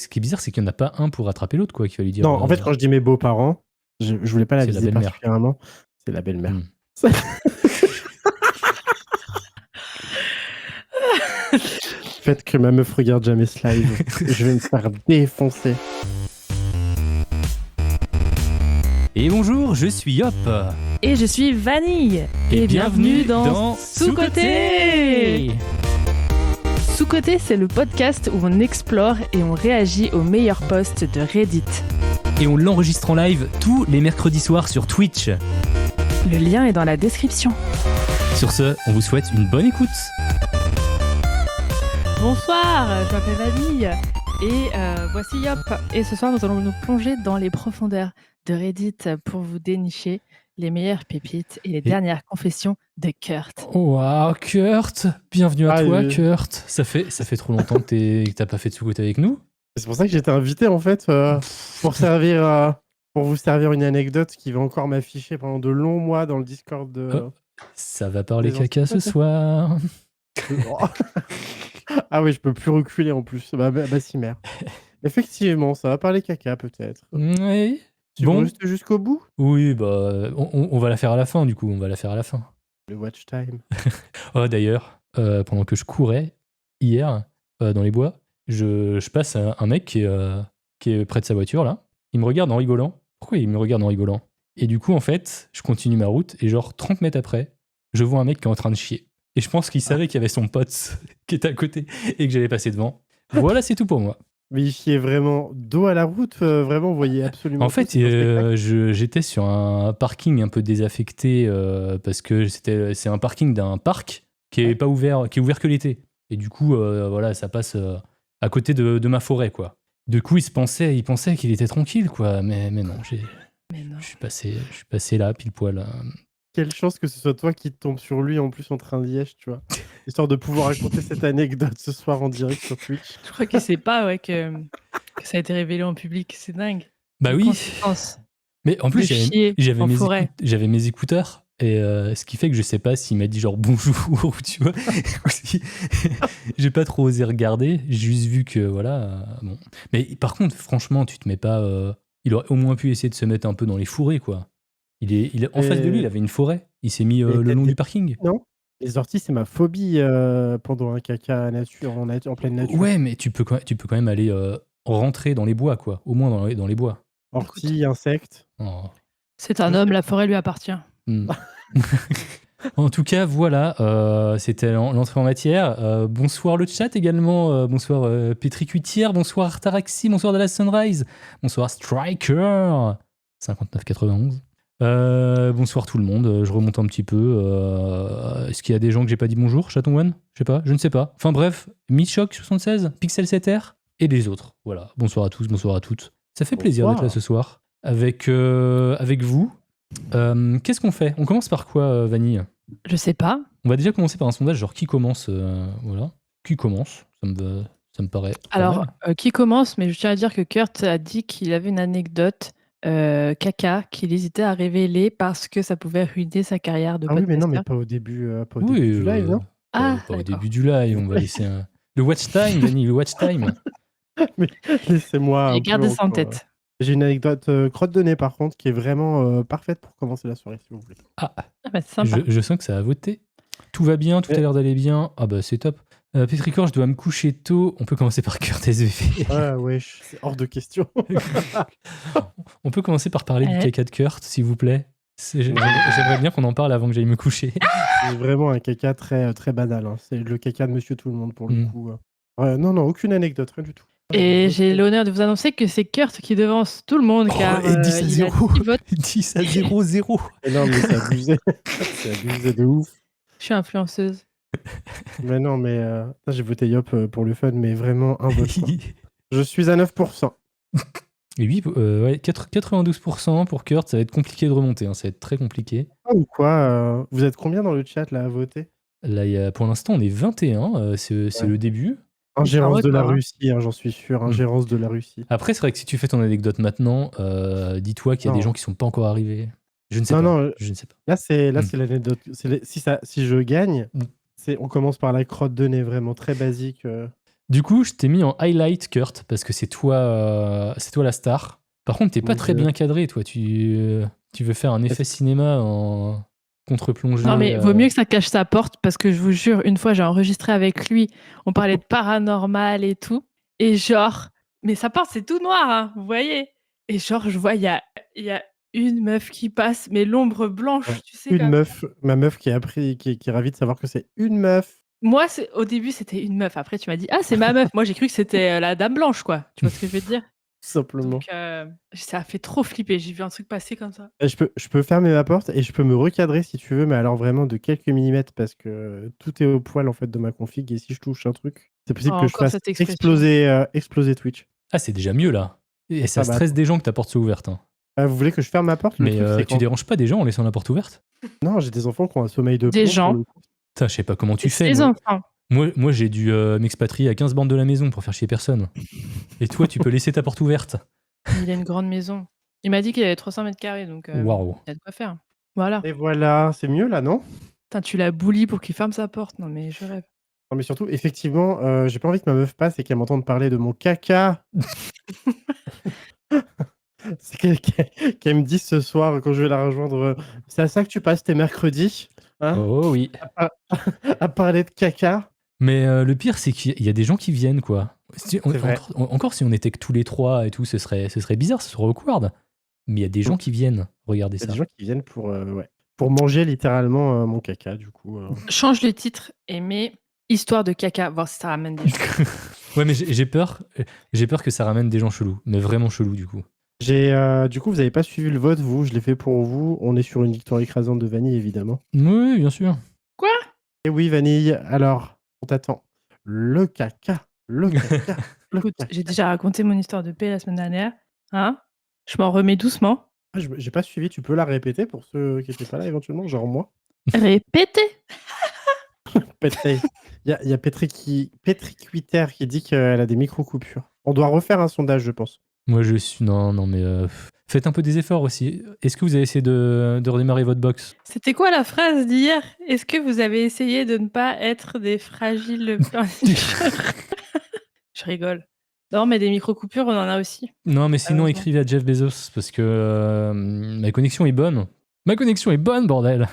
ce qui est bizarre, c'est qu'il n'y en a pas un pour rattraper l'autre, quoi, qui va lui dire. Non, en fait, quand je dis mes beaux-parents, je voulais pas la C'est la viser belle-mère. particulièrement. C'est la belle-mère. Faites que ma meuf regarde jamais ce live. Je vais me faire défoncer. Et bonjour, je suis Yop. Et je suis Vanille. Et bienvenue dans Sous-Côté. Sous-Côté, c'est le podcast où on explore et on réagit aux meilleurs posts de Reddit. Et on l'enregistre en live tous les mercredis soirs sur Twitch. Le lien est dans la description. Sur ce, on vous souhaite une bonne écoute. Bonsoir, je m'appelle Vanille et voici Yop. Et ce soir, nous allons nous plonger dans les profondeurs de Reddit pour vous dénicher les meilleures pépites et les dernières confessions de Kurt. Oh, wow, Kurt, bienvenue à toi, Kurt. Ça fait trop longtemps que t'as pas fait de sous-côté avec nous. C'est pour ça que j'ai été invité en fait pour vous servir une anecdote qui va encore m'afficher pendant de longs mois dans le Discord de. Ça va parler caca ce soir. Ah oui, je peux plus reculer en plus. Bah si, merde. Effectivement, ça va parler caca peut-être. Oui. Tu veux rester jusqu'au bout ? Oui, bah on va la faire à la fin du coup. On va la faire à la fin. Le watch time. Oh d'ailleurs, pendant que je courais hier dans les bois, je passe un mec qui est près de sa voiture là. Il me regarde en rigolant. Pourquoi il me regarde en rigolant ? Et du coup en fait, je continue ma route et genre 30 mètres après, je vois un mec qui est en train de chier. Et je pense qu'il savait qu'il y avait son pote qui était à côté et que j'allais passer devant. Voilà, c'est tout pour moi. Mais il chiait vraiment dos à la route, vraiment, vous voyez absolument. En fait, j'étais sur un parking un peu désaffecté parce que c'est un parking d'un parc qui est pas ouvert, qui est ouvert que l'été. Et du coup, voilà, ça passe à côté de ma forêt, quoi. Du coup, il pensait qu'il était tranquille, quoi. Mais non, je suis passé là, pile poil. Quelle chance que ce soit toi qui tombe sur lui en plus en train de liège, tu vois. Histoire de pouvoir raconter cette anecdote ce soir en direct sur Twitch. Je crois qu'il sait pas que ça a été révélé en public, c'est dingue. Bah oui. Mais en plus, j'avais mes écouteurs. Et ce qui fait que je sais pas s'il m'a dit genre bonjour ou tu vois. J'ai pas trop osé regarder. J'ai juste vu que voilà. Bon. Mais par contre, franchement, tu te mets pas. Il aurait au moins pu essayer de se mettre un peu dans les fourrets, quoi. En face de lui, il avait une forêt. Il s'est mis le long du parking. Non. Les orties, c'est ma phobie pendant un caca en pleine nature. Ouais, mais tu peux quand même aller rentrer dans les bois, quoi. Au moins dans les bois. Orties, insectes. Oh. C'est un homme, la forêt lui appartient. En tout cas, voilà, c'était l'entrée en matière. Bonsoir le chat également. Bonsoir Pétricuitière. Bonsoir Artaraxi. Bonsoir Dallas Sunrise. Bonsoir Striker. 5991. Bonsoir tout le monde, je remonte un petit peu. Est-ce qu'il y a des gens que j'ai pas dit bonjour, Chaton One ? Je sais pas, je ne sais pas. Enfin bref, Michoc76, Pixel 7R et les autres. Voilà, bonsoir à tous, bonsoir à toutes. Ça fait plaisir d'être là ce soir avec vous. Qu'est-ce qu'on fait ? On commence par quoi, Vanille ? Je sais pas. On va déjà commencer par un sondage, genre qui commence voilà. Qui commence ? Ça me paraît. Alors, qui commence ? Mais je tiens à dire que Kurt a dit qu'il avait une anecdote. Caca qu'il hésitait à révéler parce que ça pouvait ruiner sa carrière de podcaster. Oui, mais non, mais pas au début du live, non ? Pas au début du live, on va laisser le watch time, Vanille, le watch time. Mais laissez-moi. Et gardez ça en tête. J'ai une anecdote crotte de nez, par contre, qui est vraiment parfaite pour commencer la soirée, si vous voulez. Bah, c'est sympa. Je sens que ça a voté. Tout va bien, tout a l'air d'aller bien. Ah bah c'est top. Pétricor, je dois me coucher tôt. On peut commencer par Kurt SVP. Ah ouais, c'est hors de question. On peut commencer par parler du caca de Kurt, s'il vous plaît. J'aimerais bien qu'on en parle avant que j'aille me coucher. C'est vraiment un caca très, très banal. Hein. C'est le caca de Monsieur Tout-le-monde, pour le coup. Non, aucune anecdote, rien du tout. Et j'ai l'honneur de vous annoncer que c'est Kurt qui devance tout le monde, car et 10 à 0. Il a 10 à 0-0. Non, mais c'est abusé. C'est abusé de ouf. Je suis influenceuse. Mais non, mais j'ai voté Yop pour le fun, mais vraiment un vote. Je suis à 9%. Et oui, 92% pour Kurt, ça va être compliqué de remonter, hein, ça va être très compliqué. Ah, ou quoi vous êtes combien dans le chat là à voter ? Là, pour l'instant, on est 21, c'est le début. Ingérence de la Russie, hein, j'en suis sûr, ingérence de la Russie. Après, c'est vrai que si tu fais ton anecdote maintenant, dis-toi qu'il y a des gens qui sont pas encore arrivés. Je ne sais pas. Je ne sais pas. Là, c'est l'anecdote. Si je gagne, on commence par la crotte de nez, vraiment très basique. Du coup, je t'ai mis en highlight, Kurt, parce que c'est toi la star. Par contre, t'es pas Mon très Dieu. bien cadré, toi. Tu veux faire un effet cinéma en contre-plongée. Non, mais vaut mieux que ça cache sa porte parce que je vous jure, une fois, j'ai enregistré avec lui, on parlait de paranormal et tout. Et genre, mais sa porte, c'est tout noir, hein, vous voyez. Et genre, je vois, il y a une meuf qui passe, mais l'ombre blanche, Ouais. tu sais. Une Comme... meuf, ma meuf qui est ravie de savoir que c'est une meuf. Moi, au début, c'était une meuf. Après, tu m'as dit, ah, c'est ma meuf. Moi, j'ai cru que c'était la dame blanche, quoi. Tu vois ce que je veux te dire? Tout simplement. Donc, ça a fait trop flipper. J'ai vu un truc passer comme ça. Et je peux fermer ma porte et je peux me recadrer si tu veux, mais alors vraiment de quelques millimètres parce que tout est au poil en fait de ma config et si je touche un truc, c'est possible que je Encore fasse cette expression. exploser Twitch. Ah, c'est déjà mieux, là. Et ça Ah bah, stresse des gens que ta porte soit ouverte. Hein. Vous voulez que je ferme ma porte? Le Mais truc, c'est tu quand... déranges pas des gens en laissant la porte ouverte? Non, j'ai des enfants qui ont un sommeil de Des plomb. gens. Pour le coup. Putain, je sais pas comment tu fais. Ses enfants. Moi, j'ai dû m'expatrier à 15 bornes de la maison pour faire chier personne. Et toi, tu peux laisser ta porte ouverte. Il a une grande maison. Il m'a dit qu'il avait 300 mètres carrés, donc Waouh. il y a de quoi faire. Voilà. Et voilà, c'est mieux là, non? Putain, tu l'as bully pour qu'il ferme sa porte. Non, mais je rêve. Non, mais surtout, effectivement, j'ai pas envie que ma meuf passe et qu'elle m'entende parler de mon caca. C'est qu'elle me dise ce soir quand je vais la rejoindre. C'est à ça que tu passes tes mercredis, hein? Oh oui. À parler de caca. Mais le pire, c'est qu'il y a des gens qui viennent, quoi. vrai. Encore si on était que tous les trois et tout, ce serait bizarre, ce serait awkward. Mais il y a des gens qui viennent regarder Il y a ça. des gens qui viennent pour manger littéralement mon caca, du coup. Change le titre et mets Histoire de caca, voir si ça ramène des gens. Ouais, mais j'ai peur que ça ramène des gens chelous, mais vraiment chelous du coup. Du coup, vous avez pas suivi le vote, vous, je l'ai fait pour vous. On est sur une victoire écrasante de Vanille, évidemment. Oui, bien sûr. Quoi? Et oui, Vanille, alors, on t'attend. Le caca, le caca, le Écoute, caca. j'ai déjà raconté mon histoire de paix la semaine dernière. Hein? Je m'en remets doucement. Ah, j'ai pas suivi, tu peux la répéter pour ceux qui étaient pas là éventuellement, genre moi? Répétez. Pétré. Il y a Pétricuiter qui dit qu'elle a des micro-coupures. On doit refaire un sondage, je pense. Moi, je suis. Non, mais. Faites un peu des efforts aussi. Est-ce que vous avez essayé de redémarrer votre box? C'était quoi la phrase d'hier? Est-ce que vous avez essayé de ne pas être des fragiles planifieurs? Je rigole. Non, mais des micro-coupures, on en a aussi. Non, mais sinon, Heureusement. écrivez à Jeff Bezos parce que ma connexion est bonne. Ma connexion est bonne, bordel!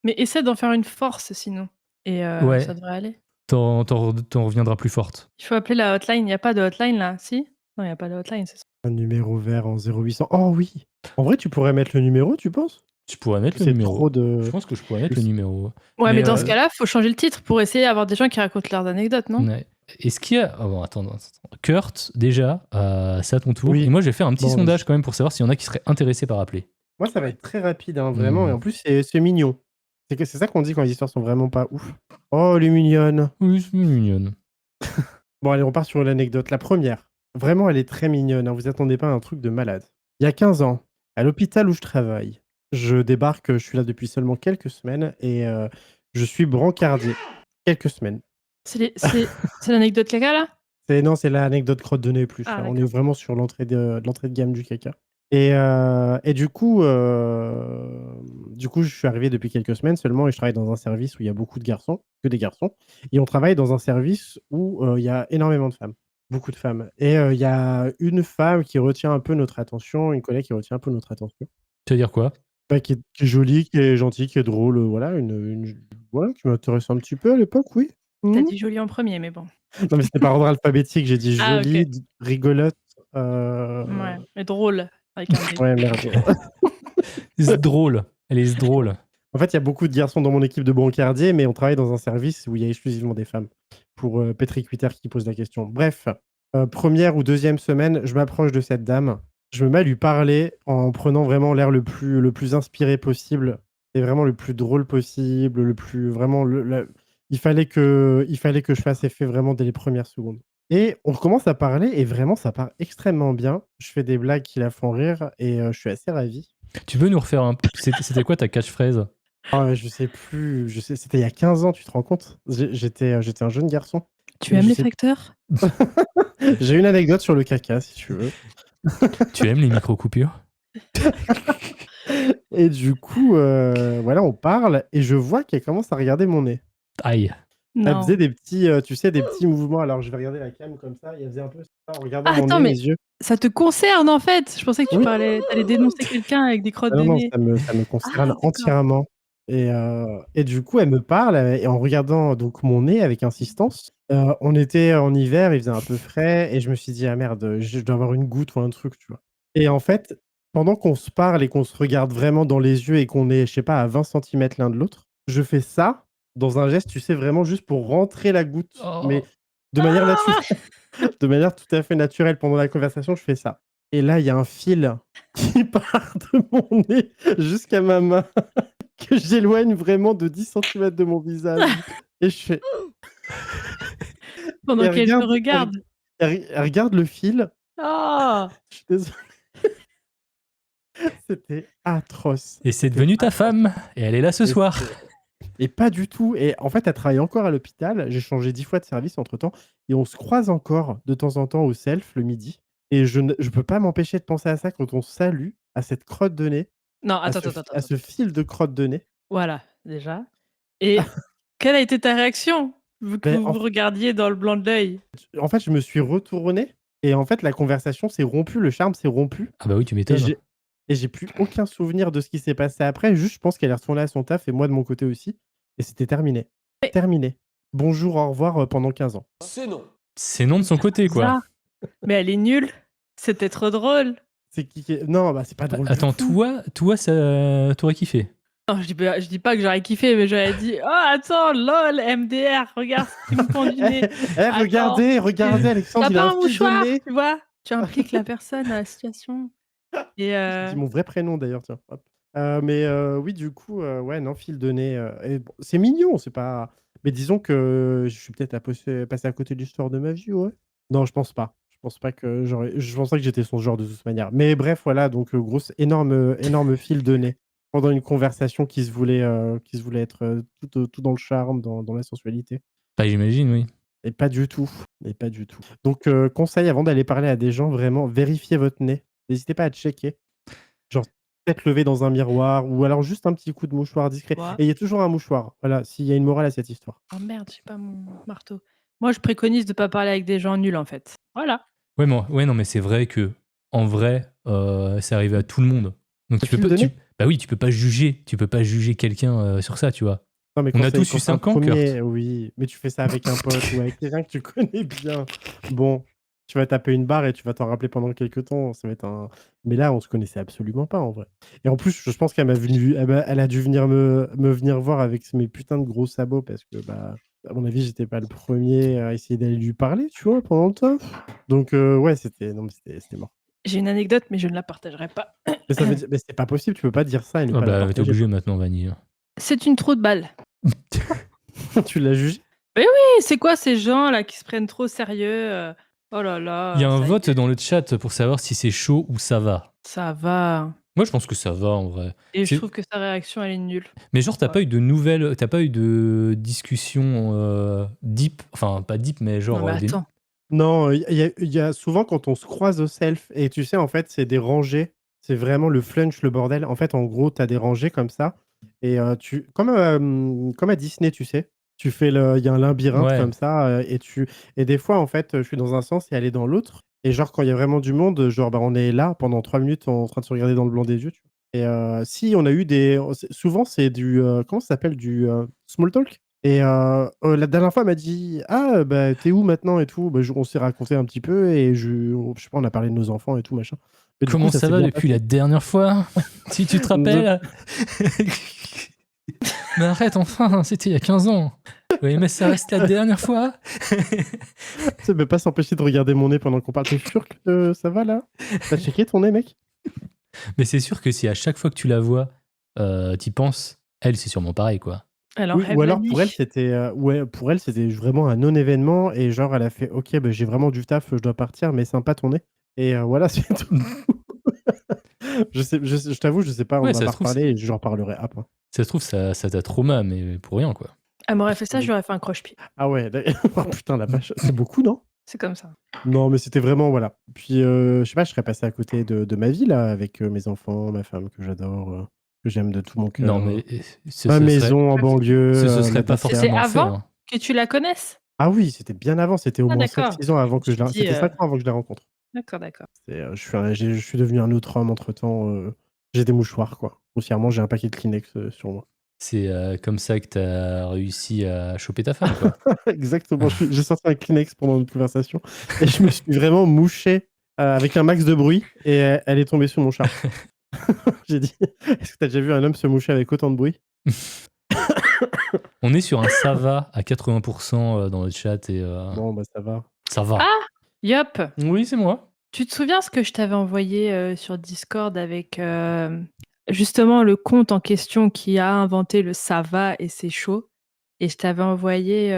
Mais essaie d'en faire une force sinon. Et Ouais. ça devrait aller. T'en reviendras plus forte. Il faut appeler la hotline. Il n'y a pas de hotline là, si? Non, il n'y a pas de hotline, c'est ça. Un numéro vert en 0800. Oh oui! En vrai, tu pourrais mettre le numéro, tu penses? Tu pourrais mettre le C'est numéro. trop de... Je pense que je pourrais mettre le numéro. Ouais, mais dans Mais, ce cas-là, il faut changer le titre pour essayer d'avoir des gens qui racontent leurs anecdotes, non? Ouais. Est-ce qu'il y a. Oh, bon, attends. Kurt, déjà, c'est à ton tour. Oui. Et moi, je vais faire un petit Bon, sondage quand même pour savoir s'il y en a qui seraient intéressés par appeler. Moi, ça va être très rapide, hein, vraiment. Mhm. Et en plus, c'est mignon. C'est ça qu'on dit quand les histoires sont vraiment pas ouf. Oh, elle est mignonne. Oui, c'est mignonne. Bon, allez, on part sur l'anecdote. La première. Vraiment, elle est très mignonne. Hein. Vous attendez pas à un truc de malade. Il y a 15 ans, à l'hôpital où je travaille, je débarque, je suis là depuis seulement quelques semaines et je suis brancardier. Quelques semaines. C'est l'anecdote caca là? Non, c'est l'anecdote crotte de nez plus. Ah, là. On est d'accord. vraiment sur l'entrée de gamme du caca. Et du coup, je suis arrivé depuis quelques semaines seulement et je travaille dans un service où il y a beaucoup de garçons, que des garçons. Et on travaille dans un service où il y a énormément de femmes, beaucoup de femmes. Et il y a une femme qui retient un peu notre attention, une collègue qui retient un peu notre attention. Tu veux dire quoi? Bah, qui est jolie, qui est gentille, qui est drôle, voilà, voilà, qui m'intéressait un petit peu à l'époque, oui. T'as Mhm. dit joli en premier, mais bon. Non, mais c'était par ordre alphabétique, j'ai dit Ah, jolie, ok. rigolote. Ouais, mais drôle. Avec un D. Ouais, merde. C'est drôle. Elle est drôle. En fait, il y a beaucoup de garçons dans mon équipe de brancardiers, mais on travaille dans un service où il y a exclusivement des femmes. Pour Pétricuiter qui pose la question. Bref, première ou deuxième semaine, je m'approche de cette dame. Je me mets à lui parler en prenant vraiment l'air le plus inspiré possible et vraiment le plus drôle possible, le plus vraiment il fallait que je fasse effet vraiment dès les premières secondes. Et on commence à parler et vraiment ça part extrêmement bien. Je fais des blagues qui la font rire et je suis assez ravi. Tu peux nous refaire un peu. C'était quoi ta catchphrase? Ah, je sais plus, c'était il y a 15 ans, tu te rends compte? J'étais un jeune garçon. Tu aimes les facteurs? J'ai une anecdote sur le caca, si tu veux. Tu aimes les micro-coupures? Et du coup, voilà, on parle et je vois qu'elle commence à regarder mon nez. Aïe. Elle Non. faisait des petits, tu sais, des petits mouvements. Alors, je vais regarder la cam comme ça. Et elle faisait un peu ça en regardant Ah, mon attends, nez, mais mes yeux. ça te concerne en fait. Je pensais que tu Oui. allais dénoncer quelqu'un avec des crottes Ah non, de non, nez. ça me concerne Ah, d'accord. entièrement. Et du coup, elle me parle et en regardant donc mon nez avec insistance. On était en hiver, il faisait un peu frais et je me suis dit: «Ah merde, je dois avoir une goutte ou un truc», tu vois? Et en fait, pendant qu'on se parle et qu'on se regarde vraiment dans les yeux et qu'on est, je sais pas, à 20 centimètres l'un de l'autre, je fais ça dans un geste, tu sais, vraiment juste pour rentrer la goutte, mais Oh. de manière Ah! naturelle, de manière tout à fait naturelle. Pendant la conversation, je fais ça. Et là, il y a un fil qui part de mon nez jusqu'à ma main, que j'éloigne vraiment de 10 centimètres de mon visage. Et je fais. Et Pendant qu'elle te regarde. elle regarde le fil. Ah! Je suis désolé. C'était atroce. Et c'est C'était devenu ta atroce. femme. Et elle est là ce Et soir. Et pas du tout. Et en fait, elle travaille encore à l'hôpital. J'ai changé 10 fois de service entre-temps. Et on se croise encore de temps en temps au self le midi. Et je peux pas m'empêcher de penser à ça quand on se salue, à cette crotte de nez, Non, à attends, attends, attends, à attends. ce fil de crotte de nez. Voilà, déjà. Et quelle a été ta réaction? Vu que Ben, vous vous regardiez dans le blanc de l'œil? en fait, je me suis retourné et en fait, la conversation s'est rompue, le charme s'est rompu Ah bah oui, tu et m'étonnes. j'ai plus aucun souvenir de ce qui s'est passé après. Juste, je pense qu'elle est retournée à son taf et moi de mon côté aussi et c'était terminé. Mais Terminé. Bonjour, au revoir, pendant 15 ans. C'est non de son côté, quoi. bizarre. Mais elle est nulle. C'était trop drôle. C'est qui est non, bah, c'est pas drôle du Attends, tout. toi, ça t'aurais kiffé. Non, je dis pas que j'aurais kiffé, mais j'aurais dit: «Oh attends, lol, MDR, regarde ce qui me pend du nez. Attends, Regardez, Alexandre, tu il a pas un un fil de mouchoir?» nez. Tu vois? Tu impliques la personne dans la situation et J'ai dit mon vrai prénom d'ailleurs, tiens, hop. Oui, du coup, ouais, non, fil de nez, et bon, c'est mignon, c'est pas mais disons que je suis peut-être passé à côté de l'histoire de ma vie, ouais. Non, je pense pas. Je pense pas que j'étais son genre de toute manière. Mais bref, voilà, donc grosse énorme fil de nez pendant une conversation qui se voulait être, tout dans le charme, dans la sensualité Bah, j'imagine, oui. et pas du tout et pas du tout. Donc conseil avant d'aller parler à des gens, vraiment vérifiez votre nez. N'hésitez pas à checker. Genre, tête levée dans un miroir ou alors juste un petit coup de mouchoir discret quoi? et il y a toujours un mouchoir. Voilà, s'il y a une morale à cette histoire. Oh merde, j'ai pas mon marteau. Moi, je préconise de pas parler avec des gens nuls, en fait. Voilà. Ouais, non, mais c'est vrai que, en vrai, c'est arrivé à tout le monde. Donc Le fil de nez? bah oui, tu peux pas juger quelqu'un sur ça, tu vois. Non, mais On quand a c'est tous eu quand c'est un 5 ans, Kurt. premier, oui, mais tu fais ça avec un pote ou avec quelqu'un que tu connais bien. Bon, tu vas taper une barre et tu vas t'en rappeler pendant quelques temps, ça va être un mais là, on se connaissait absolument pas en vrai et en plus, je pense elle a dû venir me venir voir avec mes putains de gros sabots parce que, bah, à mon avis, j'étais pas le premier à essayer d'aller lui parler, tu vois, pendant le taf. Donc ouais, non, mais c'était mort. J'ai une anecdote, mais je ne la partagerai pas. Mais ça veut dire mais c'est pas possible, tu peux pas dire ça et ne Ah pas la bah, t'es partager. obligé maintenant, Vanille. C'est une trou de balle. Tu l'as jugé? Et c'est quoi ces gens là qui se prennent trop au sérieux? Oh là là, Il y a un ça y vote est, dans le chat pour savoir si c'est chaud ou ça va. ça va. Moi, je pense que ça va, en vrai. Et je C'est- trouve que sa réaction, elle est nulle. Mais genre, t'as Ouais. pas eu de nouvelles, t'as pas eu de discussion deep, enfin pas deep, mais genre Non, mais attends. Non, il y a souvent quand on se croise au self et tu sais, en fait, c'est des rangées. C'est vraiment le flunch, le bordel. En fait, en gros, tu as des rangées comme ça et comme à Disney, tu sais? Il y a un labyrinthe Ouais. comme ça, et des fois, en fait, je suis dans un sens et elle est dans l'autre et genre, quand il y a vraiment du monde, genre, bah, on est là pendant 3 minutes en train de se regarder dans le blanc des yeux, tu vois? Et si on a eu souvent, c'est comment ça s'appelle? Small talk? Et la dernière fois, elle m'a dit: «Ah, bah, tu où maintenant et tout?» Bah, on s'est raconté un petit peu et je sais pas, on a parlé de nos enfants et tout machin. Et du coup, Comment ça ça s'est va bien depuis passé. la dernière fois? Si tu te rappelles. Mais arrête, enfin, c'était il y a 15 ans. Oui, mais ça reste la dernière fois. Tu sais, pas s'empêcher de regarder mon nez pendant qu'on parle. Tu sûr que ça va là? Tu as checké ton nez, mec? Mais c'est sûr que si à chaque fois que tu la vois, t'y penses, elle, c'est sûrement pareil, quoi. Elle en Oui, rêve ou la alors nuit. pour elle, c'était vraiment un non-événement et genre elle a fait: «OK, bah, j'ai vraiment du taf, je dois partir, mais sympa ton nez» et voilà, c'est tout. Je t'avoue, je sais pas, on Ouais, en a pas reparlé et j'en reparlerai après. ça se trouve, ça t'a trauma, mais pour rien, quoi. Elle m'aurait fait ça, je lui aurais fait un croche-pied. Ah ouais, oh putain la vache, c'est beaucoup, non? C'est comme ça. Non, mais c'était vraiment voilà. Puis, je sais pas, je serais passé à côté de ma vie là, avec, mes enfants, ma femme que j'adore, que j'aime de tout mon Non, cœur, mais ma maison en banlieue, ce serait ma pas patère. C'est forcément fait. avant? Hein. Que tu la connaisses? Ah oui, c'était bien avant, c'était au Ah moins d'accord. 5-6 ans avant que Je je la me dis, c'était 5 ans avant que je la rencontre. d'accord. Je suis devenu un autre homme entre-temps, j'ai des mouchoirs, quoi. Grossièrement, j'ai un paquet de Kleenex, sur moi. C'est comme ça que t'as réussi à choper ta femme, quoi. Exactement, j'ai sorti un Kleenex pendant notre conversation et je me suis vraiment mouché, avec un max de bruit et elle est tombée sur mon char. J'ai dit: «Est-ce que tu as déjà vu un homme se moucher avec autant de bruit?» On est sur un ça va à 80% dans le chat et Bon, bah, ça va. ça va. Ah! Yop! Oui, c'est moi. Tu te souviens ce que je t'avais envoyé, sur Discord avec, justement le compte en question qui a inventé le ça va et c'est chaud et je t'avais envoyé,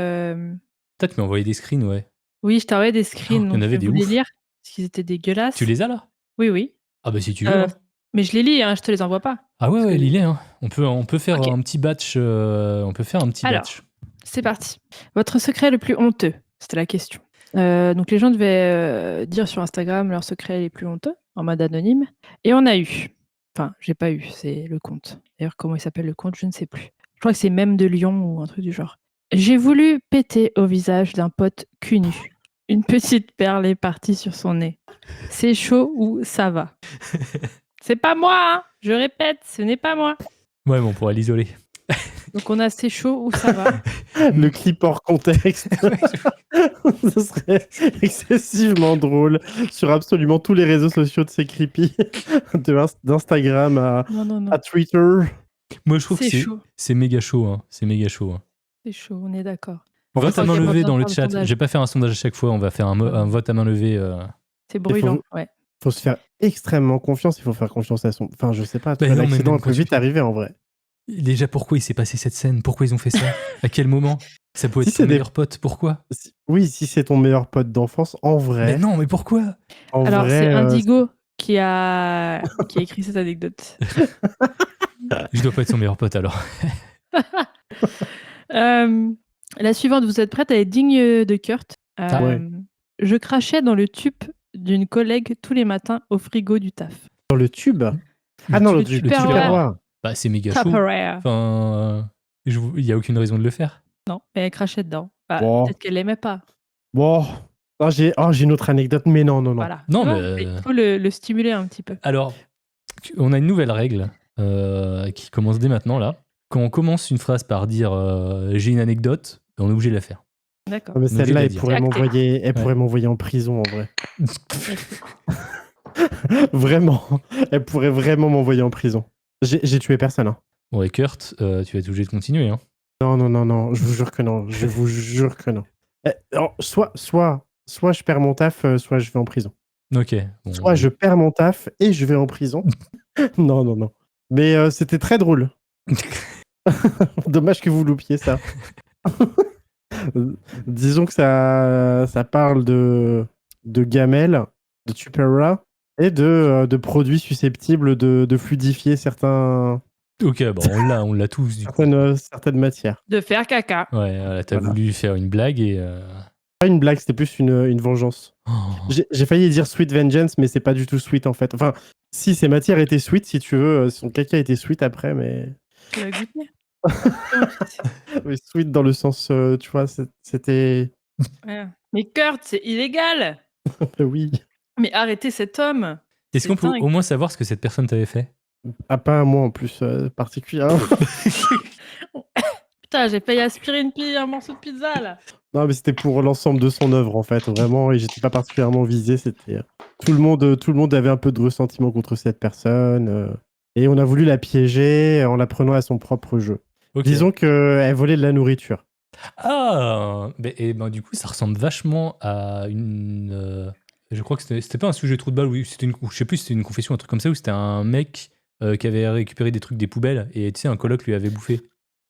Peut-être tu m'as envoyé des screens, ouais. oui, je t'ai envoyé des Oh, screens, il y en donc avait je des vais vous les ouf. lire parce qu'ils étaient Tu dégueulasses. les as là? Oui. Ah bah si tu veux. Hein. Mais je les lis, hein, je te les envoie pas. Ah ouais, Parce que lis-les. Hein. On peut faire OK. un petit batch. On peut faire un petit Alors. batch. C'est parti. Votre secret le plus honteux? C'était la question. Donc les gens devaient, dire sur Instagram leurs secrets les plus honteux, en mode anonyme et on a eu enfin, j'ai pas eu, c'est le compte. D'ailleurs, comment il s'appelle le compte? Je ne sais plus. Je crois que c'est Même de Lyon ou un truc du genre. J'ai voulu péter au visage d'un pote cul nu. Une petite perle est partie sur son nez. C'est chaud ou ça va? C'est pas moi, hein! Je répète, ce n'est pas moi. Ouais, mais on pourra l'isoler. Donc on a c'est chaud ou ça va? Le clip hors contexte. Ce serait excessivement drôle sur absolument tous les réseaux sociaux de ces creepy, d'Instagram Non. à Twitter. Moi, je trouve que C'est chaud. c'est méga chaud. Hein. C'est méga chaud. Hein. C'est chaud, on est d'accord. Vote à Ok, main on va levée bien dans le faire le chat. sondage. Je vais pas faire un sondage à chaque fois. On va faire un vote à main levée. C'est brûlant, ouais. Faut se faire extrêmement confiance. Il faut faire confiance à son. Enfin, je sais pas. Bah non, mais l'accident même peut quand tu- vite arriver en vrai. Déjà, pourquoi il s'est passé cette scène? Pourquoi ils ont fait ça? À quel moment? Ça peut Si être ton c'est des- meilleur pote. Pourquoi? Oui, si c'est ton meilleur pote d'enfance, en vrai. Mais non, mais pourquoi? En Alors, vrai, c'est Indigo qui a écrit cette anecdote. Je dois pas être son meilleur pote alors. La suivante, vous êtes prête? Elle est digne de Kurt. Ouais. Je crachais dans le tube d'une collègue tous les matins au frigo du taf. Dans le tube. Ah non, le le Tupperware. Tupperware. Bah, c'est méga chaud. Tupperware. Enfin, il y a aucune raison de le faire. Non, mais elle crachait dedans. Bah, Bon. peut-être qu'elle l'aimait pas. Bon. J'ai une autre anecdote, mais non. Voilà. Non, Tu mais vois, il faut le stimuler un petit peu. Alors, on a une nouvelle règle qui commence dès maintenant là. Quand on commence une phrase par dire j'ai une anecdote, on est obligé de la faire. D'accord. Mais On est obligé celle-là, de la elle dire. pourrait C'est acté. m'envoyer, pourrait m'envoyer en prison en vrai. Vraiment, elle pourrait vraiment m'envoyer en prison. J'ai tué personne. Hein. Ouais, Kurt, tu vas être obligé de continuer. Hein. Non, je vous jure que non. Je vous jure que non. Alors, soit je perds mon taf, soit je vais en prison. Ok. Bon, Soit je perds mon taf et je vais en prison. Non. Mais c'était très drôle. Dommage que vous loupiez ça. Disons que ça parle de gamelles, de Tupperware et de produits susceptibles de fluidifier certains, Ok, bon, on l'a tous du coup. certaines matières. De faire caca. Ouais, voilà, t'as Voilà. voulu faire une blague et. Pas une blague, c'était plus une vengeance. Oh. J'ai failli dire Sweet Vengeance, mais c'est pas du tout sweet en fait. Enfin, si ces matières étaient sweet, si tu veux, son caca était sweet après, mais. Tu l'as goûté? Oui, sweet dans le sens, tu vois, c'était. Ouais. Mais Kurt, c'est illégal! Oui. Mais arrêtez cet homme! Est-ce qu'on peut dingue. au moins savoir ce que cette personne t'avait fait? Ah, pas à moi en plus, particulièrement. Putain, j'ai failli aspirer un morceau de pizza là! Non, mais c'était pour l'ensemble de son œuvre en fait, vraiment, et j'étais pas particulièrement visé. C'était tout le monde avait un peu de ressentiment contre cette personne, et on a voulu la piéger en la prenant à son propre jeu. Ok. Disons qu'elle volait de la nourriture. Ah, et ben du coup, ça ressemble vachement à une. Je crois que c'était pas un sujet trou de balle, oui, je sais plus, c'était une confession, un truc comme ça, où c'était un mec qui avait récupéré des trucs des poubelles et tu sais, un coloc lui avait bouffé.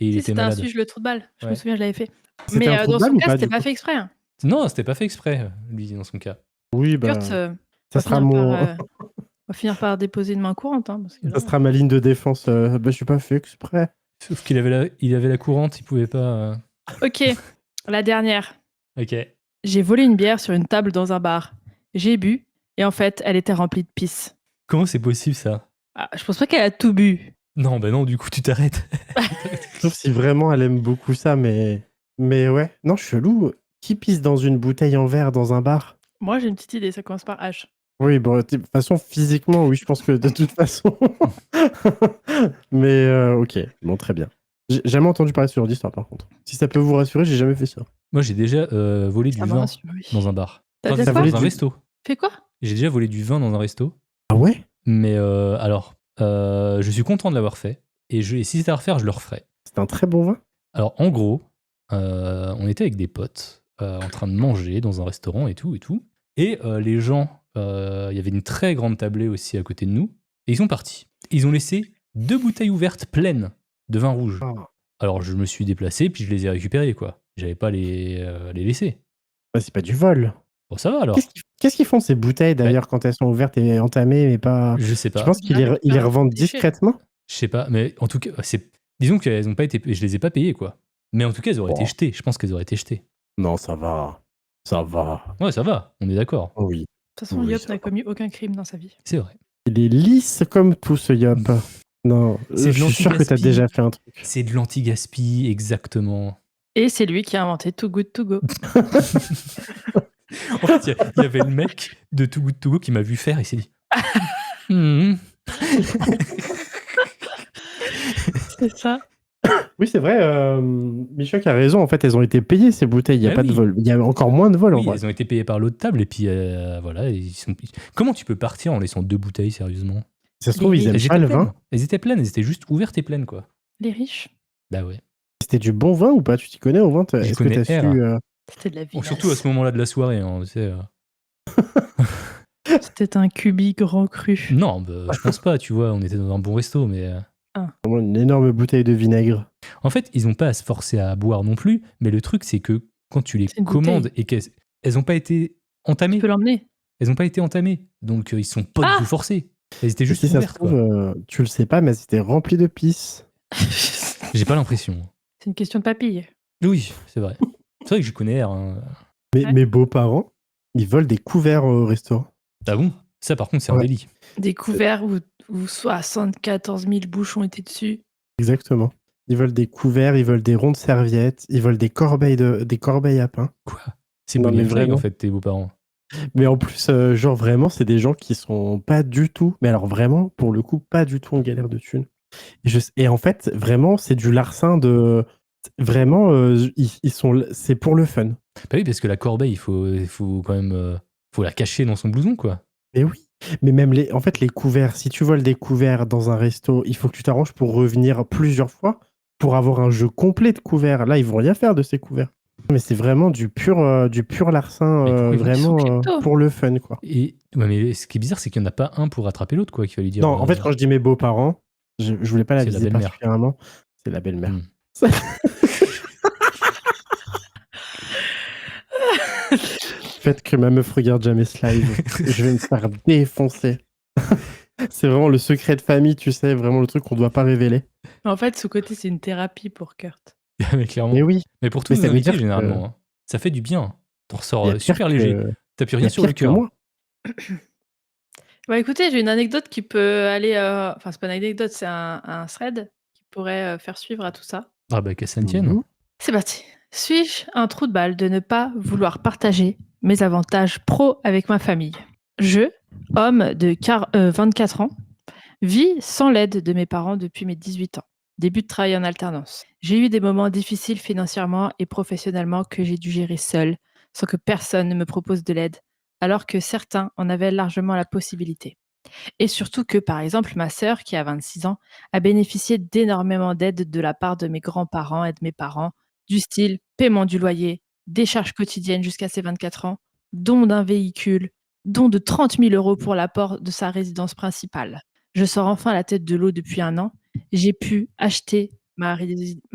Et il Si, était c'était un malade. sujet le trou de balle. Je me Ouais. souviens, je l'avais fait. C'était un Mais trou de dans balle son ou cas, pas, c'était du pas coup fait exprès. Hein. Non, c'était pas fait exprès, lui, dans son cas. Oui, bah, Kurt, ça va sera finir mon, par, va finir par déposer une main courante. Hein, parce que là, ça sera ma ligne de défense. Bah, je suis pas fait exprès. Sauf qu'il avait la courante, il pouvait pas. Ok, la dernière. Ok. J'ai volé une bière sur une table dans un bar. J'ai bu, et en fait, elle était remplie de pisse. Comment c'est possible ça? Ah, je pense pas qu'elle a tout bu. Non, bah non, du coup, tu t'arrêtes. Sauf si vraiment elle aime beaucoup ça, mais Mais ouais, non, chelou. Qui pisse dans une bouteille en verre dans un bar? Moi, j'ai une petite idée, ça commence par H. Oui, bon, de toute façon, physiquement, oui, je pense que de toute façon. Mais ok, bon, très bien. J'ai jamais entendu parler de ce genre d'histoire, par contre. Si ça peut vous rassurer, j'ai jamais fait ça. Moi, j'ai déjà volé Ça du me vin rassure, oui. dans un bar. T'as Enfin, déjà T'as quoi volé dans un du- resto. Fais quoi? J'ai déjà volé du vin dans un resto. Ah ouais? Mais alors, je suis content de l'avoir fait. Et si c'était à refaire, je le referais. C'est un très bon vin? Alors, en gros, on était avec des potes en train de manger dans un restaurant et tout et tout. Et les gens, il y avait une très grande tablée aussi à côté de nous. Et ils sont partis. Ils ont laissé 2 bouteilles ouvertes pleines de vin rouge. Ah. Alors, je me suis déplacé, puis je les ai récupérées, quoi. J'avais pas les laisser. Bah, c'est pas du vol. Bon, ça va alors. Qu'est-ce qu'ils font ces bouteilles d'ailleurs quand elles sont ouvertes et entamées, mais pas. Je sais Je pas. pense qu'ils les revendent Déchets. discrètement. Je sais pas, mais en tout cas, disons qu'elles ont pas été, je les ai pas payées, quoi. Mais en tout cas, elles auraient été Bon. jetées. Je pense qu'elles auraient été jetées. Non, ça va. Ça va. Ouais, ça va. On est d'accord. Oui. De toute façon, Oui, Yop ça n'a va. commis aucun crime dans sa vie. C'est vrai. Il est lisse comme tout ce Yop. Non, C'est je suis sûr que t'as l'anti-gaspi. déjà fait un truc. C'est de l'anti-gaspi, exactement. Et c'est lui qui a inventé Too Good To Go. En fait, il y avait le mec de Too Good To Go qui m'a vu faire et il s'est dit Hmm. C'est ça. Oui, c'est vrai. Michel a raison. En fait, elles ont été payées ces bouteilles. Il y a Bah pas oui. de vol. Il y a encore moins de vol en Oui, vrai. elles ont été payées par l'autre table et puis voilà. Comment tu peux partir en laissant 2 bouteilles, sérieusement? Ça se trouve, ils aiment Elles pas étaient le pleines. vin. Elles étaient pleines, elles étaient juste ouvertes et pleines, quoi. Les riches, Bah ouais. C'était du bon vin ou pas? Tu t'y connais au vin? J'y Est-ce que connais t'as R. su c'était de la vie. Bon, surtout à ce moment-là de la soirée, hein, tu sais, C'était un cubi grand cru. Non, bah, je pense pas, tu vois, on était dans un bon resto, mais vraiment une énorme bouteille de vinaigre? en fait, ils ont pas à se forcer à boire non plus, mais le truc, c'est que quand tu les C'est une commandes bouteille. et qu'elles ont pas été Tu entamées, peux l'emmener. elles ont pas été entamées, donc ils sont pas du tout forcés. Elles étaient Et juste si ça se ouvertes, trouve, quoi. tu le sais pas, mais c'était rempli de pisse. J'ai pas l'impression. C'est une question de papille. Oui, c'est vrai. C'est vrai que je connais R. Hein. Mais Ouais. mes beaux-parents, ils volent des couverts au restaurant. Ah bon? Ça, par contre, c'est un Ouais. délit. Des couverts où 74 000 bouchons étaient dessus. Exactement. Ils veulent des couverts, ils veulent des rondes serviettes, ils veulent des corbeilles à pain. Quoi? C'est Non, Bonnie mais and Clyde, vraiment. en fait, tes beaux-parents. Mais en plus, genre vraiment, c'est des gens qui sont pas du tout, mais alors vraiment, pour le coup, pas du tout en galère de thunes. Et en fait, vraiment, c'est du larcin de. Vraiment, c'est pour le fun. Bah oui, parce que la corbeille, il faut quand même faut la cacher dans son blouson, quoi. Mais oui. Mais même en fait, les couverts, si tu voles des couverts dans un resto, il faut que tu t'arranges pour revenir plusieurs fois pour avoir un jeu complet de couverts. Là, ils vont rien faire de ces couverts. Mais c'est vraiment du pur larcin, Mais pourquoi ils vont vraiment sous crypto pour le fun, quoi. Et ouais, mais ce qui est bizarre, c'est qu'il n'y en a pas un pour rattraper l'autre, quoi, qu'il fallait dire. Non, en fait, quand je dis mes beaux-parents, je voulais pas la C'est la viser belle-mère. particulièrement. C'est la belle-mère. Hmm. Faites que ma meuf regarde jamais ce live. Je vais me faire défoncer. C'est vraiment le secret de famille, tu sais, vraiment le truc qu'on doit pas révéler. En fait, ce côté, c'est une thérapie pour Kurt. Mais clairement. Mais oui, Mais pour tous Mais nos ça veut invités, dire que- généralement. Hein. Ça fait du bien. T'en il y ressors a super pire léger. que- T'as plus il y rien a sur le pire que cœur. moi. Bah écoutez, j'ai une anecdote qui peut aller. Enfin, c'est pas une anecdote, c'est un thread qui pourrait faire suivre à tout ça. Ah bah qu'à ça ne tienne. Mhm. C'est parti. Suis-je un trou de balle de ne pas vouloir partager mes avantages pro avec ma famille? Je, homme de 24 ans, vis sans l'aide de mes parents depuis mes 18 ans. Début de travail en alternance. J'ai eu des moments difficiles financièrement et professionnellement que j'ai dû gérer seul, sans que personne ne me propose de l'aide, alors que certains en avaient largement la possibilité. Et surtout que, par exemple, ma sœur, qui a 26 ans, a bénéficié d'énormément d'aides de la part de mes grands-parents et de mes parents, du style paiement du loyer, des charges quotidiennes jusqu'à ses 24 ans, don d'un véhicule, don de 30 000 € pour l'apport de sa résidence principale. Je sors enfin la tête de l'eau depuis 1 an. J'ai pu acheter ma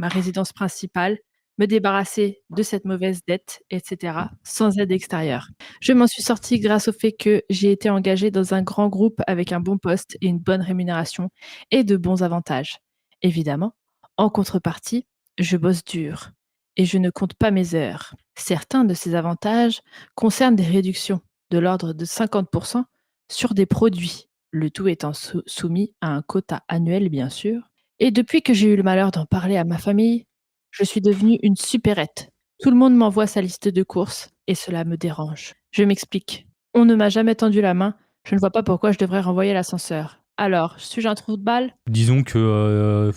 résidence principale, me débarrasser de cette mauvaise dette, etc., sans aide extérieure. Je m'en suis sortie grâce au fait que j'ai été engagée dans un grand groupe avec un bon poste et une bonne rémunération et de bons avantages. Évidemment, en contrepartie, je bosse dur et je ne compte pas mes heures. Certains de ces avantages concernent des réductions de l'ordre de 50% sur des produits, le tout étant soumis à un quota annuel, bien sûr. Et depuis que j'ai eu le malheur d'en parler à ma famille, je suis devenue une supérette Tout le monde m'envoie sa liste de courses et cela me dérange. Je m'explique. On ne m'a jamais tendu la main. Je ne vois pas pourquoi je devrais renvoyer l'ascenseur. Alors, suis-je un trou de balle? Disons que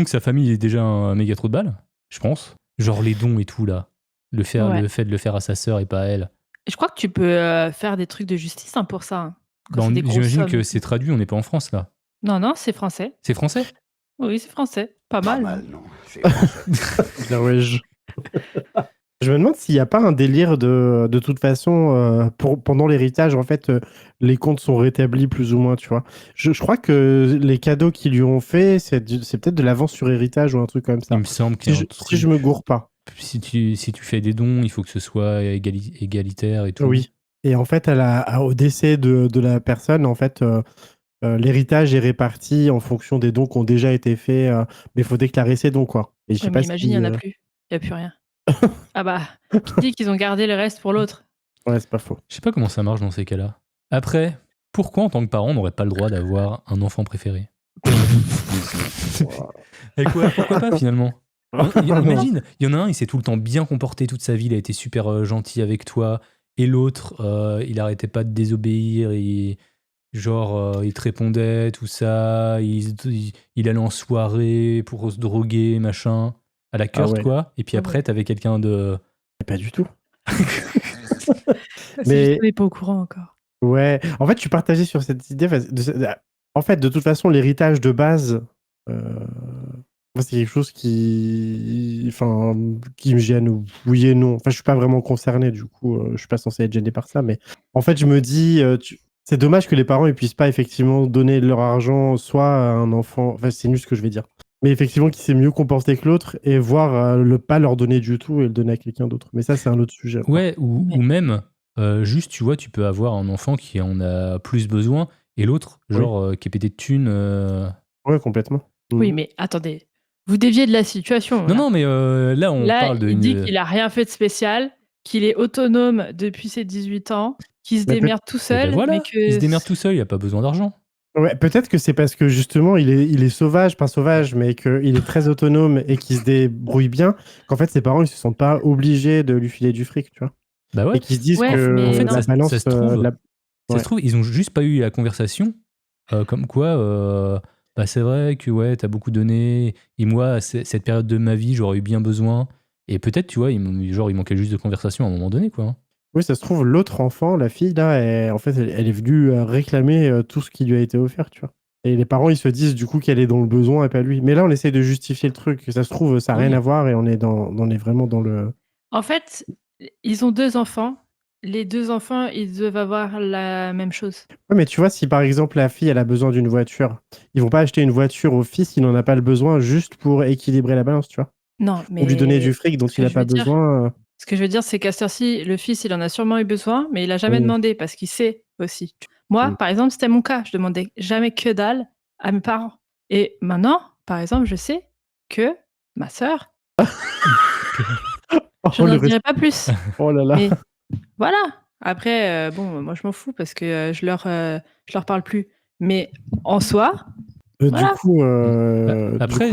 sa famille est déjà un méga trou de balle, je pense. Genre les dons et tout là. Le fait de le faire à sa sœur et pas à elle. Je crois que tu peux faire des trucs de justice pour ça. Hein, quand Bah, c'est des grosses j'imagine sommes. que c'est traduit, on n'est pas en France là. Non, c'est français. C'est français? Oui, c'est français. Pas Pas mal. mal, non. C'est français. Norvège. Je me demande s'il n'y a pas un délire de toute façon, pendant l'héritage, en fait, les comptes sont rétablis plus ou moins, tu vois. Je crois que les cadeaux qu'ils lui ont fait, c'est peut-être de l'avance sur héritage ou un truc comme ça. Il me semble qu'il y a un truc. Si je me gourre pas. Si tu fais des dons, il faut que ce soit égalitaire et tout. Oui. Et en fait, au décès de la personne, en fait, l'héritage est réparti en fonction des dons qui ont déjà été faits, mais il faut déclarer ces dons, quoi. Et je sais Ouais, pas mais imagine, il n'y en a plus. Il n'y a plus rien. Ah bah, qui dit qu'ils ont gardé le reste pour l'autre? Ouais, c'est pas faux. Je sais pas comment ça marche dans ces cas-là. Après, pourquoi en tant que parent, on n'aurait pas le droit d'avoir un enfant préféré? Et quoi, pourquoi pas finalement? Imagine, il y en a un, il s'est tout le temps bien comporté toute sa vie, il a été super gentil avec toi, et l'autre, il arrêtait pas de désobéir, et genre, il te répondait, tout ça, il allait en soirée pour se droguer, machin, à la Kurt, ouais. quoi. Et puis Ah après, ouais. t'avais quelqu'un de... Pas du tout. C'est Mais- juste qu'on n'est pas au courant encore. Ouais, en fait, je suis partagé sur cette idée. En fait, de toute façon, l'héritage de base, moi, c'est quelque chose qui me gêne, oui et non. Enfin, je suis pas vraiment concerné, du coup, je suis pas censé être gêné par ça. Mais en fait, je me dis, c'est dommage que les parents ne puissent pas effectivement donner leur argent soit à un enfant. Enfin, c'est nul ce que je vais dire. Mais effectivement, qui s'est mieux comporté que l'autre et voire pas leur donner du tout et le donner à quelqu'un d'autre. Mais ça, c'est un autre sujet. Ouais, ou même, juste, tu vois, tu peux avoir un enfant qui en a plus besoin, et l'autre, Oui. genre, qui est pété de thunes. Ouais, complètement. Oui, mais attendez. Vous déviez de la situation. Non, non, mais là, on Là, parle de... il dit qu'il a rien fait de spécial, qu'il est autonome depuis ses 18 ans, qu'il se Mais démerde tout Eh seul. ben voilà, mais que... il se démerde tout seul, il a pas besoin d'argent. Ouais, peut-être que c'est parce que justement il est sauvage, pas sauvage, mais qu'il est très autonome et qu'il se débrouille bien, qu'en fait ses parents ils se sentent pas obligés de lui filer du fric, tu vois. Bah ouais. Et qu'ils se disent Ouais, que mais En fait, non. la balance. ça se trouve, la- Ça Ouais. se trouve, ils ont juste pas eu la conversation, comme quoi, bah c'est vrai que ouais, t'as beaucoup donné, et moi, à cette période de ma vie, j'aurais eu bien besoin. Et peut-être, tu vois, il manquait juste de conversation à un moment donné, quoi. Oui, ça se trouve, l'autre enfant, la fille, là, en fait, elle est venue réclamer tout ce qui lui a été offert, tu vois. Et les parents, ils se disent du coup qu'elle est dans le besoin et pas lui. Mais là, on essaie de justifier le truc. Ça se trouve, ça n'a rien Oui. à voir et on est vraiment dans le. En fait, ils ont 2 enfants. Les 2 enfants, ils doivent avoir la même chose. Ouais, mais tu vois, si par exemple la fille, elle a besoin d'une voiture, ils vont pas acheter une voiture au fils, il n'en a pas le besoin juste pour équilibrer la balance, tu vois. Non, mais Ou lui donner du fric dont ce que il n'a je pas veux dire- besoin. Ce que je veux dire, c'est qu'à cette heure-ci, le fils, il en a sûrement eu besoin, mais il a jamais Oui. demandé parce qu'il sait aussi. Moi, Mm. par exemple, c'était mon cas. Je demandais jamais que dalle à mes parents. Et maintenant, par exemple, je sais que ma sœur, Oh, je le n'en res- dirai pas plus. oh là là. Mais voilà. Après, bon, moi, je m'en fous parce que je leur parle plus. Mais en soi, voilà. Du coup, Après-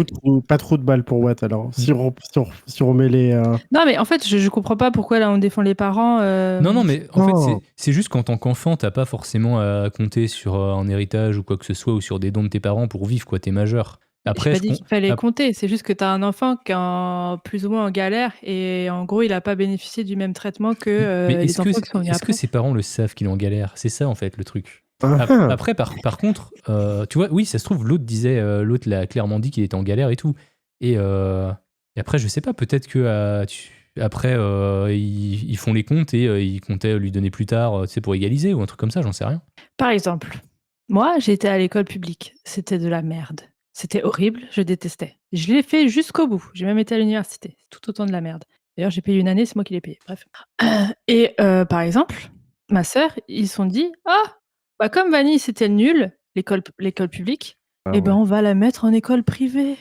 pas trop de balles pour Watt alors. Si on remet les. Non, mais en fait, je comprends pas pourquoi là on défend les parents. Non, mais en Non. fait, c'est juste qu'en tant qu'enfant, t'as pas forcément à compter sur un héritage ou quoi que ce soit, ou sur des dons de tes parents pour vivre, quoi, t'es majeur. Après, J'ai pas dit qu'il fallait ap- compter, c'est juste que tu as un enfant qui est plus ou moins en galère et en gros, il a pas bénéficié du même traitement que mais les enfants qui sont venus est-ce que après. ses parents le savent qu'il est en galère? C'est ça, en fait, le truc. Ah, Après, par contre, tu vois, oui, ça se trouve, l'autre l'a clairement dit qu'il était en galère et tout. Et après, je sais pas, peut-être que après, ils font les comptes et ils comptaient lui donner plus tard, tu sais, pour égaliser ou un truc comme ça, j'en sais rien. Par exemple, moi, j'étais à l'école publique. C'était de la merde. C'était horrible, je détestais. Je l'ai fait jusqu'au bout. J'ai même été à l'université. C'est tout autant de la merde. D'ailleurs, j'ai payé une année, c'est moi qui l'ai payé. Bref. Et par exemple, ma sœur, ils se sont dit, ah, bah comme Vanille, c'était nul, l'école publique, eh ben on va la mettre en école privée.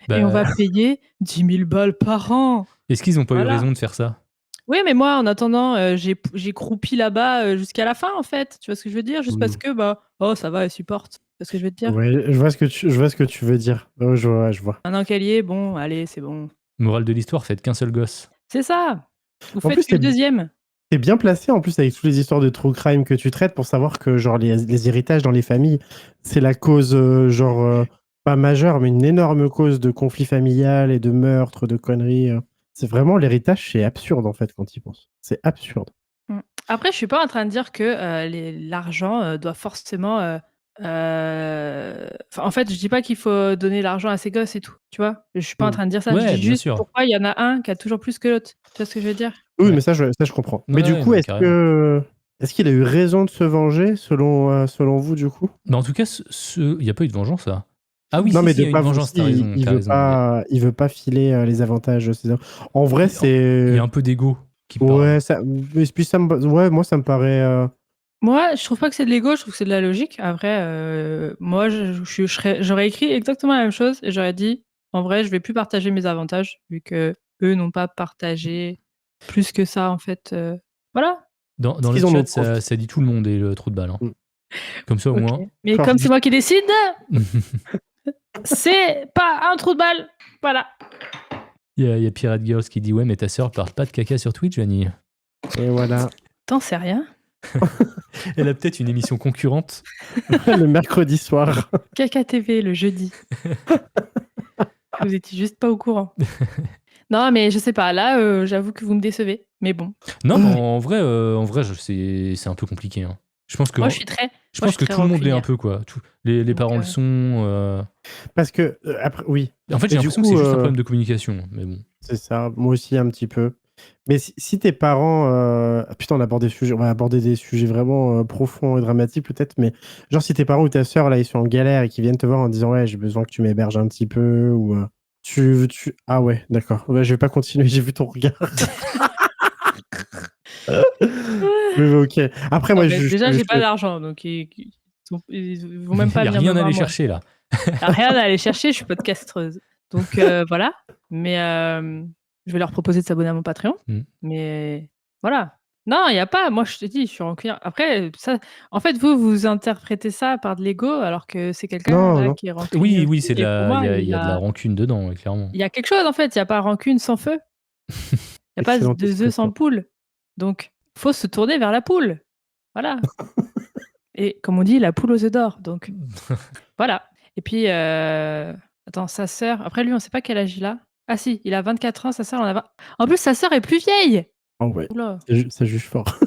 Et on Bah, va payer 10 000 balles par an. est-ce qu'ils ont pas eu Voilà. raison de faire ça? Oui, mais moi, en attendant, j'ai croupi là-bas jusqu'à la fin, en fait. Tu vois ce que je veux dire? Juste parce que, bah, oh, ça va, elle supporte. C'est ce que je veux te dire. ouais, je vois ce que tu veux dire. Ouais, je vois. Un an qu'elle y est, bon, allez, c'est bon. Morale de l'histoire, faites qu'un seul gosse. C'est ça. Vous En faites plus, que le deuxième. t'es bien placé en plus avec toutes les histoires de true crime que tu traites pour savoir que genre les héritages dans les familles, c'est la cause pas majeure, mais une énorme cause de conflit familial et de meurtres, de conneries. C'est vraiment l'héritage, c'est absurde en fait quand tu y penses. C'est absurde. Après, je suis pas en train de dire que l'argent doit forcément. En fait, je dis pas qu'il faut donner l'argent à ses gosses et tout, tu vois. Je suis pas en train de dire ça. Je Ouais, dis bien juste sûr. pourquoi il y en a un qui a toujours plus que l'autre. Tu vois ce que je veux dire? Oui, Ouais. mais ça je comprends. Mais du Ouais, coup, non, est-ce qu'il a eu raison de se venger selon vous du coup? Mais en tout cas, il n'y a pas eu de vengeance, là. Ah oui, Non, si, mais si, il y a eu pas une vengeance, t'as raison. il t'as veut raison. il veut pas filer les avantages de ses hommes. En vrai, Il y c'est a un peu d'ego qui parle. ouais, mais puis ouais, moi ça me paraît Moi, je trouve pas que c'est de l'ego, je trouve que c'est de la logique. Après, moi, j'aurais écrit exactement la même chose et j'aurais dit, en vrai, je vais plus partager mes avantages vu que eux n'ont pas partagé plus que ça, en fait. Voilà. Dans le qu'ils en ont chat, ça dit tout le monde et le trou de balle. Hein. Mm. Comme ça, au Ok. moins. Mais Encore comme du- c'est moi qui décide, c'est pas un trou de balle. Voilà. Il y a Pirate Girls qui dit ouais, mais ta sœur parle pas de caca sur Twitch, Vanille. Et voilà. T'en sais rien. Elle a peut-être une émission concurrente. Le mercredi soir. Caca TV le jeudi. Vous étiez juste pas au courant. Non, mais je sais pas. Là, j'avoue que vous me décevez. Mais bon. Non, mais en vrai, c'est un peu compliqué. Hein. Je pense que, Moi, je suis très. je pense que tout le monde l'est un peu, quoi. Les Donc, parents le sont. Parce que après oui, En fait, j'ai Et du l'impression que coup, c'est juste un problème de communication. Mais bon. c'est ça. Moi aussi un petit peu. Mais si tes parents putain, on va aborder des sujets vraiment profonds et dramatiques peut-être, mais genre si tes parents ou ta sœur là ils sont en galère et qu'ils viennent te voir en disant ouais, j'ai besoin que tu m'héberges un petit peu ou ah ouais, d'accord. Ouais, je vais pas continuer, j'ai vu ton regard. Mais ok. Après moi Non, mais déjà, j'ai je- pas d'argent, donc ils vont même pas Il n'y a venir rien me à voir aller moi. chercher, là. Y a rien à aller chercher, je suis podcasteuse. Donc voilà. Mais je vais leur proposer de s'abonner à mon Patreon. Mm. Mais voilà. Non, il y a pas. Moi, je te dis, je suis rancunière. Après, ça, en fait, vous interprétez ça par de l'ego, alors que c'est quelqu'un Non, là non. qui est rancunier. Oui, aussi. c'est de Et pour moi, il y a de la rancune dedans, ouais, clairement. il y a quelque chose en fait. Il y a pas rancune sans feu. Il y a pas Excellente de œufs sans expression. poule. Donc, faut se tourner vers la poule. Voilà. Et comme on dit, la poule aux œufs d'or. Donc voilà. Et puis, attends, sa sœur. Après, lui, on sait pas quel âge il a. Ah si, il a 24 ans, sa sœur en a 20. En plus, sa sœur est plus vieille. Oh ouais, Oula. ça juge fort.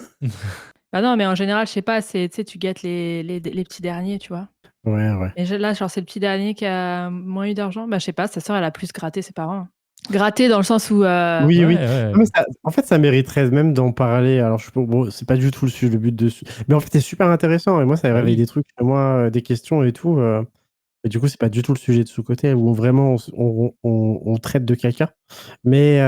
Bah non, mais en général, je sais pas, tu sais, tu guettes les petits derniers, tu vois. Ouais, ouais. Et là, genre, c'est le petit dernier qui a moins eu d'argent. Bah, je sais pas, sa sœur, elle a plus gratté ses parents. Gratté dans le sens où. Oui, oui. Ouais. Non, mais en fait, ça mériterait même d'en parler. Alors, bon, c'est pas du tout le but dessus. Mais en fait, c'est super intéressant. Et moi, ça réveille oui. des trucs chez moi, des questions et tout. Et du coup, c'est pas du tout le sujet de sous-côté où vraiment on traite de caca. Mais.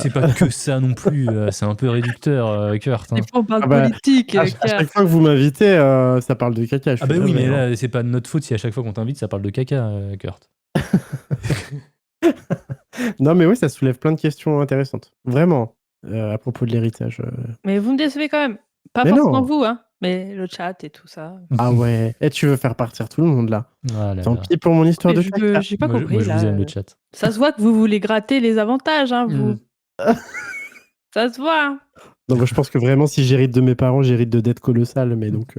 C'est pas que ça non plus. C'est un peu réducteur, Kurt. Hein. Des fois, on parle Ah bah, politique. à chaque fois que vous m'invitez, ça parle de caca. Je Ah suis bah oui, désolé, mais hein. là, c'est pas de notre faute si à chaque fois qu'on t'invite, ça parle de caca, Kurt. Non, mais oui, ça soulève plein de questions intéressantes. Vraiment, à propos de l'héritage. Mais vous me décevez quand même. Pas Mais forcément non. vous, hein. Mais le chat et tout ça. Ah ouais. Et tu veux faire partir tout le monde là. Ah là Tant là. pis pour mon histoire de caca. J'ai pas Moi, compris. moi, je là. vous aime le chat. Ça se voit que vous voulez gratter les avantages, hein, vous. Ça se voit. Hein. Non, moi, je pense que vraiment, si j'hérite de mes parents, j'hérite de dettes colossales. Mais donc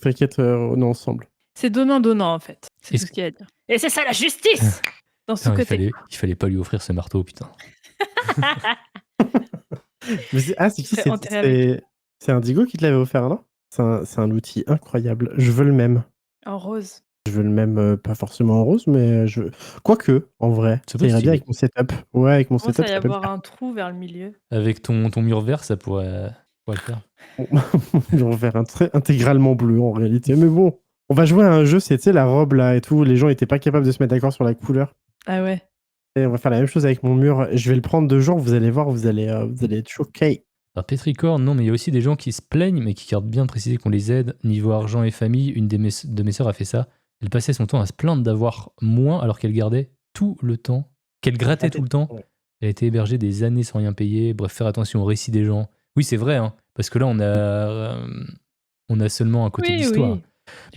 t'inquiète, on est ensemble. C'est donnant-donnant, en fait. C'est Est-ce- tout ce qu'il y a à dire. Et c'est ça la justice dans ce Putain, côté. il fallait pas lui offrir ce marteau, putain. Mais c'est qui C'est enterré c'est Indigo qui te l'avait offert, non? C'est un outil incroyable. Je veux le même. En rose. Je veux le même, pas forcément en rose, mais quoique, en vrai, Ça ça peut être irait bien stylé. avec mon setup. Ouais, avec mon Il commence setup, à y ça peut le avoir faire. un trou vers le milieu. Avec ton mur vert, ça pourrait le faire. On va faire un trait intégralement bleu en réalité. Mais bon, on va jouer à un jeu, c'est tu sais, la robe là et tout. Les gens étaient pas capables de se mettre d'accord sur la couleur. Ah ouais. Et on va faire la même chose avec mon mur. Je vais le prendre 2 jours, vous allez voir, vous allez être choqués. Alors, Petricorn, non, mais il y a aussi des gens qui se plaignent, mais qui gardent bien de préciser qu'on les aide. Niveau argent et famille, une de mes sœurs a fait ça. Elle passait son temps à se plaindre d'avoir moins alors qu'elle gardait tout le temps. Qu'elle grattait tout le temps. Ouais. Elle a été hébergée des années sans rien payer. Bref, faire attention au récit des gens. Oui, c'est vrai, hein, parce que là, on a seulement un côté Oui, d'histoire. oui.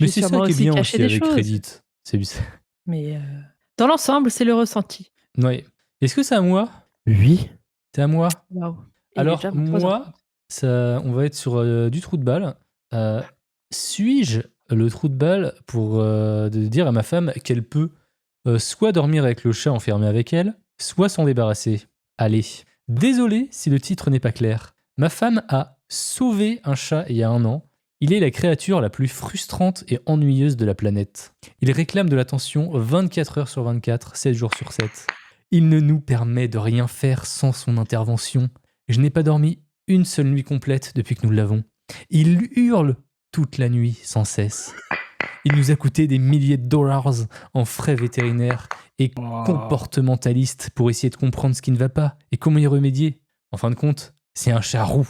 Mais J'ai c'est ça sûrement qui est aussi bien caché aussi des avec choses. Reddit. Mais dans l'ensemble, c'est le ressenti. Ouais. Est-ce que c'est à moi? Oui. C'est à moi. Waouh. Et il est Alors, déjà moi, 23h30. on va être sur du trou de balle. Suis-je le trou de balle pour de dire à ma femme qu'elle peut soit dormir avec le chat enfermé avec elle, soit s'en débarrasser? Allez. Désolé si le titre n'est pas clair. Ma femme a sauvé un chat il y a 1 an. Il est la créature la plus frustrante et ennuyeuse de la planète. Il réclame de l'attention 24 heures sur 24, 7 jours sur 7. Il ne nous permet de rien faire sans son intervention. Je n'ai pas dormi une seule nuit complète depuis que nous l'avons. Il hurle toute la nuit sans cesse. Il nous a coûté des milliers de dollars en frais vétérinaires et comportementalistes pour essayer de comprendre ce qui ne va pas et comment y remédier. En fin de compte, c'est un chat roux.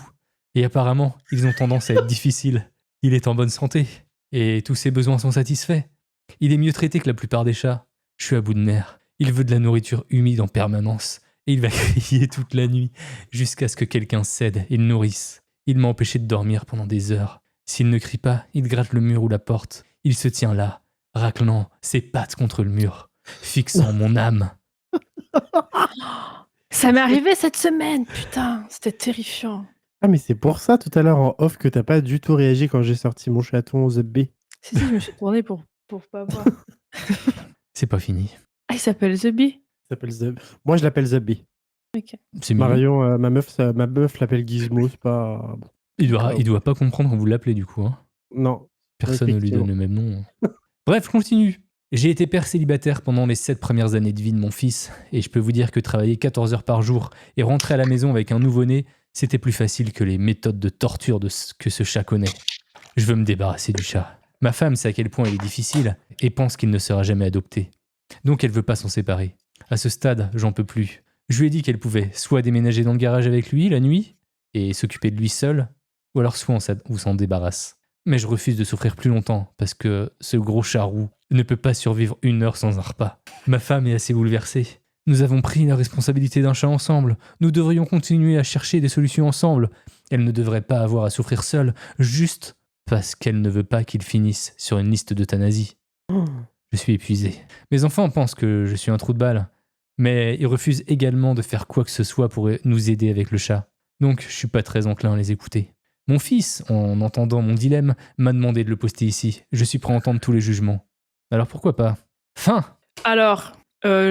Et apparemment, ils ont tendance à être difficiles. Il est en bonne santé et tous ses besoins sont satisfaits. Il est mieux traité que la plupart des chats. Je suis à bout de nerfs. Il veut de la nourriture humide en permanence et il va crier toute la nuit jusqu'à ce que quelqu'un cède et le nourrisse. Il m'a empêché de dormir pendant des heures. S'il ne crie pas, il gratte le mur ou la porte. Il se tient là, raclant ses pattes contre le mur, fixant mon âme. Ça m'est arrivé cette semaine, putain, c'était terrifiant. Ah, mais c'est pour ça, tout à l'heure, en off, que t'as pas du tout réagi quand j'ai sorti mon chaton The B. Si, je me suis tournée pour pas voir. C'est pas fini. Ah, il s'appelle The Bee. S'appelle The... Moi, je l'appelle The B. Ok. C'est mignon. Marion, ma meuf l'appelle Gizmo, c'est pas... Bon. Il doit pas comprendre quand vous l'appelez du coup. Hein. Non. Personne ne lui donne le même nom. Bref, je continue. J'ai été père célibataire pendant les 7 premières années de vie de mon fils, et je peux vous dire que travailler 14 heures par jour et rentrer à la maison avec un nouveau-né, c'était plus facile que les méthodes de torture que ce chat connaît. Je veux me débarrasser du chat. Ma femme sait à quel point il est difficile et pense qu'il ne sera jamais adopté. Donc elle veut pas s'en séparer. À ce stade, j'en peux plus. Je lui ai dit qu'elle pouvait soit déménager dans le garage avec lui la nuit et s'occuper de lui seule, ou alors soit on s'en débarrasse. Mais je refuse de souffrir plus longtemps parce que ce gros chat roux ne peut pas survivre 1 heure sans un repas. Ma femme est assez bouleversée. Nous avons pris la responsabilité d'un chat ensemble. Nous devrions continuer à chercher des solutions ensemble. Elle ne devrait pas avoir à souffrir seule, juste parce qu'elle ne veut pas qu'il finisse sur une liste d'euthanasie. Je suis épuisé. Mes enfants pensent que je suis un trou de balle, mais ils refusent également de faire quoi que ce soit pour nous aider avec le chat. Donc je suis pas très enclin à les écouter. Mon fils, en entendant mon dilemme, m'a demandé de le poster ici. Je suis prêt à entendre tous les jugements. Alors pourquoi pas? Fin. Alors,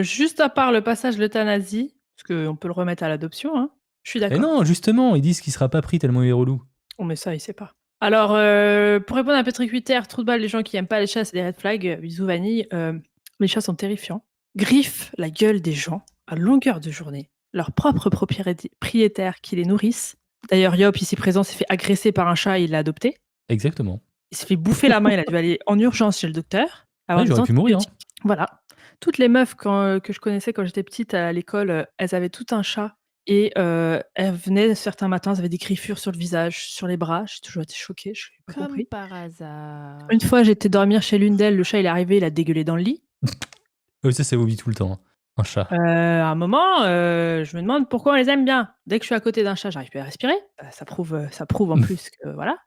juste à part le passage de l'euthanasie, parce qu'on peut le remettre à l'adoption, hein, je suis d'accord. Et non, justement, ils disent qu'il sera pas pris tellement il est relou. Oh, mais ça, il sait pas. Alors, pour répondre à Patrick Hutter, trou de balle, les gens qui aiment pas les chats, c'est des red flags. Bisous Vanille. Les chats sont terrifiants. Griffent la gueule des gens à longueur de journée. Leurs propres propriétaires qui les nourrissent. D'ailleurs, Yop, ici présent, s'est fait agresser par un chat et il l'a adopté. Exactement. Il s'est fait bouffer la main, il a dû aller en urgence chez le docteur. Ouais, j'aurais pu mourir. Hein. Voilà. Toutes les meufs que je connaissais quand j'étais petite à l'école, elles avaient tout un chat. Et elles venaient certains matins, elles avaient des griffures sur le visage, sur les bras. J'ai toujours été choquée, je n'ai pas Comme compris. par hasard. Une fois, j'étais dormir chez l'une d'elles, le chat il est arrivé, il a dégueulé dans le lit. Ça vomit tout le temps. Hein. Un chat. À un moment, je me demande pourquoi on les aime bien. Dès que je suis à côté d'un chat, j'arrive plus à respirer. Ça prouve en plus que voilà.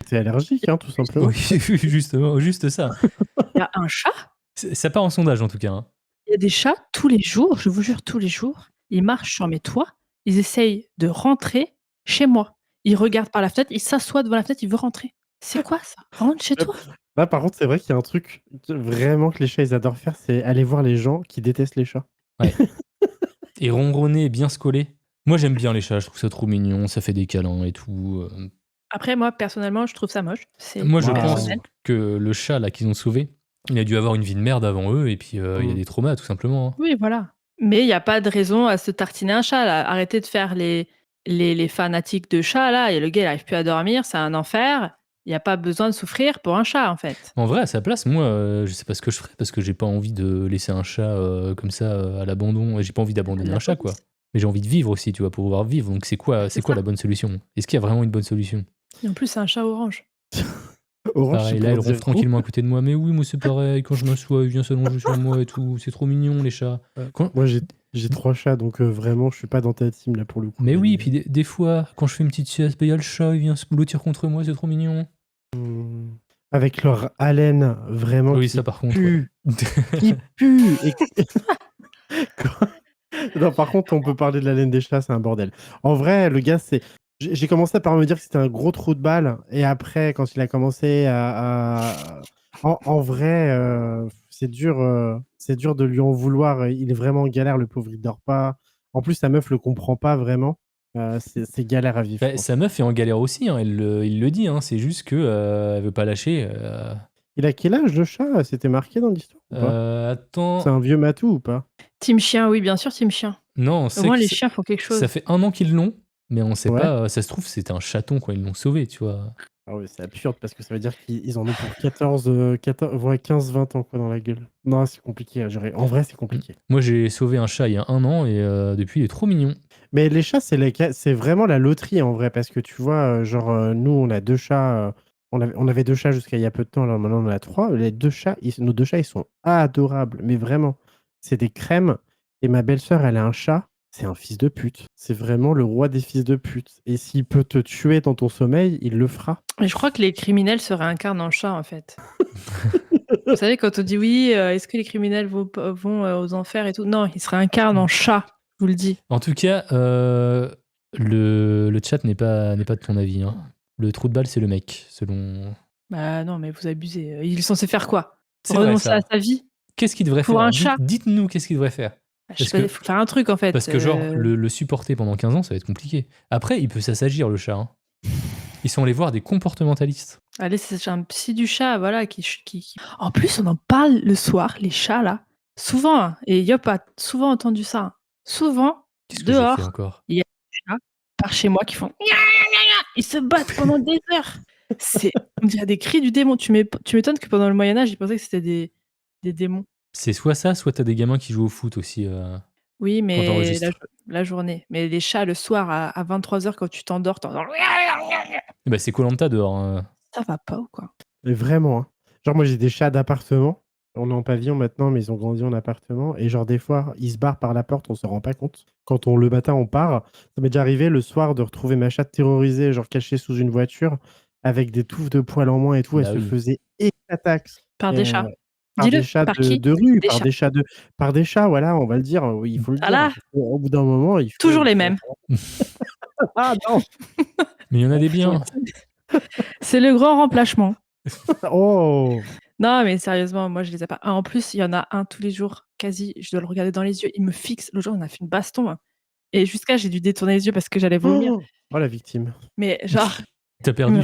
C'est allergique, hein, tout simplement. Oui, justement, juste ça. Il y a un chat. Ça part en sondage en tout cas. Hein. Il y a des chats tous les jours, je vous jure tous les jours. Ils marchent sur mes toits. Ils essayent de rentrer chez moi. Ils regardent par la fenêtre, ils s'assoient devant la fenêtre, ils veulent rentrer. C'est quoi ça? Rentre chez toi. Là, par contre, c'est vrai qu'il y a un truc vraiment que les chats ils adorent faire, c'est aller voir les gens qui détestent les chats. Ouais. Et ronronner et bien se coller. Moi, j'aime bien les chats, je trouve ça trop mignon, ça fait des câlins et tout. Après, moi, personnellement, je trouve ça moche. Moi, je pense que le chat là qu'ils ont sauvé, il a dû avoir une vie de merde avant eux et puis il y a des traumas tout simplement. Hein. Oui, voilà. Mais il n'y a pas de raison à se tartiner un chat. Là. Arrêtez de faire les fanatiques de chats. Là. Et le gars, il n'arrive plus à dormir. C'est un enfer. Il n'y a pas besoin de souffrir pour un chat, en fait. En vrai, à sa place, moi, je sais pas ce que je ferais parce que j'ai pas envie de laisser un chat comme ça à l'abandon. J'ai pas envie d'abandonner un chat, quoi. Mais j'ai envie de vivre aussi, tu vois, pour pouvoir vivre. Donc c'est quoi la bonne solution? Est-ce qu'il y a vraiment une bonne solution? Et en plus, c'est un chat orange. Orange, pareil, là, elle ronfle tranquillement à côté de moi. Mais oui, moi, c'est pareil. Quand je m'assois, il vient s'allonger sur moi et tout. C'est trop mignon, les chats. Moi, j'ai 3 chats, donc vraiment, je suis pas dans ta team, là, pour le coup. Mais oui, puis des fois, quand je fais une petite sieste, il y a le chat, il vient se blottir contre moi, c'est trop mignon. Avec leur haleine, vraiment. Oui, ça, par contre. Pue. Qui pue. Non, par contre, on peut parler de la laine des chats, c'est un bordel. En vrai, le gars, c'est. J'ai commencé par me dire que c'était un gros trou de balle, et après, quand il a commencé en vrai, c'est dur de lui en vouloir. Il est vraiment en galère, le pauvre, il dort pas. En plus, sa meuf le comprend pas vraiment. C'est galère à vivre, Bah, quoi. sa meuf est en galère aussi, hein, il le dit, hein, c'est juste que elle veut pas lâcher. Il a quel âge, le chat? C'était marqué dans l'histoire ou pas? C'est Attends, un vieux matou ou pas? Team chien, oui, bien sûr, team chien. non, on Au sait moins, que les chiens font quelque ça chose. fait 1 an qu'ils l'ont, mais on sait Ouais. pas, ça se trouve, c'était un chaton quand ils l'ont sauvé, tu vois. Ah ouais, c'est absurde parce que ça veut dire qu'ils en ont pour 15-20 ans quoi, dans la gueule. Non, c'est compliqué à gérer. En vrai, c'est compliqué. Moi, j'ai sauvé un chat il y a 1 an et depuis, il est trop mignon. Mais les chats, c'est vraiment la loterie en vrai parce que tu vois, genre, nous, on a 2 chats. On avait 2 chats jusqu'à il y a peu de temps. Alors maintenant, on en a 3. Les 2 chats, nos 2 chats, ils sont adorables. Mais vraiment, c'est des crèmes. Et ma belle-sœur, elle a un chat. C'est un fils de pute. C'est vraiment le roi des fils de pute. Et s'il peut te tuer dans ton sommeil, il le fera. Mais je crois que les criminels se réincarnent en chat, en fait. Vous savez, quand on dit oui, est-ce que les criminels vont aux enfers et tout? Non, ils se réincarnent en chat, je vous le dis. En tout cas, le chat n'est pas de ton avis, hein. Le trou de balle, c'est le mec, selon. Bah non, mais vous abusez. Il est censé faire quoi? C'est vrai, Renoncer ça. à sa vie Qu'est-ce qu'il devrait pour faire? un chat? Dites-nous qu'est-ce qu'il devrait faire. Je sais Parce pas, il que, faut faire un truc, en fait. parce que genre, le supporter pendant 15 ans, ça va être compliqué. Après, il peut s'assagir, le chat, hein. Ils sont allés voir des comportementalistes. Allez, c'est un psy du chat, voilà. En plus, on en parle le soir, les chats, là. Souvent, hein, et Yop a souvent entendu ça. Hein. Souvent, Qu'est-ce que j'ai fait dehors, encore? il y a des chats par chez moi qui font... Ils se battent pendant des heures. On dirait des cris du démon. Tu m'étonnes que pendant le Moyen-Âge, ils pensaient que c'était des démons. C'est soit ça, soit t'as des gamins qui jouent au foot aussi. Oui, Quand mais t'enregistres. la journée. Mais les chats, le soir, à 23h, quand tu t'endors, t'entends... Bah, c'est Koh-Lanta dehors, hein. Ça va pas ou quoi? Mais vraiment, hein. Genre, moi, j'ai des chats d'appartement. On est en pavillon maintenant, mais ils ont grandi en appartement. Et genre, des fois, ils se barrent par la porte, on se rend pas compte. Quand le matin, on part, ça m'est déjà arrivé le soir de retrouver ma chatte terrorisée, genre cachée sous une voiture, avec des touffes de poils en moins et tout. Elle Bah se oui. faisait éclataxe. Par des chats. Par Dis-le, des chats par qui? de rue, Des chats. par des chats, voilà, on va le dire. Oui, il faut le dire. Voilà. Au bout d'un moment, il faut. Toujours les mêmes. Ah non. Mais il y en a des biens. C'est le grand remplacement. Oh. Non, mais sérieusement, moi, je les ai pas. En plus, il y en a un tous les jours, quasi. Je dois le regarder dans les yeux. Il me fixe. Le jour, on a fait une baston. Hein. Et jusqu'à, j'ai dû détourner les yeux parce que j'allais vomir. Oh, la victime. Mais genre, T'as perdu.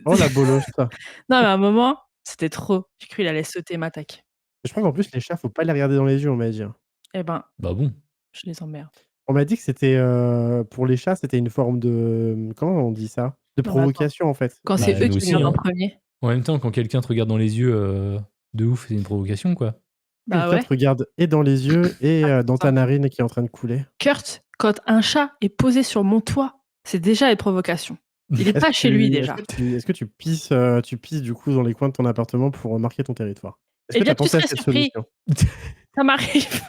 Oh, la bolosse. non, mais à un moment, c'était trop. J'ai cru qu'il allait sauter ma taque. Je crois qu'en plus, les chats, faut pas les regarder dans les yeux, on m'a dit. Eh ben, Bah bon. je les emmerde. On m'a dit que c'était pour les chats, c'était une forme de comment on dit ça? De Non, provocation en fait. Quand Bah, c'est eux nous qui aussi, regardent en hein. premier. En même temps, quand quelqu'un te regarde dans les yeux de ouf, c'est une provocation, quoi. Bah Quelqu'un ouais. te regarde et dans les yeux et dans ta narine qui est en train de couler. Kurt, quand un chat est posé sur mon toit, c'est déjà une provocation. Il est pas chez lui déjà. Est-ce que tu pisses du coup dans les coins de ton appartement pour marquer ton territoire? Est-ce Eh que tu bien, as tu pensé à serais cette surpris. solution? Ça m'arrive.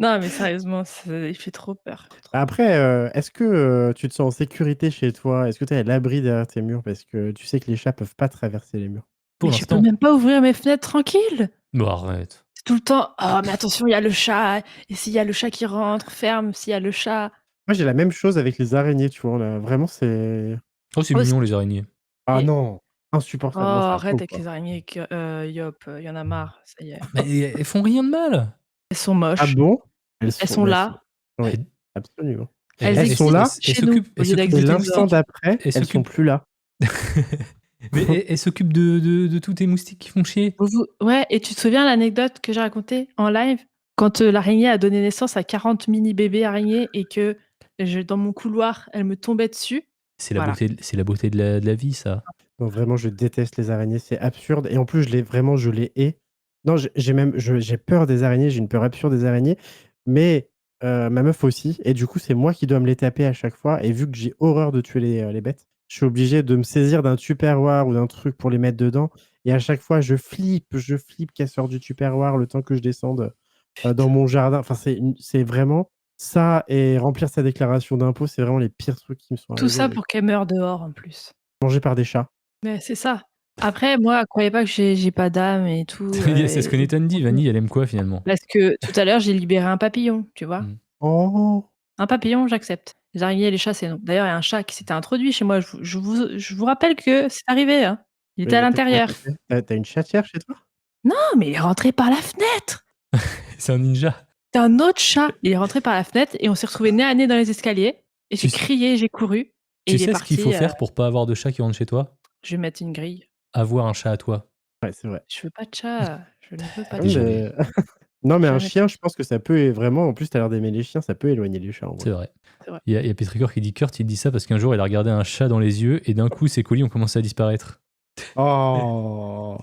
Non, mais sérieusement, il fait trop peur. Après, est-ce que tu te sens en sécurité chez toi? Est-ce que tu es à l'abri derrière tes murs? Parce que tu sais que les chats peuvent pas traverser les murs. Pour Mais je peux l'instant. même pas ouvrir mes fenêtres tranquille. Bon, arrête. C'est tout le temps. Oh, mais attention, il y a le chat. Et s'il y a le chat qui rentre, ferme. S'il y a le chat. Moi, j'ai la même chose avec les araignées, tu vois? Vraiment, c'est. Oh, c'est Oh, mignon, les araignées. Ah Et- non! Oh, Insupportable. Moi, ça arrête chaud, avec quoi. les araignées. Yop, il y en a marre. Ça y est. Mais elles font rien de mal. Elles sont moches. Ah bon? Elles sont là. Oui, Elles- absolument. Elles Elles sont là, existent chez nous, au lieu Et d'exister l'instant dehors. d'après, Elles elles sont s'occupent- plus là. Mais elles s'occupent de tous tes moustiques qui font chier. Ouais, et tu te souviens l'anecdote que j'ai racontée en live quand l'araignée a donné naissance à 40 mini bébés araignées et que dans mon couloir, elle me tombait dessus. C'est la Voilà. beauté, c'est la beauté de la vie, ça. Non, vraiment, je déteste les araignées, c'est absurde. Et en plus, je les hais. Non, j'ai peur des araignées, j'ai une peur absurde des araignées. Mais ma meuf aussi. Et du coup, c'est moi qui dois me les taper à chaque fois. Et vu que j'ai horreur de tuer les bêtes, je suis obligé de me saisir d'un tupperware ou d'un truc pour les mettre dedans. Et à chaque fois, je flippe qu'elle sorte du tupperware le temps que je descende dans mon jardin. Enfin, c'est vraiment ça et remplir sa déclaration d'impôt, c'est vraiment les pires trucs qui me sont Tout arrivés. ça pour qu'elle meure dehors en plus. Mangé par des chats. Mais c'est ça. Après, moi, croyez pas que j'ai pas d'âme et tout. C'est ce que Nathan dit. Vanille, elle aime quoi finalement? Parce que tout à l'heure, j'ai libéré un papillon, tu vois. Mm. Oh! Un papillon, j'accepte. Les araignées, les chats, c'est non. D'ailleurs, il y a un chat qui s'était introduit chez moi. Je vous rappelle que c'est arrivé. Hein. Il était à l'intérieur. T'as une chatière chez toi? Non, mais il est rentré par la fenêtre. C'est un ninja. C'est un autre chat. Il est rentré par la fenêtre et on s'est retrouvés nez à nez dans les escaliers. Et j'ai Tu sais- crié, j'ai couru. Et Tu il est sais ce parti. qu'il faut faire pour pas avoir de chat qui rentre chez toi? Je vais mettre une grille. Avoir un chat à toi. Ouais, c'est vrai. Je veux pas de chat. Je ne veux pas de Oui, chat. Désolé. Non, mais un Jamais. chien, je pense que ça peut vraiment. En plus, t'as l'air d'aimer les chiens, ça peut éloigner les chats. En C'est vrai. vrai. C'est vrai. Il y a Petricor qui dit Kurt, il dit ça parce qu'un jour il a regardé un chat dans les yeux et d'un coup ses colis ont commencé à disparaître. Oh!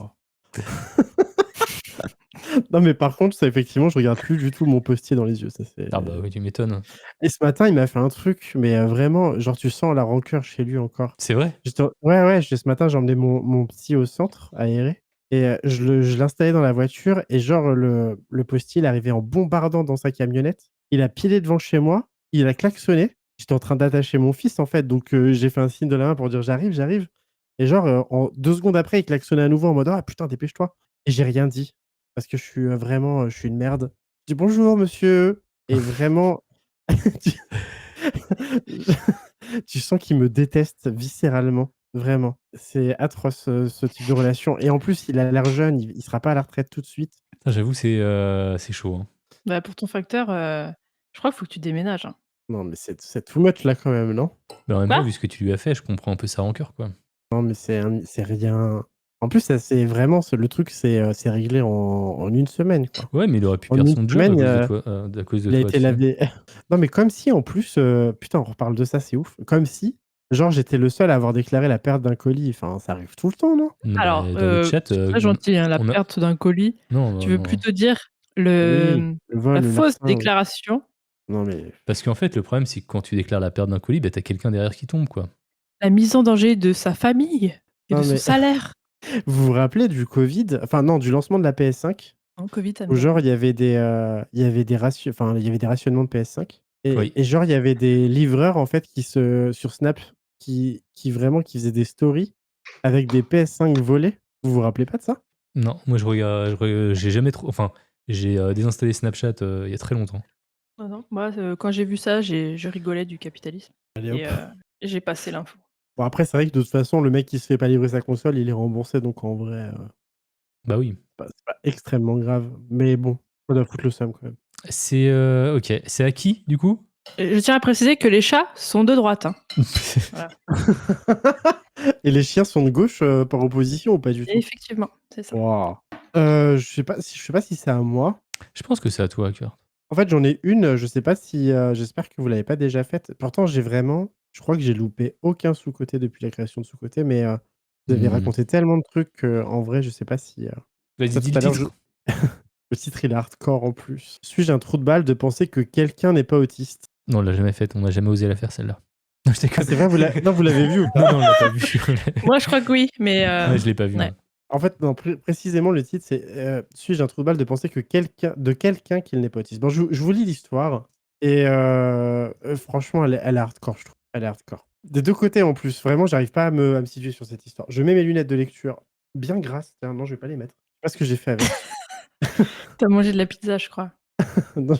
Non, mais par contre, ça, effectivement, je regarde plus du tout mon postier dans les yeux. Ça, c'est... Ah bah oui, tu m'étonnes. Et ce matin, il m'a fait un truc, mais vraiment, genre, tu sens la rancœur chez lui encore. C'est vrai? Ouais, ce matin, j'ai emmené mon petit au centre aéré et je l'installais dans la voiture et genre, le postier, il est arrivé en bombardant dans sa camionnette. Il a pilé devant chez moi, il a klaxonné. J'étais en train d'attacher mon fils, en fait, donc j'ai fait un signe de la main pour dire: «J'arrive» et genre, en 2 secondes après, il klaxonnait à nouveau en mode: «Ah putain, dépêche-toi» et j'ai rien dit parce que je suis, vraiment, je suis une merde. Je dis: «Bonjour monsieur» et vraiment tu tu sens qu'il me déteste viscéralement, vraiment. C'est atroce, ce type de relation et en plus, il a l'air jeune, il sera pas à la retraite tout de suite. Putain, j'avoue, c'est chaud. Hein. Bah, pour ton facteur, je crois qu'il faut que tu déménages. Hein. Non, mais c'est too much là quand même, non? Mais en même Quoi? temps, vu ce que tu lui as fait, je comprends un peu sa rancœur, quoi. Non, mais c'est rien. En plus, ça c'est vraiment le truc, c'est réglé en 1 semaine, quoi. Ouais, mais il aurait pu En perdre 1 son job semaine, à cause de il a toi, été tu sais. lavé. Non, mais comme si en plus, putain, on reparle de ça, c'est ouf. Comme si, genre, j'étais le seul à avoir déclaré la perte d'un colis. Enfin, ça arrive tout le temps, non? Non, Alors, bah, dans le chat, c'est très gentil, hein, la on a... perte d'un colis. Non, Tu veux non. plutôt dire Oui, le le vol, la le fausse larcin. déclaration, Non, mais Parce qu'en fait, le problème, c'est que quand tu déclares la perte d'un colis, bah, t'as quelqu'un derrière qui tombe, quoi. la mise en danger de sa famille et non, de son mais salaire. vous vous rappelez du Covid? Enfin non, du lancement de la PS5 Non, Covid, ça me où dit genre rien. il y avait des rationnements de PS5 Oui. et genre il y avait des livreurs en fait sur Snap qui vraiment qui faisaient des stories avec des PS5 volés. Vous vous rappelez pas de ça? Non, moi, j'ai jamais trop... Enfin, j'ai désinstallé Snapchat il y a très longtemps. Non, non, moi, quand j'ai vu ça, je rigolais du capitalisme Allez hop. et j'ai passé l'info. Bon après c'est vrai que de toute façon le mec qui se fait pas livrer sa console, il est remboursé donc en vrai, Bah oui. c'est pas extrêmement grave. Mais bon, on doit foutre le seum quand même. C'est... ok. C'est à qui, du coup? Je tiens à préciser que les chats sont de droite. Hein. Et les chiens sont de gauche, par opposition ou pas du tout? Effectivement, c'est ça. Waouh! Je sais pas si c'est à moi. Je pense que c'est à toi, Kurt. En fait, j'en ai une, je sais pas si, j'espère que vous l'avez pas déjà faite. Pourtant, je crois que j'ai loupé aucun sous-côté depuis la création de sous-côté, mais, vous avez raconté tellement de trucs qu'en vrai, je sais pas si, Vas-y, ça dis tout le à l'heure, titre. le titre, il est hardcore en plus. Suis-je un trou de balle de penser que quelqu'un n'est pas autiste? Non, on l'a jamais faite. On n'a jamais osé la faire, celle-là. Non, je Ah, déconne. c'est vrai, vous l'avez vu ou pas? Non, on l'a pas vu. Moi, je crois que oui, mais Ouais, je l'ai pas vu. ouais. moi. En fait, non, précisément, le titre, c'est suis-je un trou de balle de penser que quelqu'un qu'il n'est pas autiste. Bon, je vous lis l'histoire et franchement, elle est hardcore, je trouve. Elle est hardcore. Des 2 côtés en plus, vraiment, j'arrive pas à me situer sur cette histoire. Je mets mes lunettes de lecture bien grasses. Tiens, non, je vais pas les mettre. Je sais pas ce que j'ai fait avec. T'as mangé de la pizza, je crois. Non,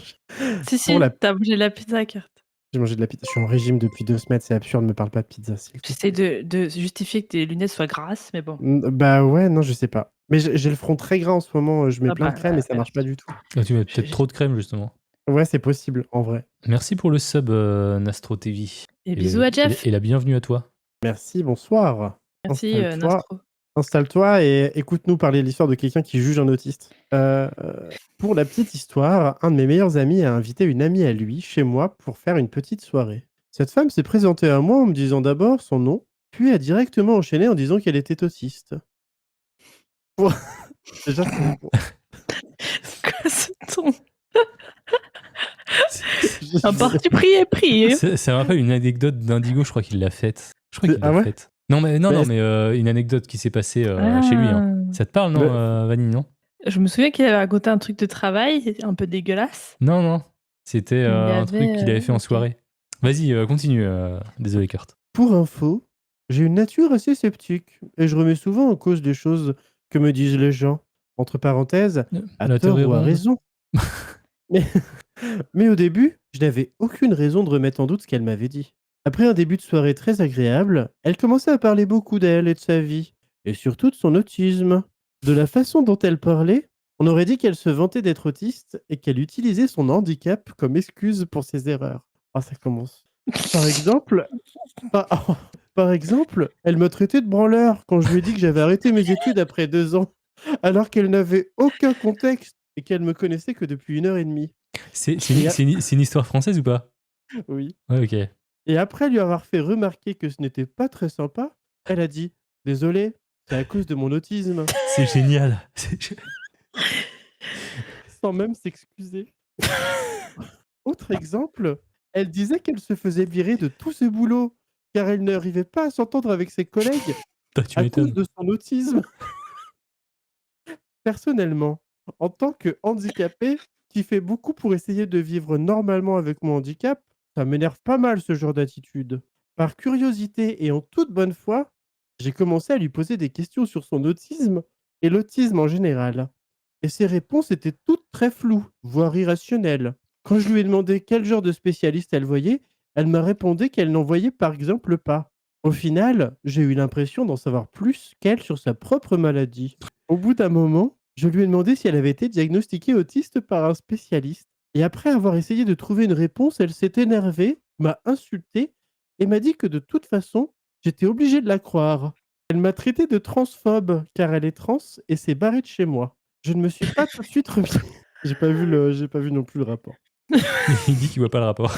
Si, pour la t'as mangé de la pizza, Kurt. j'ai mangé de la pizza. Je suis en régime depuis 2 semaines, c'est absurde, me parle pas de pizza, s'il te J'essaie plaît. de justifier que tes lunettes soient grasses, mais bon. Bah ouais, non, je sais pas. Mais j'ai le front très gras en ce moment, je mets Ah plein de bah, crème et ça marche merci. pas du tout. Ah, tu mets peut-être trop de crème, justement. Ouais, c'est possible, en vrai. Merci pour le sub, Nastro TV. Et bisous à Jeff. Et la bienvenue à toi. Merci, bonsoir. Merci, Installe-toi Nastro. installe-toi et écoute-nous parler de l'histoire de quelqu'un qui juge un autiste. Pour la petite histoire, un de mes meilleurs amis a invité une amie à lui chez moi pour faire une petite soirée. Cette femme s'est présentée à moi en me disant d'abord son nom, puis a directement enchaîné en disant qu'elle était autiste. Pour- Déjà, C'est quoi ce ton? je- Un parti pris est pris. Hein. Ça me rappelle une anecdote d'Indigo, je crois qu'il l'a faite. Je crois qu'il Ah l'a ouais faite. Non, mais une anecdote qui s'est passée chez lui. Hein. Ça te parle, non, Vanille, non? Je me souviens qu'il avait raconté un truc de travail, un peu dégueulasse. Non. C'était Il un avait, truc qu'il avait fait en ok. soirée. Vas-y, continue. Désolé, Kurt. Pour info, J'ai une nature assez sceptique et je remets souvent en cause les choses que me disent les gens. Entre parenthèses, à La Terre tort est ou à ronde. raison. Mais, mais au début, je n'avais aucune raison de remettre en doute ce qu'elle m'avait dit. Après un début de soirée très agréable, elle commençait à parler beaucoup d'elle et de sa vie, et surtout de son autisme. De la façon dont elle parlait, on aurait dit qu'elle se vantait d'être autiste et qu'elle utilisait son handicap comme excuse pour ses erreurs. Ah, ça commence. Par exemple, par, par exemple, elle me traitait de branleur quand je lui ai dit que j'avais arrêté mes études après 2 ans, alors qu'elle n'avait aucun contexte et qu'elle me connaissait que depuis 1 heure et demie. Et C'est une histoire française ou pas? oui. Ouais, ok. Et après lui avoir fait remarquer que ce n'était pas très sympa, elle a dit désolé, c'est à cause de mon autisme, C'est génial. sans même s'excuser. Autre exemple, elle disait qu'elle se faisait virer de tout ce boulot car elle n'arrivait pas à s'entendre avec ses collègues Tu à cause m'étonnes. de son autisme. Personnellement, en tant que handicapé qui fait beaucoup pour essayer de vivre normalement avec mon handicap, ça m'énerve pas mal ce genre d'attitude. Par curiosité et en toute bonne foi, j'ai commencé à lui poser des questions sur son autisme et l'autisme en général. Et ses réponses étaient toutes très floues, voire irrationnelles. Quand je lui ai demandé quel genre de spécialiste elle voyait, elle m'a répondu qu'elle n'en voyait par exemple pas. Au final, j'ai eu l'impression d'en savoir plus qu'elle sur sa propre maladie. Au bout d'un moment, je lui ai demandé si elle avait été diagnostiquée autiste par un spécialiste. Et après avoir essayé de trouver une réponse, elle s'est énervée, m'a insulté et m'a dit que de toute façon, j'étais obligé de la croire. Elle m'a traité de transphobe car elle est trans et s'est barrée de chez moi. Je ne me suis pas tout de suite remis. J'ai pas vu non plus le rapport. Il dit qu'il voit pas le rapport.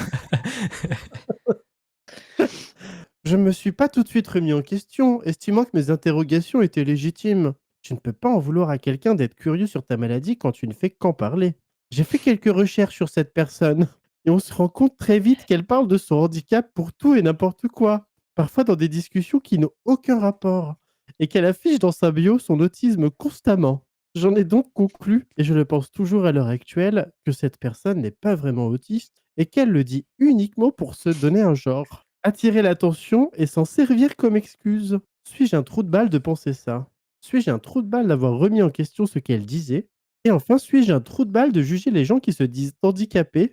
Je ne me suis pas tout de suite remis en question, estimant que mes interrogations étaient légitimes. Tu ne peux pas en vouloir à quelqu'un d'être curieux sur ta maladie quand tu ne fais qu'en parler. J'ai fait quelques recherches sur cette personne et on se rend compte très vite qu'elle parle de son handicap pour tout et n'importe quoi, parfois dans des discussions qui n'ont aucun rapport, et qu'elle affiche dans sa bio son autisme constamment. J'en ai donc conclu, et je le pense toujours à l'heure actuelle, que cette personne n'est pas vraiment autiste et qu'elle le dit uniquement pour se donner un genre. Attirer l'attention et s'en servir comme excuse. Suis-je un trou de balle de penser ça? Suis-je un trou de balle d'avoir remis en question ce qu'elle disait? Et enfin, suis-je un trou de balle de juger les gens qui se disent handicapés,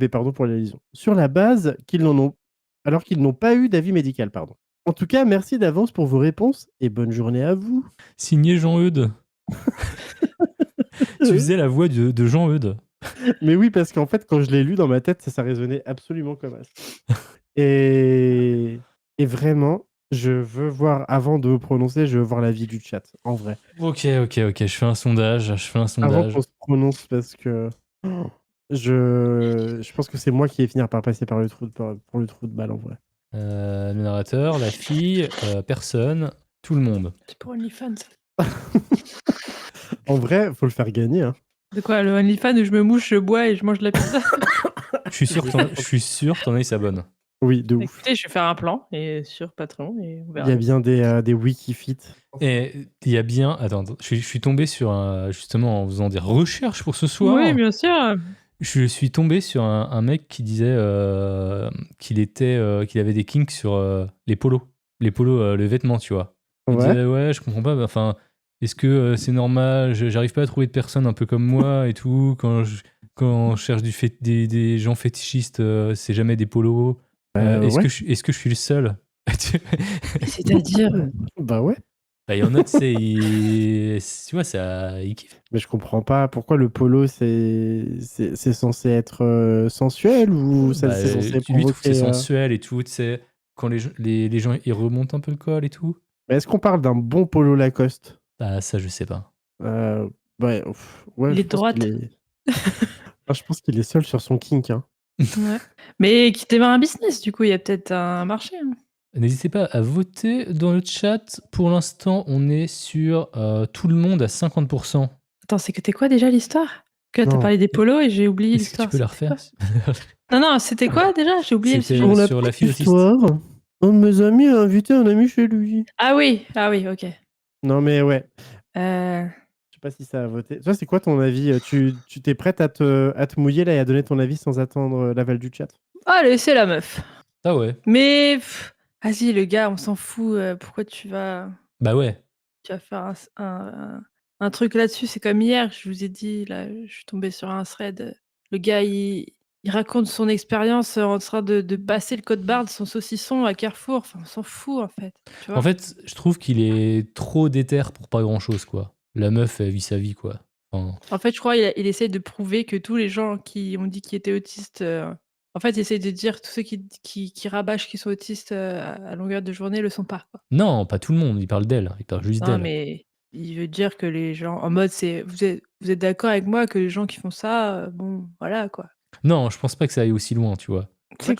pardon pour la liaison, sur la base qu'ils n'en ont, alors qu'ils n'ont pas eu d'avis médical, pardon. En tout cas, merci d'avance pour vos réponses et bonne journée à vous. Signé Jean-Eudes. Tu faisais la voix de Jean-Eudes. Mais oui, parce qu'en fait, quand je l'ai lu dans ma tête, ça résonnait absolument comme ça. Et vraiment, je veux voir, avant de vous prononcer, je veux voir l'avis du chat, en vrai. Ok. Je fais un sondage. Avant qu'on se prononce, parce que je pense que c'est moi qui vais finir par passer par pour le trou de balle, en vrai. Le narrateur, la fille, personne, tout le monde. C'est pour OnlyFans. En vrai, faut le faire gagner. Hein. De quoi, le OnlyFans où je me mouche, je bois et je mange de la pizza? Je suis sûr que t'en as, il s'abonne. Oui, de ouf. Écoutez, je vais faire un plan et sur Patreon et on Il verra. y a bien des Wikifit. Et il y a bien. Attends, je suis tombé sur justement en faisant des recherches pour ce soir. Oui, bien sûr. Je suis tombé sur un mec qui disait qu'il avait des kinks sur les polos. Les polos, les vêtements, tu vois. Il Ouais. disait ouais, je comprends pas. Enfin, est-ce que c'est normal? J'arrive pas à trouver de personnes un peu comme moi et tout. Quand je cherche des gens fétichistes, c'est jamais des polos. Est-ce Ouais. que je suis le seul? C'est-à-dire. Bah ouais. Il y en a, tu sais, tu vois, ils kiffent. Mais je comprends pas pourquoi le polo c'est censé être sensuel ou c'est censé Lui trouve que provoquer. c'est sensuel et tout, tu sais, quand les gens ils remontent un peu le col et tout. Mais est-ce qu'on parle d'un bon polo Lacoste? Bah, ça, je sais pas. Ouais, ouais, Il est je pense droite. qu'il est... Ah, je pense qu'il est seul sur son kink. Hein. Ouais. Mais qui démarre un business, du coup, il y a peut-être un marché. Hein. N'hésitez pas à voter dans le chat. Pour l'instant, on est sur tout le monde à 50%. Attends, c'était quoi déjà l'histoire? Que t'as Non. parlé des polos et j'ai oublié Est-ce que tu l'histoire. peux la C'était refaire? quoi Non, c'était quoi déjà? J'ai oublié le C'était sujet. Pour sur la fille autiste. histoire, un de mes amis a invité un ami chez lui. Ah oui, ok. Non mais ouais, Euh, je sais pas si ça a voté. Toi, c'est quoi ton avis? Tu t'es prête à te mouiller là et à donner ton avis sans attendre l'aval du chat? Allez, c'est la meuf. Ah ouais. Mais Vas-y, le gars, on s'en fout. Pourquoi Bah ouais. tu vas faire un truc là-dessus? C'est comme hier, je vous ai dit, là, je suis tombée sur un thread. Le gars, il raconte son expérience en train de passer le code barre de son saucisson à Carrefour. Enfin, on s'en fout, en fait. Tu En vois? fait, je trouve qu'il est trop déter pour pas grand-chose, quoi. La meuf, elle vit sa vie, quoi. Enfin, En fait, je crois il essaie de prouver que tous les gens qui ont dit qu'ils étaient autistes, en fait, il essaie de dire tous ceux qui rabâchent qu'ils sont autistes, à longueur de journée le sont pas, quoi. non, pas tout le monde, il parle d'elle, il parle juste Non, d'elle. mais il veut dire que les gens en mode c'est vous êtes d'accord avec moi que les gens qui font ça, bon, voilà, quoi. Non, je pense pas que ça aille aussi loin, tu vois. En fait,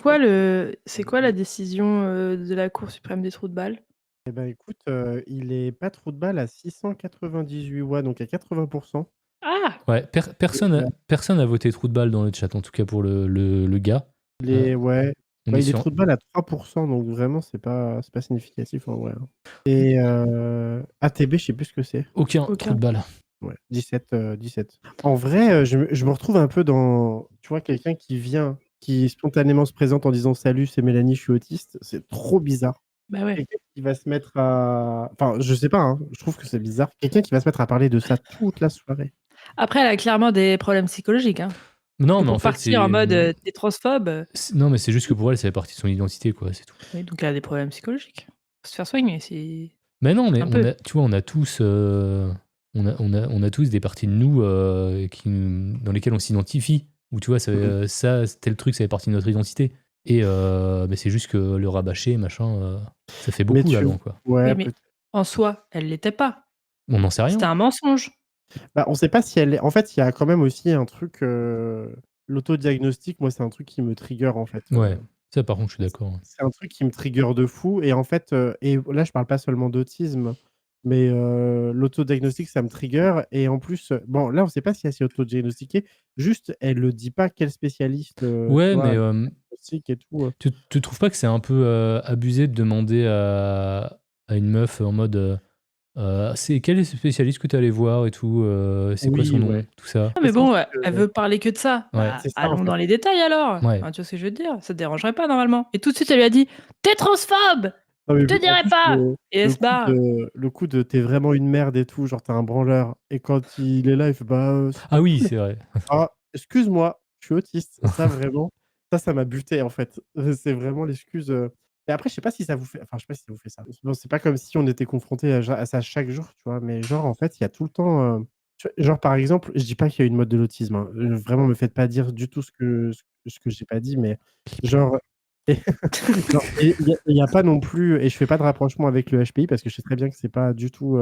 C'est quoi la décision, de la Cour suprême des trous de balle? eh ben, écoute, il est pas trop de balles à 698 watts, donc à 80%. Ah! Ouais, personne a voté trou de balle dans le chat, en tout cas pour le gars. Ouais, On bah, est il est sur trop de balles à 3%, donc vraiment, c'est pas significatif en vrai, hein. Et ATB, je sais plus ce que c'est. aucun Aucun. trou de balle. Ouais, 17. En vrai, je me retrouve un peu dans, tu vois, quelqu'un qui spontanément se présente en disant: «Salut, c'est Mélanie, je suis autiste». C'est trop bizarre. Bah, ouais. Quelqu'un qui va se mettre à enfin, je sais pas, hein, je trouve que c'est bizarre. Quelqu'un qui va se mettre à parler de ça toute la soirée. Après, elle a clairement des problèmes psychologiques, hein. Non, Et mais en pour fait, partir en mode, tu es transphobe, non, mais c'est juste que pour elle, ça fait partie de son identité, quoi, c'est tout. oui, donc elle a des problèmes psychologiques. Faut se faire soigner, c'est Mais non, mais un peu. tu vois, on a tous, on a tous des parties de nous dans lesquelles on s'identifie. Ou tu vois, ça, tel truc, ça fait partie de notre identité. Et mais c'est juste que le rabâcher, machin, ça fait Mais beaucoup là, quoi. ouais, Oui, mais en soi, elle l'était pas. On n'en sait rien. C'était un mensonge. bah, on sait pas si elle est en fait, il y a quand même aussi un truc, l'autodiagnostic, moi, c'est un truc qui me trigger, en fait, Ouais, ça par contre, je suis d'accord. c'est un truc qui me trigger de fou et en fait, et là, je parle pas seulement d'autisme, mais l'autodiagnostic, ça me trigger et en plus, bon, là, on sait pas si elle s'est autodiagnostiquée, juste, elle le dit pas quel spécialiste, Ouais, tu vois, mais diagnostic et tout. tu trouves pas que c'est un peu abusé de demander à une meuf en mode c'est quel est ce spécialiste que tu es allé voir et tout, c'est quoi son Oui, nom, ouais. tout ça. Ah mais C'est un bon, truc, elle veut parler que de ça. Ouais. Bah, c'est ça, en allons fait. dans les détails alors. Ouais. Enfin, tu vois ce que je veux te dire? Ça te dérangerait pas normalement. Et tout de suite, elle lui a dit: «Tu es transphobe! Non, mais Je te en dirai plus, pas!» Et elle se barre. le coup de: «Tu es vraiment une merde et tout, genre, tu es un branleur» et quand il est là, il fait: «Bah, c'est Ah pas oui, cool». c'est vrai. Ah, excuse-moi, je suis autiste. Ça vraiment, ça m'a buté en fait. C'est vraiment l'excuse, et après je sais pas si ça vous fait enfin je sais pas si ça vous fait ça. Bon, c'est pas comme si on était confronté à ça chaque jour, tu vois? Mais genre en fait, il y a tout le temps, tu vois? Genre par exemple, je dis pas qu'il y a une mode de l'autisme, hein. Vraiment me faites pas dire du tout ce que j'ai pas dit, mais genre et genre et il y a pas non plus et je fais pas de rapprochement avec le HPI parce que je sais très bien que c'est pas du tout,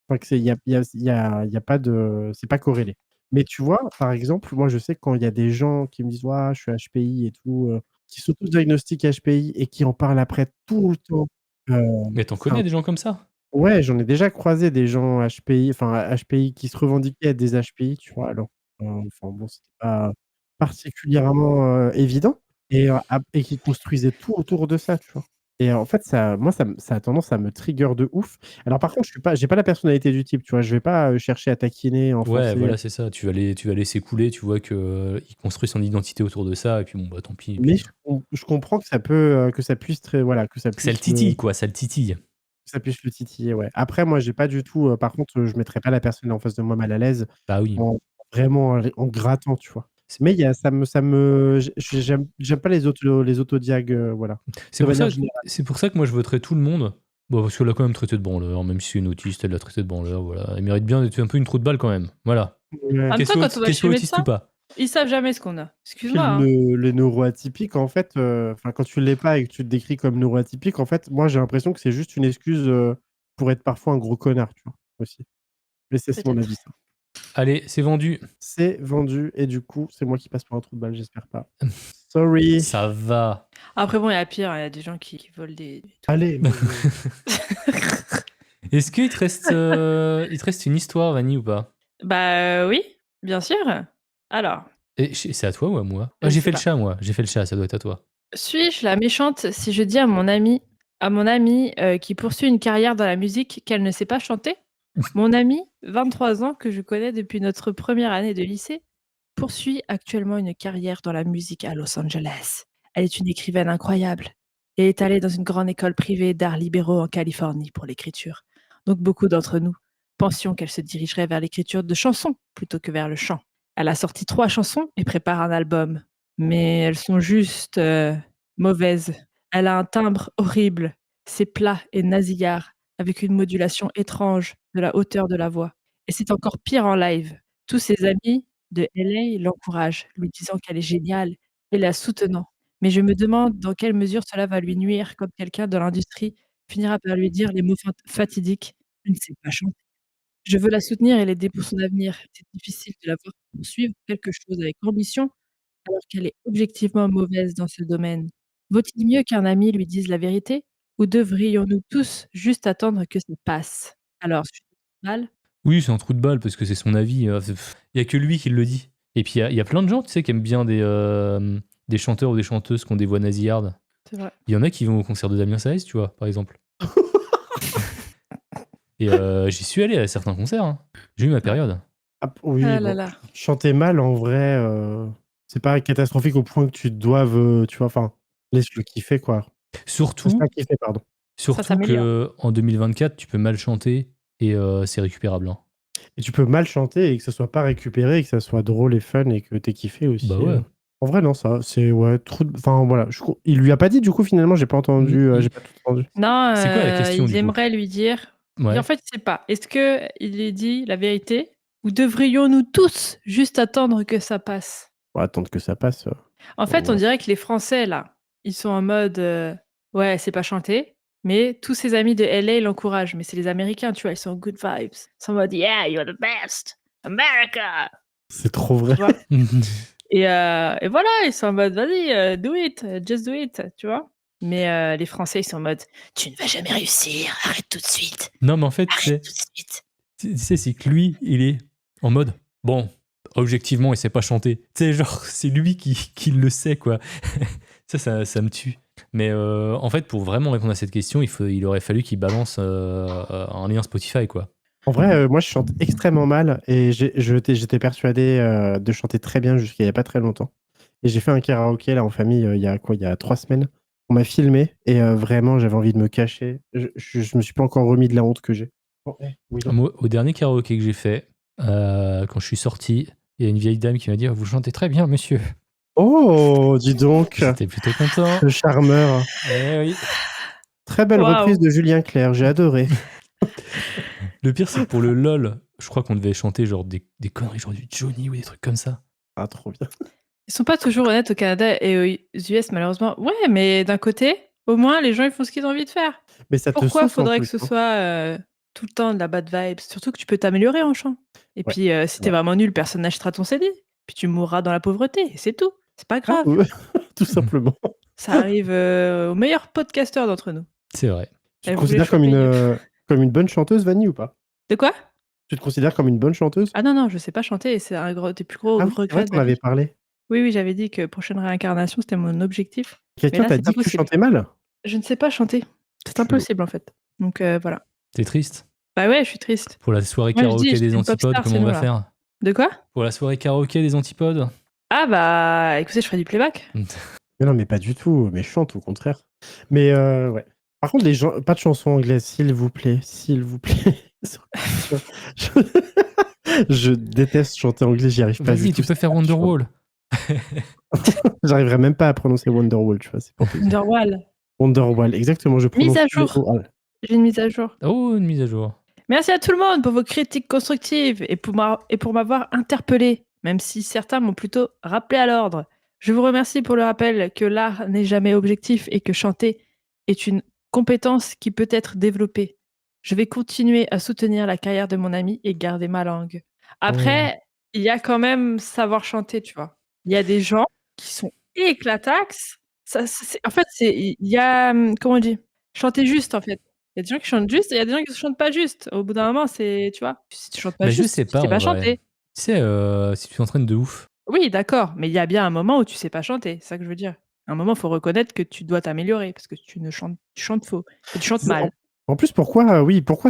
enfin que c'est il y a pas de c'est pas corrélé. Mais tu vois, par exemple, moi je sais que quand il y a des gens qui me disent: «Ouah, je suis HPI et tout», qui s'auto-diagnostiquent HPI et qui en parlent après tout le temps, heu, Mais t'en enfin connais des gens comme ça? ouais, j'en ai déjà croisé des gens HPI, enfin HPI qui se revendiquaient être des HPI, tu vois? Alors, enfin bon, c'était pas particulièrement, évident et qui construisaient tout autour de ça, tu vois? Et en fait, ça a tendance à me trigger de ouf. Alors par contre, j'ai pas la personnalité du type, tu vois? Je vais pas, chercher à taquiner, Ouais, enfoncer, voilà, c'est ça. Tu vas laisser couler, tu vois qu'il construit son identité autour de ça et puis bon, bah, tant pis et mais puis je comprends que ça peut, que ça puisse très voilà, que ça ça le puisse titille, quoi, ça le titille. le titiller, ouais. Après moi, j'ai pas du tout, par contre, je mettrais pas la personne en face de moi mal à l'aise Bah oui. en vraiment en grattant, tu vois? C'est Mais il y a j'aime pas les autodiag, voilà, c'est de pour ça manière générale. c'est pour ça que moi je voterais tout le monde. Bon, parce qu'elle l'a quand même traité de branleur, même si c'est une autiste, elle l'a traité de branleur, voilà. Elle mérite bien d'être un peu une trou de balle quand même. Voilà. Ouais. En même temps, quand on va Qu'elle chez soit le autiste ou médecin, pas. ils savent jamais ce qu'on a. Puis Excuse-moi, hein. le neuroatypique, en fait, enfin, quand tu l'es pas et que tu te décris comme neuroatypique, en fait, moi, j'ai l'impression que c'est juste une excuse, pour être parfois un gros connard, tu vois? Aussi. Mais c'est mon avis, Peut-être. ça. Allez, c'est vendu. C'est vendu et du coup, c'est moi qui passe pour un trou de balle, j'espère pas. Sorry. Ça va. Après bon, il y a pire, il y a des gens qui volent des Allez, mais Est-ce qu'il te reste, il te reste une histoire, Vanny, ou pas? Bah, oui, bien sûr. Alors, Et c'est à toi ou à moi? Ah, je j'ai sais fait le pas. chat, moi. J'ai fait le chat, ça doit être à toi. Suis-je la méchante si je dis à mon ami qui poursuit une carrière dans la musique qu'elle ne sait pas chanter? Mon amie, 23 ans, que je connais depuis notre première année de lycée, poursuit actuellement une carrière dans la musique à Los Angeles. Elle est une écrivaine incroyable. et est allée dans une grande école privée d'arts libéraux en Californie pour l'écriture. Donc beaucoup d'entre nous pensions qu'elle se dirigerait vers l'écriture de chansons plutôt que vers le chant. Elle a sorti 3 chansons et prépare un album, mais elles sont juste mauvaises. Elle a un timbre horrible, c'est plat et nasillard, avec une modulation étrange de la hauteur de la voix. Et c'est encore pire en live. Tous ses amis de LA l'encouragent, lui disant qu'elle est géniale et la soutenant. Mais je me demande dans quelle mesure cela va lui nuire, comme quelqu'un de l'industrie finira par lui dire les mots fatidiques: «Je ne sais pas chanter». Je veux la soutenir et l'aider pour son avenir. C'est difficile de la voir poursuivre quelque chose avec ambition, alors qu'elle est objectivement mauvaise dans ce domaine. Vaut-il mieux qu'un ami lui dise la vérité, ou devrions-nous tous juste attendre que ça passe? Alors, je fais mal. Oui, c'est un trou de balle parce que c'est son avis. Il y a que lui qui le dit. Et puis il y a plein de gens, tu sais, qui aiment bien des chanteurs ou des chanteuses qui ont des voix nasillardes. C'est vrai. Il y en a qui vont au concert de Damien Saez, tu vois, par exemple. Et j'y suis allé à certains concerts. Hein. J'ai eu ma période. Ah, oui, Ah là bon. là. Chanter mal, en vrai, c'est pas catastrophique au point que tu doives, tu vois, enfin, laisse-le kiffer, quoi. Surtout, Laisse-la kiffer, pardon. surtout s'améliore. qu'en 2024, tu peux mal chanter et c'est récupérable. Hein. Et tu peux mal chanter et que ça soit pas récupéré, et que ça soit drôle et fun et que t'aies kiffé aussi. Bah ouais. En vrai, non, ça, c'est ouais, trop. Enfin, voilà. Il lui a pas dit, du coup, finalement, j'ai pas entendu. J'ai pas tout entendu. Non, C'est quoi la question, il du coup aimerait lui dire. Ouais. Et en fait, il sait pas. Est-ce qu'il lui dit la vérité, ou devrions-nous tous juste attendre que ça passe? On va attendre que ça passe. En fait, on Ouais. dirait que les Français, là, ils sont en mode ouais, c'est pas chanter, mais tous ses amis de LA l'encouragent. Mais c'est les Américains, tu vois, ils sont good vibes. Ils sont en mode yeah, you're the best, America! C'est trop vrai. Tu vois? Et voilà, ils sont en mode vas-y, do it, just do it, tu vois? Mais les Français, ils sont en mode tu ne vas jamais réussir, arrête tout de suite, Non, mais en fait, arrête tout de suite. tu sais, c'est que lui, il est en mode bon, objectivement, il sait pas chanter. Tu sais, genre, c'est lui qui le sait, quoi. ça me tue. Mais en fait, pour vraiment répondre à cette question, il aurait fallu qu'il balance un lien Spotify, quoi. En vrai, moi, je chante extrêmement mal et j'étais persuadé de chanter très bien jusqu'à il y a pas très longtemps. Et j'ai fait un karaoké là en famille il y a 3 semaines. On m'a filmé et vraiment, j'avais envie de me cacher. Je me suis pas encore remis de la honte que j'ai. Oh, oui, non. Moi, au dernier karaoké que j'ai fait, quand je suis sorti, il y a une vieille dame qui m'a dit vous chantez très bien, monsieur. Oh, dis donc, J'étais plutôt content. le charmeur. Eh oui. Très belle Waouh. reprise de Julien Clerc, j'ai adoré. Le pire, c'est que pour le LOL, je crois qu'on devait chanter genre des conneries, genre du Johnny ou des trucs comme ça. Ah, trop bien. Ils sont pas toujours honnêtes au Canada et aux US, malheureusement. Ouais, mais d'un côté, au moins, les gens, ils font ce qu'ils ont envie de faire. Mais ça te Pourquoi sauce en faudrait que plus, ce hein. soit tout le temps de la bad vibe? Surtout que tu peux t'améliorer en chant. Et Ouais, puis, si t'es ouais. vraiment nul, personne n'achètera ton CD. Puis tu mourras dans la pauvreté, et c'est tout. C'est pas Ah, grave. ouais, tout simplement. Ça arrive aux meilleurs podcasteurs d'entre nous. C'est vrai. Tu te Elle considères voulait comme une bonne chanteuse, Vanny, ou pas? De quoi? Tu te considères comme une bonne chanteuse? Ah non, non, je sais pas chanter et c'est un des plus gros Ah oui, c'est regrets vrai, de tu ma avais vie. parlé. Oui, oui, j'avais dit que prochaine réincarnation, c'était mon objectif. Mais Quelqu'un là, t'a c'est dit que tu impossible. chantais mal? Je ne sais pas chanter. C'est Chelou. impossible, en fait. Donc voilà. T'es triste? Bah ouais, je suis triste. Pour la soirée Moi, je dis, karaoké j'étais des une pop antipodes, star, comment c'est on nous, va là. faire? De quoi? Pour la soirée karaoké des antipodes? Ah bah, écoutez, je ferai du playback. Mais non, mais pas du tout, mais chante au contraire. Mais ouais. Par contre, les gens, pas de chansons anglaises, s'il vous plaît, s'il vous plaît. Je déteste chanter anglais, j'y arrive pas du Vas-y, tout. tu peux faire Wonderwall. J'arriverai même pas à prononcer Wonderwall, tu vois, c'est pour te dire. Wonderwall. Wonderwall, exactement, je prononce Mise à jour. Wonderwall. J'ai une mise à jour. Oh, une mise à jour. Merci à tout le monde pour vos critiques constructives et pour m'avoir interpellé, même si certains m'ont plutôt rappelé à l'ordre. Je vous remercie pour le rappel que l'art n'est jamais objectif et que chanter est une compétence qui peut être développée. Je vais continuer à soutenir la carrière de mon ami et garder ma langue. Après, il y a quand même savoir chanter, tu vois. Il y a des gens qui sont éclataxes. En fait, il y a, comment on dit, chanter juste, en fait. Il y a des gens qui chantent juste et il y a des gens qui ne chantent pas juste. Au bout d'un moment, c'est, tu vois, si tu chantes pas Mais je juste, sais tu pas, sais en pas vrai. chanter. Tu sais, si tu t'entraînes de ouf. Oui, d'accord, mais il y a bien un moment où tu sais pas chanter, c'est ça que je veux dire. À un moment, il faut reconnaître que tu dois t'améliorer parce que tu chantes faux et tu chantes C'est- mal. En plus, pourquoi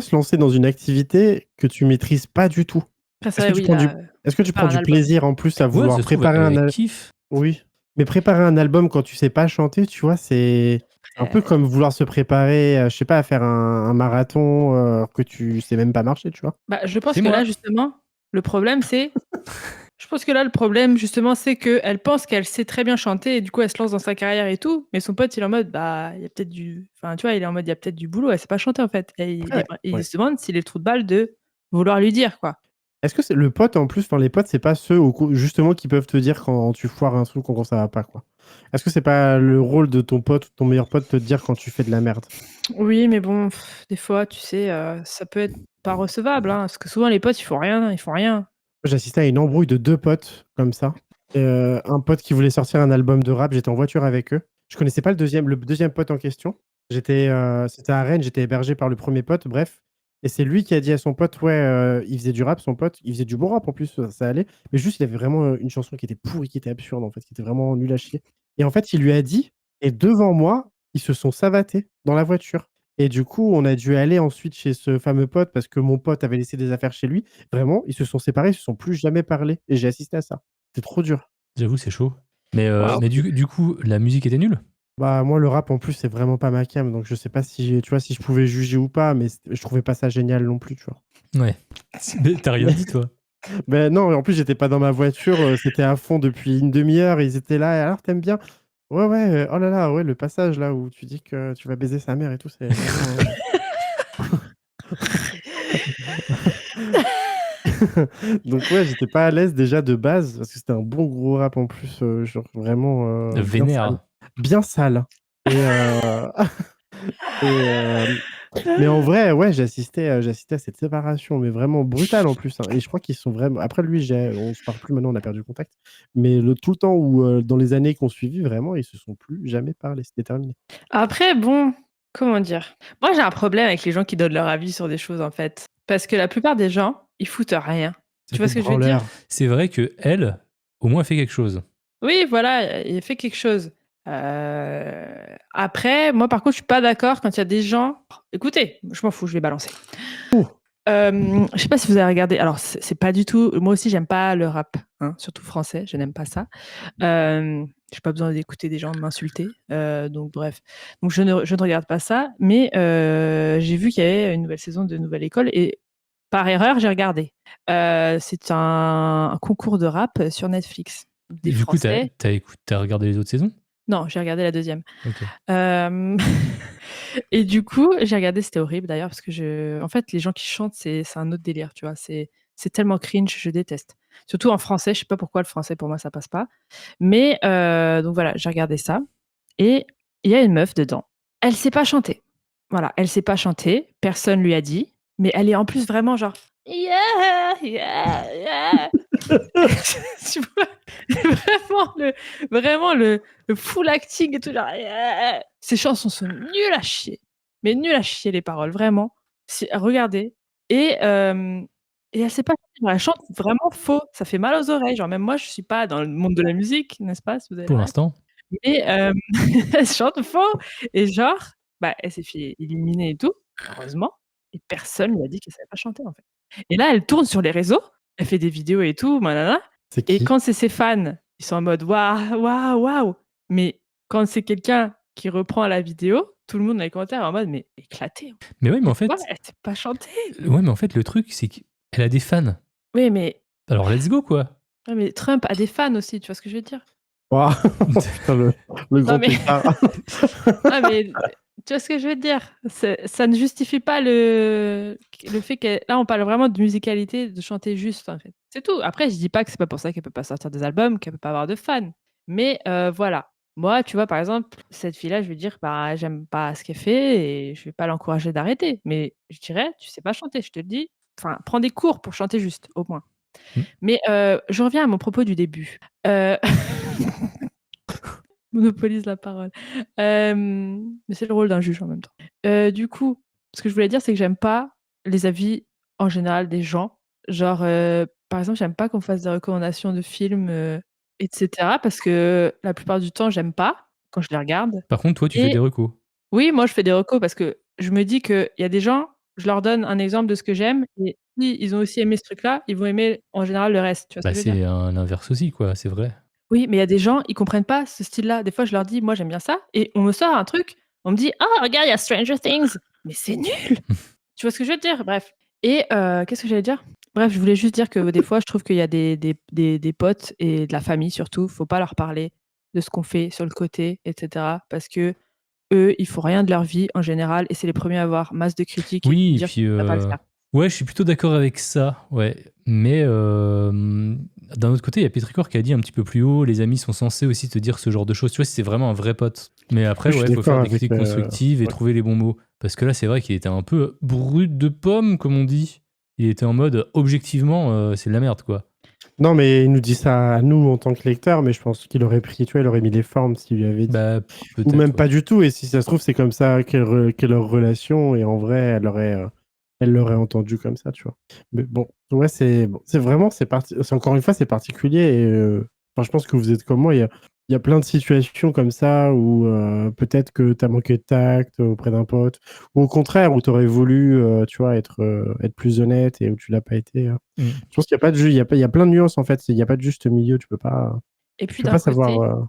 se lancer dans une activité que tu maîtrises pas du tout? Après, c'est Est-ce vrai, que tu oui, prends là, est-ce que tu faire prends un du album. plaisir en plus à Ouais, vouloir ça se trouve, préparer un elle album? kiffe. Oui, mais préparer un album quand tu sais pas chanter, tu vois, c'est Un peu comme vouloir se préparer, je sais pas, à faire un marathon, alors que tu sais même pas marcher, tu vois? Bah, je pense C'est que moi. là, justement, le problème, c'est je pense que là, le problème, justement, c'est qu'elle pense qu'elle sait très bien chanter et du coup, elle se lance dans sa carrière et tout. Mais son pote, il est en mode, bah, il y a peut-être du. Enfin, tu vois, il est en mode, il y a peut-être du boulot, elle sait pas chanter en fait. Et Après il ouais. se demande s'il est le trou de balle de vouloir lui dire, quoi. Est-ce que c'est le pote en plus, enfin les potes, c'est pas ceux justement qui peuvent te dire quand tu foires un truc ou quand ça va pas, quoi? Est-ce que c'est pas le rôle de ton pote ou de ton meilleur pote de te dire quand tu fais de la merde? Oui, mais bon, des fois, tu sais, ça peut être pas recevable, hein, parce que souvent, les potes, ils font rien, ils font rien. J'ai assisté à une embrouille de 2 potes comme ça. Un pote qui voulait sortir un album de rap, j'étais en voiture avec eux. Je connaissais pas le deuxième pote en question. C'était à Rennes, j'étais hébergé par le premier pote, bref. Et c'est lui qui a dit à son pote, ouais, il faisait du rap, son pote, il faisait du bon rap en plus, ça allait. Mais juste, il avait vraiment une chanson qui était pourrie, qui était absurde en fait, qui était vraiment nulle à chier. Et en fait, il lui a dit, et devant moi, ils se sont savatés dans la voiture. Et du coup, on a dû aller ensuite chez ce fameux pote parce que mon pote avait laissé des affaires chez lui. Vraiment, ils se sont séparés, ils se sont plus jamais parlé et j'ai assisté à ça. C'était trop dur. J'avoue, c'est chaud. Mais, Waouh. mais du coup, la musique était nulle? Bah, moi, le rap, en plus, c'est vraiment pas ma came, donc je sais pas si tu vois, si je pouvais juger ou pas, mais je trouvais pas ça génial non plus, tu vois? Ouais. Mais t'as rien dit, toi? Non, en plus, j'étais pas dans ma voiture, c'était à fond depuis une demi-heure, ils étaient là: «Et alors, tu aimes bien?» «Ouais, ouais, oh là là, ouais, le passage là où tu dis que tu vas baiser sa mère et tout, c'est vraiment, Donc ouais, j'étais pas à l'aise déjà de base, parce que c'était un bon gros rap en plus, genre vraiment, bien sale. Vénère. Bien sale et et mais en vrai, ouais, j'ai assisté à cette séparation, mais vraiment brutale en plus, hein, et je crois qu'ils sont vraiment après lui, on se parle plus maintenant, on a perdu contact, mais tout le temps où, dans les années qui ont suivi, vraiment, ils se sont plus jamais parlé, c'était terminé. Après, bon, comment dire? Moi, j'ai un problème avec les gens qui donnent leur avis sur des choses, en fait. Parce que la plupart des gens, ils foutent rien. C'est Tu vois des ce que je veux dire? branleurs. C'est vrai que elle, au moins, fait quelque chose. Oui, voilà, il fait quelque chose. Après, moi, par contre, je suis pas d'accord quand il y a des gens. Écoutez, je m'en fous, je vais balancer. Ouh! Je sais pas si vous avez regardé. Alors, c'est pas du tout. Moi aussi, j'aime pas le rap, hein, surtout français. Je n'aime pas ça. J'ai pas besoin d'écouter des gens m'insulter. Donc, bref. Donc, je ne regarde pas ça. Mais j'ai vu qu'il y avait une nouvelle saison de Nouvelle École et par erreur, j'ai regardé. C'est un concours de rap sur Netflix. Des Et du coup, Français. t'as regardé les autres saisons? Non, j'ai regardé la deuxième. Ok. Et du coup, j'ai regardé, c'était horrible d'ailleurs, parce que en fait, les gens qui chantent, c'est un autre délire, tu vois. C'est tellement cringe, je déteste. Surtout en français, je sais pas pourquoi le français, pour moi, ça passe pas. Mais donc voilà, j'ai regardé ça. Et il y a une meuf dedans. Elle sait pas chanter. Voilà, elle sait pas chanter. Personne lui a dit. Mais elle est en plus vraiment genre. Yeah, yeah, yeah. Tu vois, vraiment le full acting et tout. Genre, yeah. Ces chansons sont nulles à chier. Mais nulles à chier, les paroles, vraiment. Regardez. Et elle sait pas chanter, genre, elle chante vraiment faux. Ça fait mal aux oreilles. Genre, même moi, je suis pas dans le monde de la musique, n'est-ce pas, si vous avez Pour la ref. l'instant. Et elle chante faux. Et genre, bah, elle s'est fait éliminer et tout, heureusement. Et personne lui a dit qu'elle savait pas chanter, en fait. Et là, elle tourne sur les réseaux, elle fait des vidéos et tout, nanana. C'est Et qui? quand c'est ses fans, ils sont en mode waouh, waouh, waouh. Mais quand c'est quelqu'un qui reprend la vidéo, tout le monde dans les commentaires est en mode mais éclaté. Mais ouais, mais en Tu vois, fait, elle sait pas chanter. le truc, c'est qu'elle a des fans. Oui, mais, Alors, let's go, quoi. ouais, mais Trump a des fans aussi, tu vois ce que je veux dire? Waouh! Putain, le Non, grand mais, écart. non, mais tu vois ce que je veux dire? Ça ne justifie pas le fait que. Là, on parle vraiment de musicalité, de chanter juste, en fait. C'est tout. Après, je dis pas que c'est pas pour ça qu'elle peut pas sortir des albums, qu'elle peut pas avoir de fans. Mais voilà. Moi, tu vois, par exemple, cette fille-là, je vais dire, bah, j'aime pas ce qu'elle fait et je vais pas l'encourager d'arrêter. Mais je dirais, tu sais pas chanter, je te le dis. Enfin, prends des cours pour chanter juste, au moins. Mm. Mais je reviens à mon propos du début. Monopolise la parole. Mais c'est le rôle d'un juge en même temps. Du coup, ce que je voulais dire, c'est que j'aime pas les avis en général des gens. Genre, par exemple, j'aime pas qu'on me fasse des recommandations de films, etc. Parce que la plupart du temps, j'aime pas quand je les regarde. Par contre, toi, tu fais Et des recos. oui, moi, je fais des recos parce que je me dis qu'il y a des gens, je leur donne un exemple de ce que j'aime et si ils ont aussi aimé ce truc-là, ils vont aimer en général le reste. Tu vois ce Bah, que je veux dire? c'est l'inverse aussi, quoi, c'est vrai. Oui, mais il y a des gens, ils comprennent pas ce style-là. Des fois, je leur dis: «Moi, j'aime bien ça» et on me sort un truc, On me dit, ah, regarde, il y a Stranger Things. Mais c'est nul. Tu vois ce que je veux te dire? Bref. Et qu'est-ce que j'allais dire? Bref, je voulais juste dire que des fois, je trouve qu'il y a des potes et de la famille surtout, faut pas leur parler de ce qu'on fait sur le côté, etc. Parce que eux, ils font rien de leur vie en général et c'est les premiers à avoir masse de critiques et Oui, et dire puis que ça va pas le faire. ouais, je suis plutôt d'accord avec ça, ouais. Mais d'un autre côté, il y a Petrichor qui a dit un petit peu plus haut, les amis sont censés aussi te dire ce genre de choses. Tu vois, si c'est vraiment un vrai pote. Mais après, Je suis ouais, il faut faire d'accord des critiques avec, constructives et ouais. trouver les bons mots. Parce que là, c'est vrai qu'il était un peu brut de pomme, comme on dit. Il était en mode, objectivement, c'est de la merde, quoi. Non, mais il nous dit ça à nous en tant que lecteurs, mais je pense qu'il aurait pris, tu vois, il aurait mis les formes s'il lui avait dit. Bah, Ou peut-être, même ouais. pas du tout, et si ça se trouve, c'est comme ça qu'est leur relation, et en vrai, elle l'aurait entendu comme ça, tu vois. Mais bon, ouais, c'est vraiment, c'est encore une fois, c'est particulier, et enfin, je pense que vous êtes comme moi, il y a plein de situations comme ça où peut-être que tu as manqué de tact auprès d'un pote, ou au contraire, où tu aurais voulu, tu vois, être plus honnête et où tu l'as pas été. Mm. Je pense qu'il n'y a pas de il y a plein de nuances en fait, il n'y a pas de juste milieu, tu peux pas, Et puis tu peux pas savoir.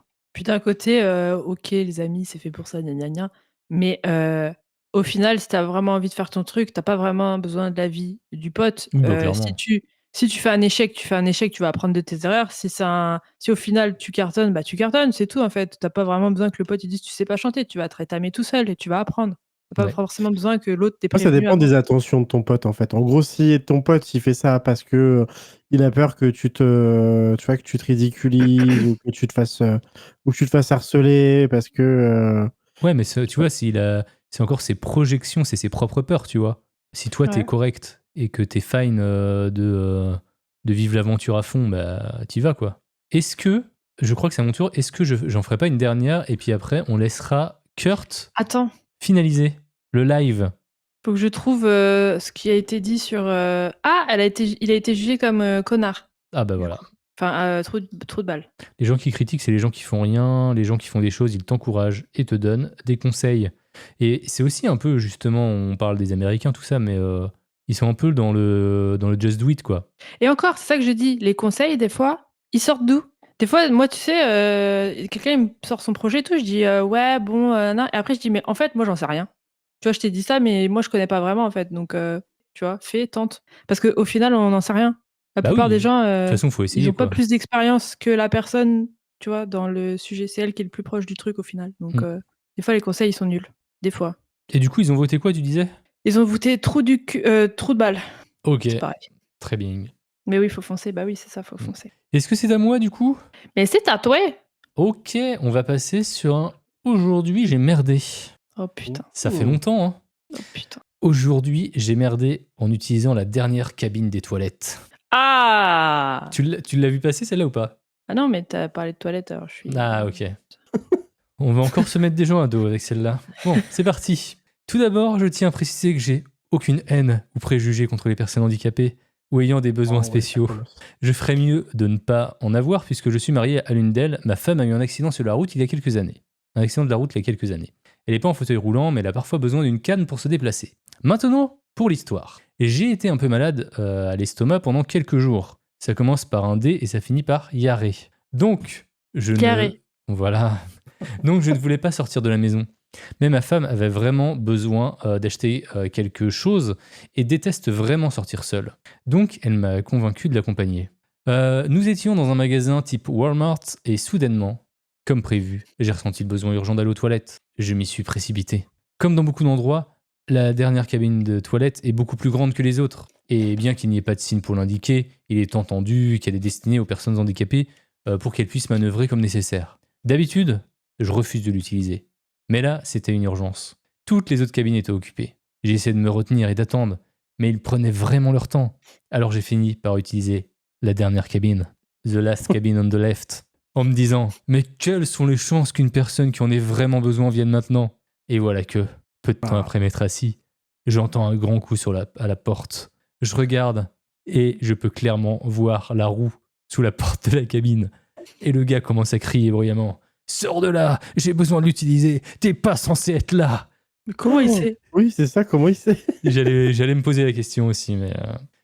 ok, les amis, c'est fait pour ça, gna gna gna. Mais au final, si t'as vraiment envie de faire ton truc, t'as pas vraiment besoin de l'avis du pote. Oui, bah, clairement. Si tu fais un échec, tu vas apprendre de tes erreurs. Si au final tu cartonnes, bah tu cartonnes, c'est tout en fait. T'as pas vraiment besoin que le pote te dise tu sais pas chanter, tu vas te rétamer tout seul et tu vas apprendre. T'as pas Ouais. forcément besoin que l'autre t'ait Moi, ça prévenu dépend avant. des attentions de ton pote en fait. En gros, si ton pote il fait ça parce que il a peur que tu vois, que tu te ridiculises ou que tu te fasses harceler parce que Ouais, mais tu vois, c'est encore ses projections, c'est ses propres peurs, tu vois. Si toi, t'es Ouais. correct et que t'es fine de vivre l'aventure à fond, bah, t'y vas, quoi. Est-ce que, je crois que c'est à mon tour, est-ce que j'en ferai pas une dernière et puis après, on laissera Kurt Attends, finaliser le live? faut que je trouve ce qui a été dit sur. Ah, il a été jugé comme connard. Ah bah voilà. Enfin, trop de balles. Les gens qui critiquent, c'est les gens qui font rien, les gens qui font des choses, ils t'encouragent et te donnent des conseils. Et c'est aussi un peu, justement, on parle des Américains, tout ça, mais ils sont un peu dans le just do it, quoi. Et encore, c'est ça que je dis. Les conseils, des fois, ils sortent d'où? Des fois, moi, tu sais, quelqu'un il me sort son projet et tout, je dis ouais, bon, non. Et après, je dis mais en fait, moi, j'en sais rien. Tu vois, je t'ai dit ça, mais moi, je connais pas vraiment en fait. Donc, tu vois, fais, tente. Parce qu'au final, on n'en sait rien. La Bah plupart des oui, de gens, toute façon, faut ils essayer, n'ont pas quoi. plus d'expérience que la personne, tu vois, dans le sujet. C'est elle qui est le plus proche du truc au final. Donc, Mm. des fois, les conseils, ils sont nuls. Des fois. Et du coup, ils ont voté quoi, tu disais? Ils ont voté trou de balle. Ok, C'est pareil. très bien. Mais oui, faut foncer. Bah oui, c'est ça, faut Mm. foncer. Est-ce que c'est à moi, du coup? Mais c'est à toi. Ok, on va passer sur un aujourd'hui, j'ai merdé. Oh putain. Ça fait longtemps, hein. Oh putain. Aujourd'hui, j'ai merdé en utilisant la dernière cabine des toilettes. Ah Tu l'as vu passer, celle-là, ou pas? Ah non, mais t'as parlé de toilettes, alors je suis. Ah, ok. On va encore se mettre des gens à dos avec celle-là. Bon, c'est parti. Tout d'abord, je tiens à préciser que j'ai aucune haine ou préjugés contre les personnes handicapées ou ayant des besoins ouais, spéciaux. ça commence. Je ferais mieux de ne pas en avoir puisque je suis marié à l'une d'elles. Ma femme a eu un accident sur la route il y a quelques années. Un accident de la route il y a quelques années. Elle n'est pas en fauteuil roulant, mais elle a parfois besoin d'une canne pour se déplacer. Maintenant, pour l'histoire. J'ai été un peu malade à l'estomac pendant quelques jours. Ça commence par un D et ça finit par Yaré. Donc, je Carré. ne... Voilà. Donc, je ne voulais pas sortir de la maison. Mais ma femme avait vraiment besoin d'acheter quelque chose et déteste vraiment sortir seule. Donc, elle m'a convaincu de l'accompagner. Nous étions dans un magasin type Walmart et soudainement, comme prévu, j'ai ressenti le besoin urgent d'aller aux toilettes. Je m'y suis précipité. Comme dans beaucoup d'endroits, la dernière cabine de toilette est beaucoup plus grande que les autres. Et bien qu'il n'y ait pas de signe pour l'indiquer, il est entendu qu'elle est destinée aux personnes handicapées pour qu'elles puissent manœuvrer comme nécessaire. D'habitude, je refuse de l'utiliser. Mais là, c'était une urgence. Toutes les autres cabines étaient occupées. J'ai essayé de me retenir et d'attendre, mais ils prenaient vraiment leur temps. Alors j'ai fini par utiliser la dernière cabine, the last cabin on the left, en me disant « Mais quelles sont les chances qu'une personne qui en ait vraiment besoin vienne maintenant ?» Et voilà que, peu de temps après m'être assis, j'entends un grand coup à la porte. Je regarde et je peux clairement voir la roue sous la porte de la cabine. Et le gars commence à crier bruyamment « Sors de là, j'ai besoin de l'utiliser, t'es pas censé être là !» Mais comment il sait? Oui, c'est ça, comment il sait? J'allais me poser la question aussi, mais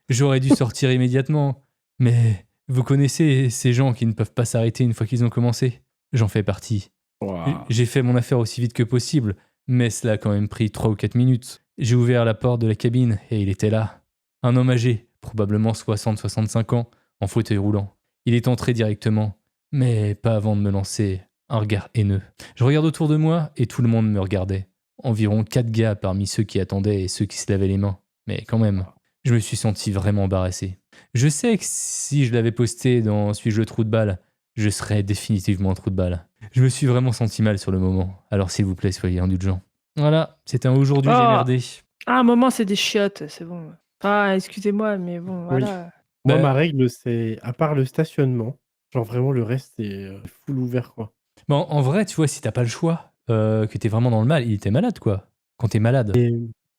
j'aurais dû sortir immédiatement. Mais vous connaissez ces gens qui ne peuvent pas s'arrêter une fois qu'ils ont commencé? J'en fais partie. Wow. J'ai fait mon affaire aussi vite que possible, Mais cela a quand même pris 3 ou 4 minutes. J'ai ouvert la porte de la cabine et il était là. Un homme âgé, probablement 60-65 ans, en fauteuil roulant. Il est entré directement, mais pas avant de me lancer un regard haineux. Je regarde autour de moi et tout le monde me regardait. Environ 4 gars parmi ceux qui attendaient et ceux qui se lavaient les mains. Mais quand même, je me suis senti vraiment embarrassé. Je sais que si je l'avais posté dans Suis-je le trou de balle, je serais définitivement un trou de balle. Je me suis vraiment senti mal sur le moment, alors s'il vous plaît, soyez indulgents. Voilà, c'était un aujourd'hui, j'ai Oh. merdé. À un moment, c'est des chiottes, c'est bon. Ah, excusez-moi, mais bon, Oui. voilà. Moi, Bah- ma règle, c'est, à part le stationnement, genre vraiment le reste, c'est full ouvert, quoi. Bon, en vrai, tu vois, si t'as pas le choix, que t'es vraiment dans le mal, il était malade, quoi. Quand t'es malade. Et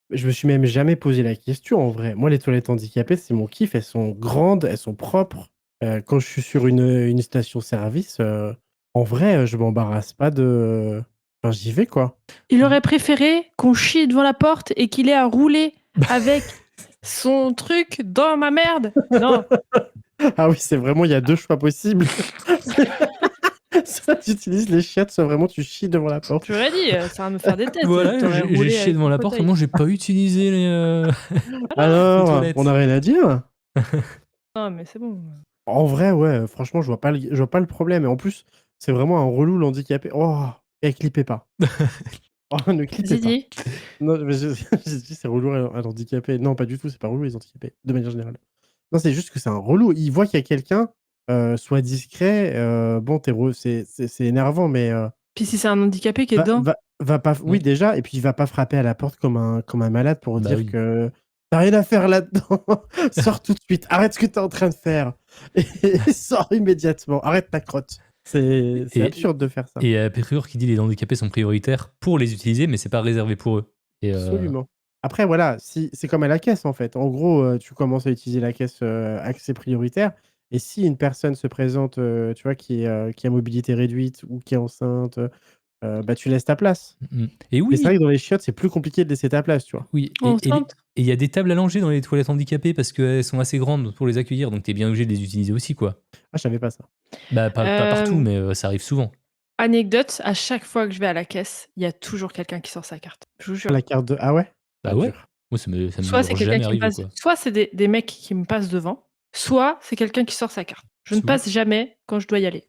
je me suis même jamais posé la question, en vrai. Moi, les toilettes handicapées, c'est mon kiff. Elles sont grandes, elles sont propres. Quand je suis sur une station-service, en vrai, je m'embarrasse pas de... Enfin, j'y vais, quoi. Il aurait préféré qu'on chie devant la porte et qu'il ait à rouler avec son truc dans ma merde. Non, Ah oui, c'est vraiment, il y a deux choix possibles. Soit tu utilises les chiottes, soit vraiment tu chies devant la porte. tu l'aurais dit, ça va me faire des têtes. Voilà, T'aurais j'ai roulé chié avec devant ton la porte, fauteuil. moi j'ai pas utilisé les Alors, toilettes. on n'a rien à dire. Non, mais c'est bon. En vrai, ouais, franchement, je vois pas le problème. Et en plus, c'est vraiment un relou, l'handicapé. Oh, et clippez pas. Oh, ne clippez pas. Zidi, Non, mais j'ai dit c'est relou à l'handicapé. Non, pas du tout, c'est pas relou les handicapés, de manière générale. Non, c'est juste que c'est un relou. Il voit qu'il y a quelqu'un, soit discret, bon, c'est énervant, mais puis si c'est un handicapé qui est dedans, va pas. Oui, Mm. déjà, et puis il va pas frapper à la porte comme un malade pour Bah dire oui. que t'as rien à faire là-dedans. Sors tout de suite, arrête ce que t'es en train de faire. Et sors immédiatement, arrête ta crotte. C'est Et- absurde de faire ça. Et Pétrure qui dit les handicapés sont prioritaires pour les utiliser, mais c'est pas réservé pour eux. Et, Absolument. Après, voilà, si, c'est comme à la caisse, en fait. En gros, tu commences à utiliser la caisse accès prioritaire. Et si une personne se présente, tu vois, qui a mobilité réduite ou qui est enceinte, bah, tu laisses ta place. Mm. Et Mais c'est vrai oui, que dans les chiottes, c'est plus compliqué de laisser ta place, tu vois. oui. on Et sente. il y a des tables allongées dans les toilettes handicapées parce qu'elles sont assez grandes pour les accueillir, donc t'es bien obligé de les utiliser aussi, quoi. Ah, je savais pas ça. Bah, pas partout, Euh, mais ça arrive souvent. Anecdote, à chaque fois que je vais à la caisse, il y a toujours quelqu'un qui sort sa carte. Je vous jure. La carte de. Ah ouais? Bah Ah, ouais. dur. Moi, ça me Soit c'est quelqu'un jamais qui me arrivé, passe, quoi. soit c'est des mecs qui me passent devant, soit c'est quelqu'un qui sort sa carte. Je ne Sous- passe jamais quand je dois y aller.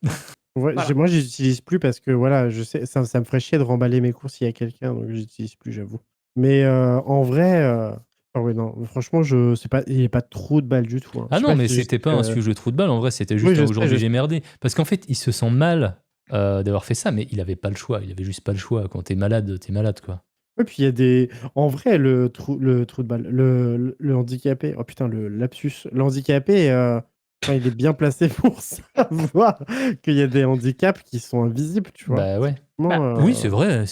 Ouais, Voilà. moi, j'utilise plus parce que voilà, je sais, ça me ferait chier de remballer mes courses s'il y a quelqu'un, donc j'utilise plus, j'avoue. Mais en vrai, ah ouais, non, franchement, il n'y a pas trop de balles du tout. Hein. Je Ah sais non, pas, mais c'est juste c'était pas un que- sujet de trou de balle, en vrai, c'était Oui, juste je un sais, aujourd'hui je j'ai merdé. Parce qu'en fait, il se sent mal d'avoir fait ça, mais il avait pas le choix. Il avait juste pas le choix. Quand t'es malade, quoi. Ouais, puis il y a des. En vrai, le trou de balle, le handicapé, oh putain, le lapsus, le handicapé, enfin, il est bien placé pour savoir qu'il y a des handicaps qui sont invisibles, tu vois. Bah ouais. Typiquement, Oui, c'est vrai,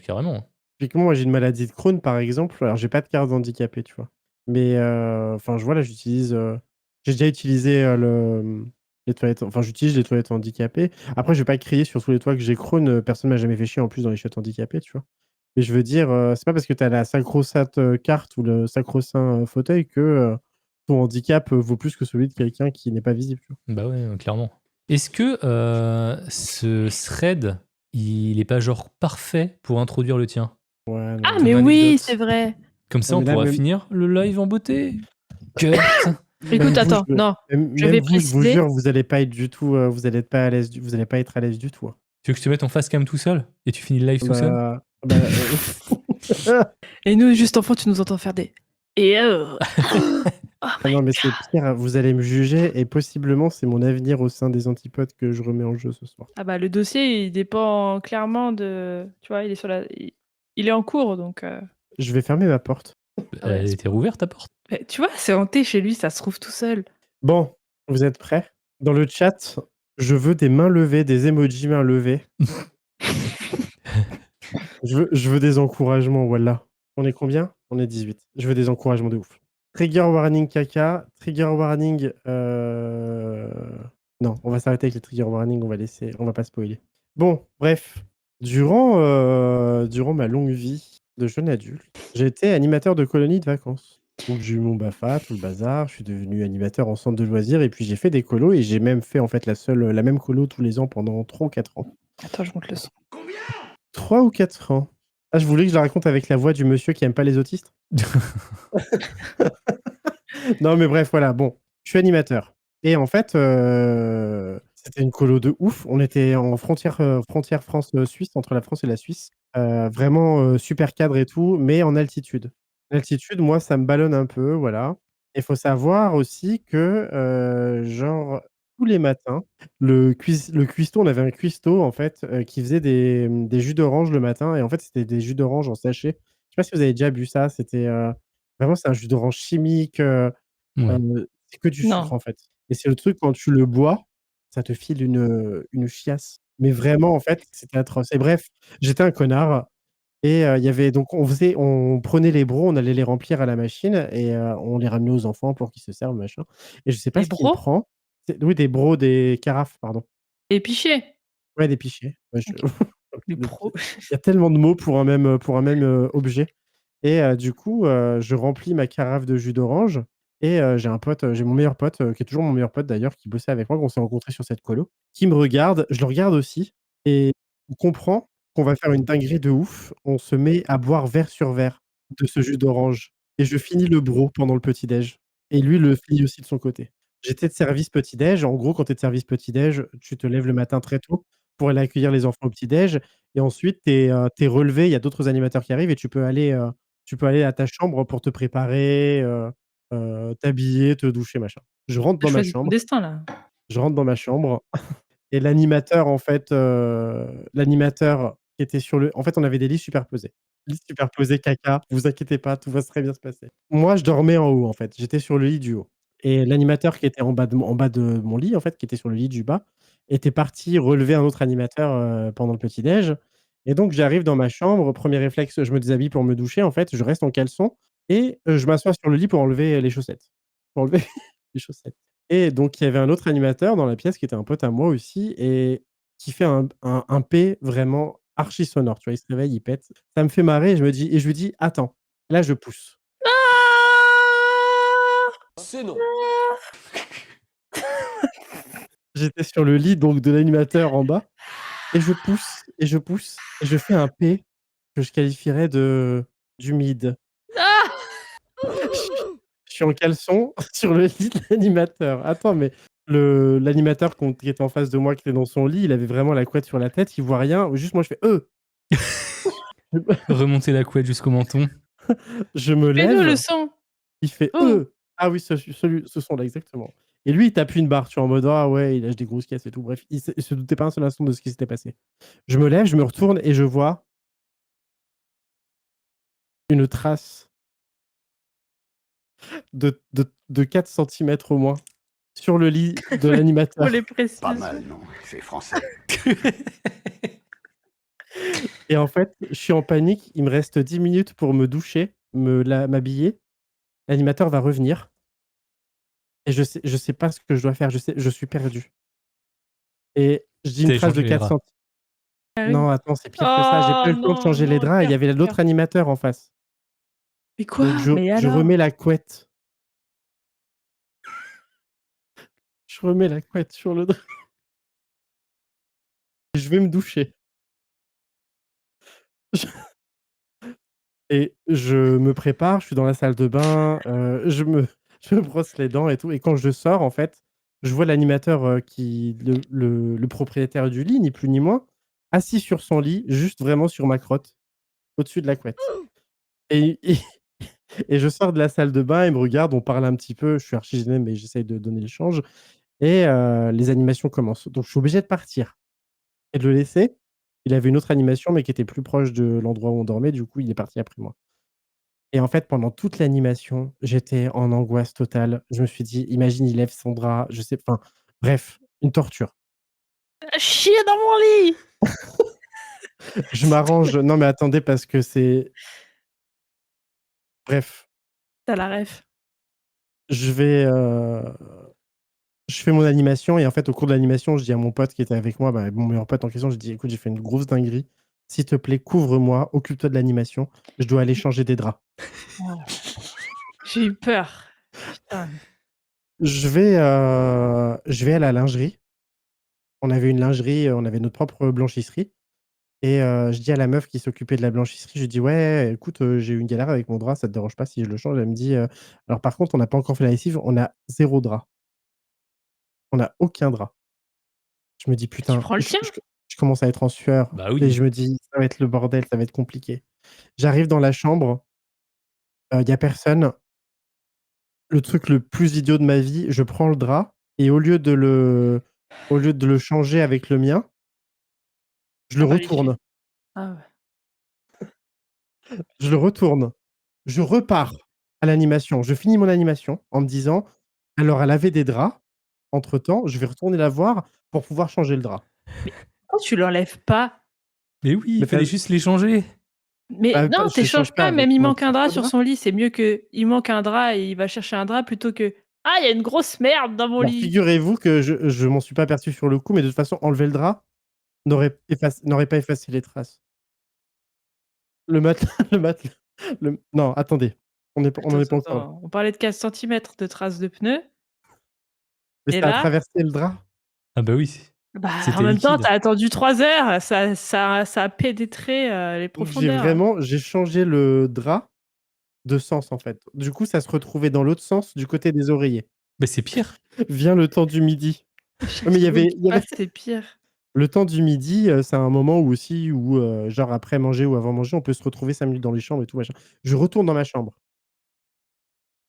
carrément. typiquement, moi j'ai une maladie de Crohn, par exemple. Alors, j'ai pas de carte d'handicapé, tu vois. Mais, enfin, je vois là, j'utilise. J'ai déjà utilisé les toilettes. Enfin, j'utilise les toilettes handicapées. Après, je vais pas crier sur tous les toits que j'ai Crohn. Personne m'a jamais fait chier en plus dans les chiottes handicapées, tu vois. Mais je veux dire, c'est pas parce que tu as la sacro-sainte carte ou le sacro-saint fauteuil que ton handicap vaut plus que celui de quelqu'un qui n'est pas visible, tu vois. Bah ouais, clairement. Est-ce que ce thread, il est pas genre parfait pour introduire le tien? Ouais, non, Ah, Comme mais oui, anecdote. c'est vrai. Comme ça, Non, on mais là, pourra même- finir le live en beauté. Cut. Écoute, Même vous, attends, non, même, je même vais vous, je vous préciser. jure, vous allez pas être du tout, vous allez pas à l'aise, vous allez pas être à l'aise du tout. Hein. Tu veux que je te mette en face cam tout seul et tu finis le live tout seul? Bah, Et nous, juste en fond, tu nous entends faire des. Et oh ah my non, mais God. c'est pire, vous allez me juger et possiblement c'est mon avenir au sein des antipodes que je remets en jeu ce soir. Ah bah le dossier, il dépend clairement de. Tu vois, il est sur la. Il est en cours, donc. Je vais fermer ma porte. ouais, Elle était rouverte ta porte? Mais tu vois, c'est hanté chez lui, ça se trouve tout seul. Bon, vous êtes prêts? Dans le chat, je veux des mains levées, des emojis mains levées. Je veux des encouragements, voilà. On est combien? On est 18. Je veux des encouragements de ouf. Trigger warning caca, trigger warning. Non, on va s'arrêter avec les trigger warning, on va pas spoiler. Bon, bref. Durant ma longue vie de jeune adulte, j'ai été animateur de colonie de vacances. Donc j'ai eu mon BAFA, tout le bazar, je suis devenu animateur en centre de loisirs et puis j'ai fait des colos et j'ai même fait en fait la même colo tous les ans pendant 3 ou 4 ans. Attends, je monte le son. 3 ou 4 ans. Ah, je voulais que je la raconte avec la voix du monsieur qui aime pas les autistes. Non, mais bref, voilà. Bon, je suis animateur. Et en fait, c'était une colo de ouf. On était en frontière France-Suisse, entre la France et la Suisse. Vraiment super cadre et tout, mais en altitude. L'altitude, moi, ça me ballonne un peu, voilà. Il faut savoir aussi que, genre, tous les matins, le cuistot, on avait un cuistot, en fait, qui faisait des jus d'orange le matin. Et en fait, c'était des jus d'orange en sachet. Je sais pas si vous avez déjà bu ça. C'était vraiment, c'est un jus d'orange chimique. Ouais. C'est que du sucre, Non. en fait. Et c'est le truc, quand tu le bois, ça te file une chiasse. Mais vraiment, en fait, c'était atroce. Et bref, j'étais un connard. Et il y avait donc on prenait les brocs, on allait les remplir à la machine et on les ramenait aux enfants pour qu'ils se servent, machin. Et je sais pas Des ce qui me bros prend. Oui, des brocs, des carafes, pardon. épicés. Ouais, des pichets. Ouais, je OK. Les pros. il y a tellement de mots pour un même, objet. Et du coup, je remplis ma carafe de jus d'orange. Et j'ai un pote, j'ai mon meilleur pote, qui est toujours mon meilleur pote d'ailleurs, qui bossait avec moi, qu'on s'est rencontrés sur cette colo, qui me regarde, je le regarde aussi et on comprend qu'on va faire une dinguerie de ouf. On se met à boire verre sur verre de ce jus d'orange et je finis le bro pendant le petit déj et lui le finit aussi de son côté. J'étais de service petit déj. En gros, quand tu es de service petit déj, tu te lèves le matin très tôt pour aller accueillir les enfants au petit déj et ensuite tu es relevé, il y a d'autres animateurs qui arrivent et tu peux aller à ta chambre pour te préparer, t'habiller, te doucher, machin. Je rentre Tu dans ma choisis ton chambre destin, là. je rentre dans ma chambre et l'animateur, en fait, l'animateur qui était sur le en fait, on avait des lits superposés. Lits superposés caca, vous inquiétez pas, tout va très bien se passer. Moi, je dormais en haut, en fait, j'étais sur le lit du haut et l'animateur qui était en bas de mon lit, en fait, qui était sur le lit du bas, était parti relever un autre animateur, pendant le petit déj. Et donc j'arrive dans ma chambre, premier réflexe, je me déshabille pour me doucher, en fait, je reste en caleçon et je m'assois sur le lit pour enlever les chaussettes. Pour enlever les chaussettes. Et donc il y avait un autre animateur dans la pièce qui était un pote à moi aussi et qui fait un P vraiment archi sonore, tu vois? Il se réveille, il pète. Ça me fait marrer, je lui dis: «Attends», là je pousse. C'est non. J'étais sur le lit donc de l'animateur en bas et je pousse et je pousse et je fais un P que je qualifierais d'humide. Ah! Je suis en caleçon sur le lit de l'animateur. Attends, mais l'animateur qui était en face de moi, qui était dans son lit, il avait vraiment la couette sur la tête, il voit rien. Juste moi, je fais: Remonter la couette jusqu'au menton. Je me Fais-nous le lève, son. il fait: Oh! Ah oui, ce son-là, exactement. Et lui, il tape une barre, tu vois, en mode: «Ah ouais, il lâche des grosses caisses et tout». Bref, il se doutait pas un seul instant de ce qui s'était passé. Je me lève, je me retourne et je vois une trace de 4 centimètres au moins sur le lit de Faut l'animateur. les Pas précisions. mal, non? C'est français. Et en fait, je suis en panique, il me reste 10 minutes pour me doucher, m'habiller. L'animateur va revenir et je sais pas ce que je dois faire, je suis perdu. Et je dis une Tu as trace de échangé les 4 draps. cent Ah oui. non, attends, c'est pire que ça, j'ai Oh pas eu le temps de non, changer les non, draps, il y cœur, avait cœur. l'autre animateur en face. Mais Donc quoi? Mais je alors? remets la couette. Je remets la couette sur le drap et je vais me doucher. Je et je me prépare, je suis dans la salle de bain, je me brosse les dents et tout et quand je sors, en fait, je vois l'animateur, qui le propriétaire du lit, ni plus ni moins, assis sur son lit, juste vraiment sur ma crotte, au-dessus de la couette. Et et je sors de la salle de bain, il me regarde, on parle un petit peu, je suis archi gêné, mais j'essaye de donner le change et les animations commencent. Donc je suis obligé de partir et de le laisser. Il avait une autre animation, mais qui était plus proche de l'endroit où on dormait, du coup, il est parti après moi. Et en fait, pendant toute l'animation, j'étais en angoisse totale. Je me suis dit: «Imagine, il lève son drap», je sais enfin, bref, une torture. Chier dans mon lit! Je m'arrange non, mais attendez parce que c'est bref, Tu as la ref. je vais, je fais mon animation et en fait, au cours de l'animation, je dis à mon pote qui était avec moi, bah, mon meilleur pote en question, je dis: «Écoute, j'ai fait une grosse dinguerie. S'il te plaît, couvre-moi, occupe-toi de l'animation. Je dois aller changer des draps». Oh. J'ai eu peur. Putain. Je vais à la lingerie. On avait une lingerie, on avait notre propre blanchisserie Et je dis à la meuf qui s'occupait de la blanchisserie, je lui dis: «Ouais, écoute, j'ai eu une galère avec mon drap, ça te dérange pas si je le change?» Elle me dit: «Alors par contre, on n'a pas encore fait la lessive, on a 0 drap. On a aucun drap». Je me dis: Bah, tu «Putain», prends le tien. je commence à être en sueur Bah et oui. je me dis: «Ça va être le bordel, ça va être compliqué». J'arrive dans la chambre, il y a personne. Le truc le plus idiot de ma vie, je prends le drap et au lieu de le changer avec le mien, je le Ah bah, les retourne. ah ouais. Je le retourne. Je repars à l'animation. Je finis mon animation en me disant: «Alors elle avait des draps, entre temps, je vais retourner la voir pour pouvoir changer le drap». Mais pourquoi tu l'enlèves pas? Mais oui, il Mais fallait juste les changer. Mais non, je les t'échanges change pas pas, avec même il mon manque un drap propre sur drap. son lit, c'est mieux qu'il manque un drap et il va chercher un drap plutôt que: «Ah, il y a une grosse merde dans mon Alors lit!» figurez-vous que je m'en suis pas aperçu sur le coup, mais de toute façon enlever le drap n'aurait pas effacé les traces. Le matelas le matelas le non, attendez, on Attends, en est attends, pas encore là. attends, on parlait de 4 centimètres de traces de pneus Mais et ça a là, traversé le drap. Ah bah oui, bah, en c'était même temps, liquide. tu as attendu 3 heures, ça a pénétré, les Donc profondeurs. j'ai changé le drap de sens, en fait. Du coup, ça se retrouvait dans l'autre sens, du côté des oreillers. Bah c'est pire. Vient le temps du midi. Chaque Ouais, mais seconde il qui y avait passe, c'est pire. le temps du midi, c'est un moment où aussi où, genre après manger ou avant manger, on peut se retrouver 5 minutes dans les chambres et tout machin. Je retourne dans ma chambre.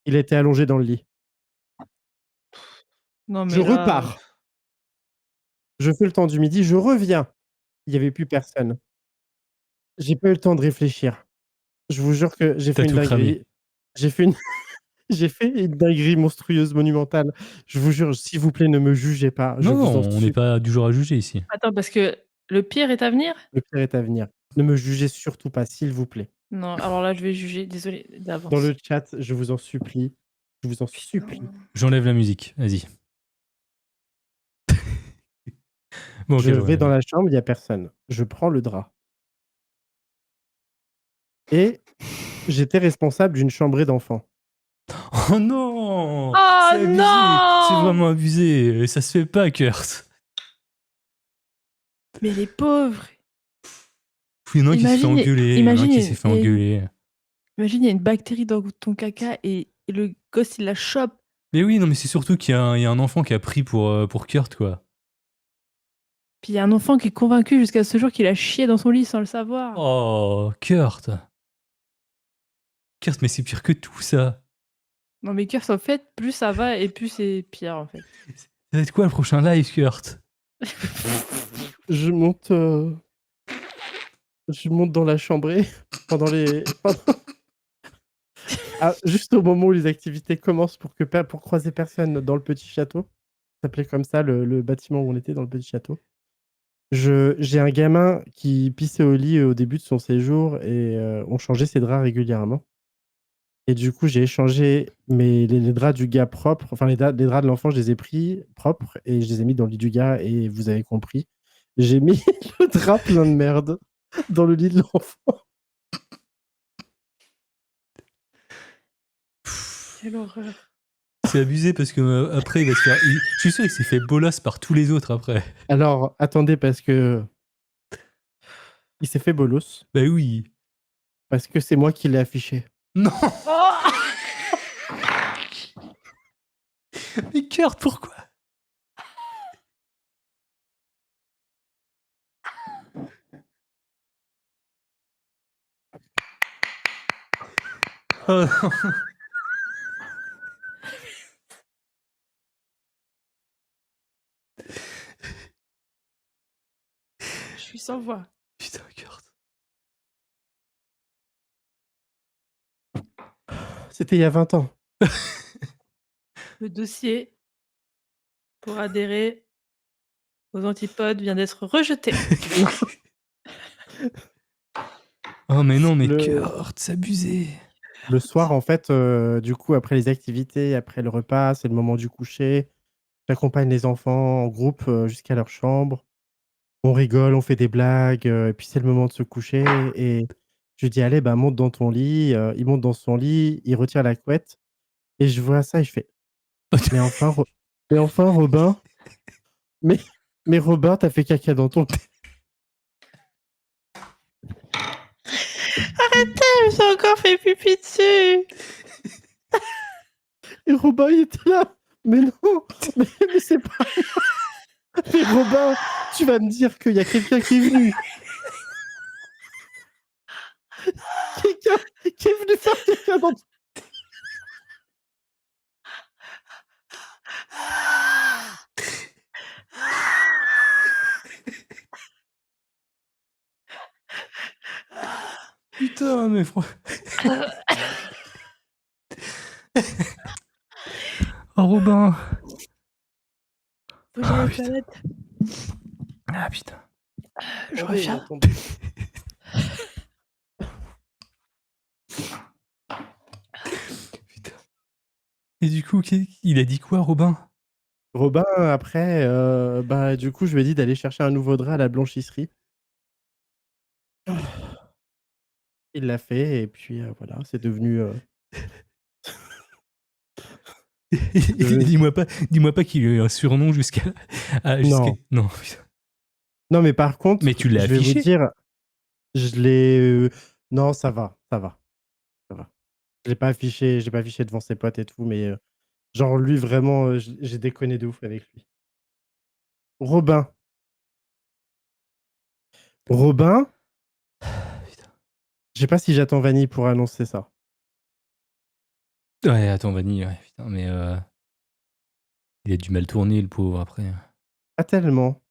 Il était allongé dans le lit. Non, Je mais là, repars. Je fais le temps du midi, je reviens. Il y avait plus personne. J'ai pas eu le temps de réfléchir. Je vous jure que j'ai Tu fait une tout cramé. dinguerie. J'ai fait une j'ai fait une dinguerie monstrueuse, monumentale. Je vous jure, s'il vous plaît, ne me jugez pas, je Non, non, vous en on n'est supplie. pas du genre à juger ici. attends, parce que le pire est à venir? Le pire est à venir. Ne me jugez surtout pas, s'il vous plaît. Non, alors là, je vais juger, désolée Dans d'avance. le chat, je vous en supplie. Je vous en supplie. Putain. J'enlève la musique, vas-y. Bon OK, Je j'enlève vais la dans la musique. chambre, il y a personne. Je prends le drap et j'étais responsable d'une chambrée d'enfants. Oh non! Oh C'est abusé! C'est non! vraiment abusé, ça se fait pas, Kurt. Mais les pauvres! Il y en a un qui s'est fait Imagine, engueuler, il y en a un qui s'est fait engueuler. imagine, il y a une bactérie dans ton caca et le gosse, il la chope. Mais oui, non, mais c'est surtout qu'il y a un enfant qui a pris pour Kurt, quoi. Puis il y a un enfant qui est convaincu jusqu'à ce jour qu'il a chié dans son lit sans le savoir. Oh, Kurt! Kurt, mais c'est pire que tout, ça. Non mais Curse, en fait, plus ça va et plus c'est pire, en fait. Ça va être quoi le prochain live, Kurt? Je monte, dans la chambrée pendant juste au moment où les activités commencent pour croiser personne dans le petit château. Ça s'appelait comme ça le bâtiment où on était dans le petit château. J'ai un gamin qui pissait au lit au début de son séjour et on changeait ses draps régulièrement et du coup, j'ai échangé les draps du gars propres, enfin les draps de l'enfant, je les ai pris propres et je les ai mis dans le lit du gars et vous avez compris, j'ai mis le drap plein de merde dans le lit de l'enfant. Quelle horreur. C'est abusé parce que après, il va se faire. Je suis sûr qu'il s'est fait bolos par tous les autres après. Alors, attendez parce que il s'est fait bolos, Bah oui. parce que c'est moi qui l'ai affiché. Non! Oh! Mais Kurt, pourquoi? Oh non. Je suis sans voix. Putain, Kurt. C'était il y a 20 ans. Le dossier pour adhérer aux antipodes vient d'être rejeté. Oh mais non, mais Le Kurt, c'est abusé. le soir, en fait, du coup, après les activités, après le repas, c'est le moment du coucher. J'accompagne les enfants en groupe, jusqu'à leur chambre. On rigole, on fait des blagues, et puis c'est le moment de se coucher et je lui dis: «Allez, bah, monte dans ton lit», il monte dans son lit, il retire la couette et je vois ça et je fais: «Mais enfin Ro mais enfin Robin, mais mais Robin, tu as fait caca dans ton lit». je me suis encore fait pipi dessus. Et Robin, il était là. Mais non, mais c'est pas. Mais Robin, tu vas me dire qu'il y a quelqu'un qui est venu. Quelqu'un qui est venu faire quelqu'un dans. Putain, mais oh, Robin. Faut que j'aille aux putain. toilettes. Ah, putain. Je Oh, reviens. attendez. Putain. Et du coup, il a dit quoi, Robin? Robin, après, bah, du coup, je lui ai dit d'aller chercher un nouveau drap à la blanchisserie. Il l'a fait, et puis voilà, c'est devenu. Dis-moi pas qu'il a eu un surnom jusqu'à. Non. Non, putain. Non, mais par contre, Mais tu l'as je vais vous affiché? dire, je l'ai. Non, ça va. Je l'ai pas affiché devant ses potes et tout, mais genre lui, vraiment, j'ai déconné de ouf avec lui. Robin. Putain. Je sais pas si j'attends Vanille pour annoncer ça. Ouais, attends, Vanille, ouais, putain, mais il a du mal tourné, le pauvre, après. Pas tellement.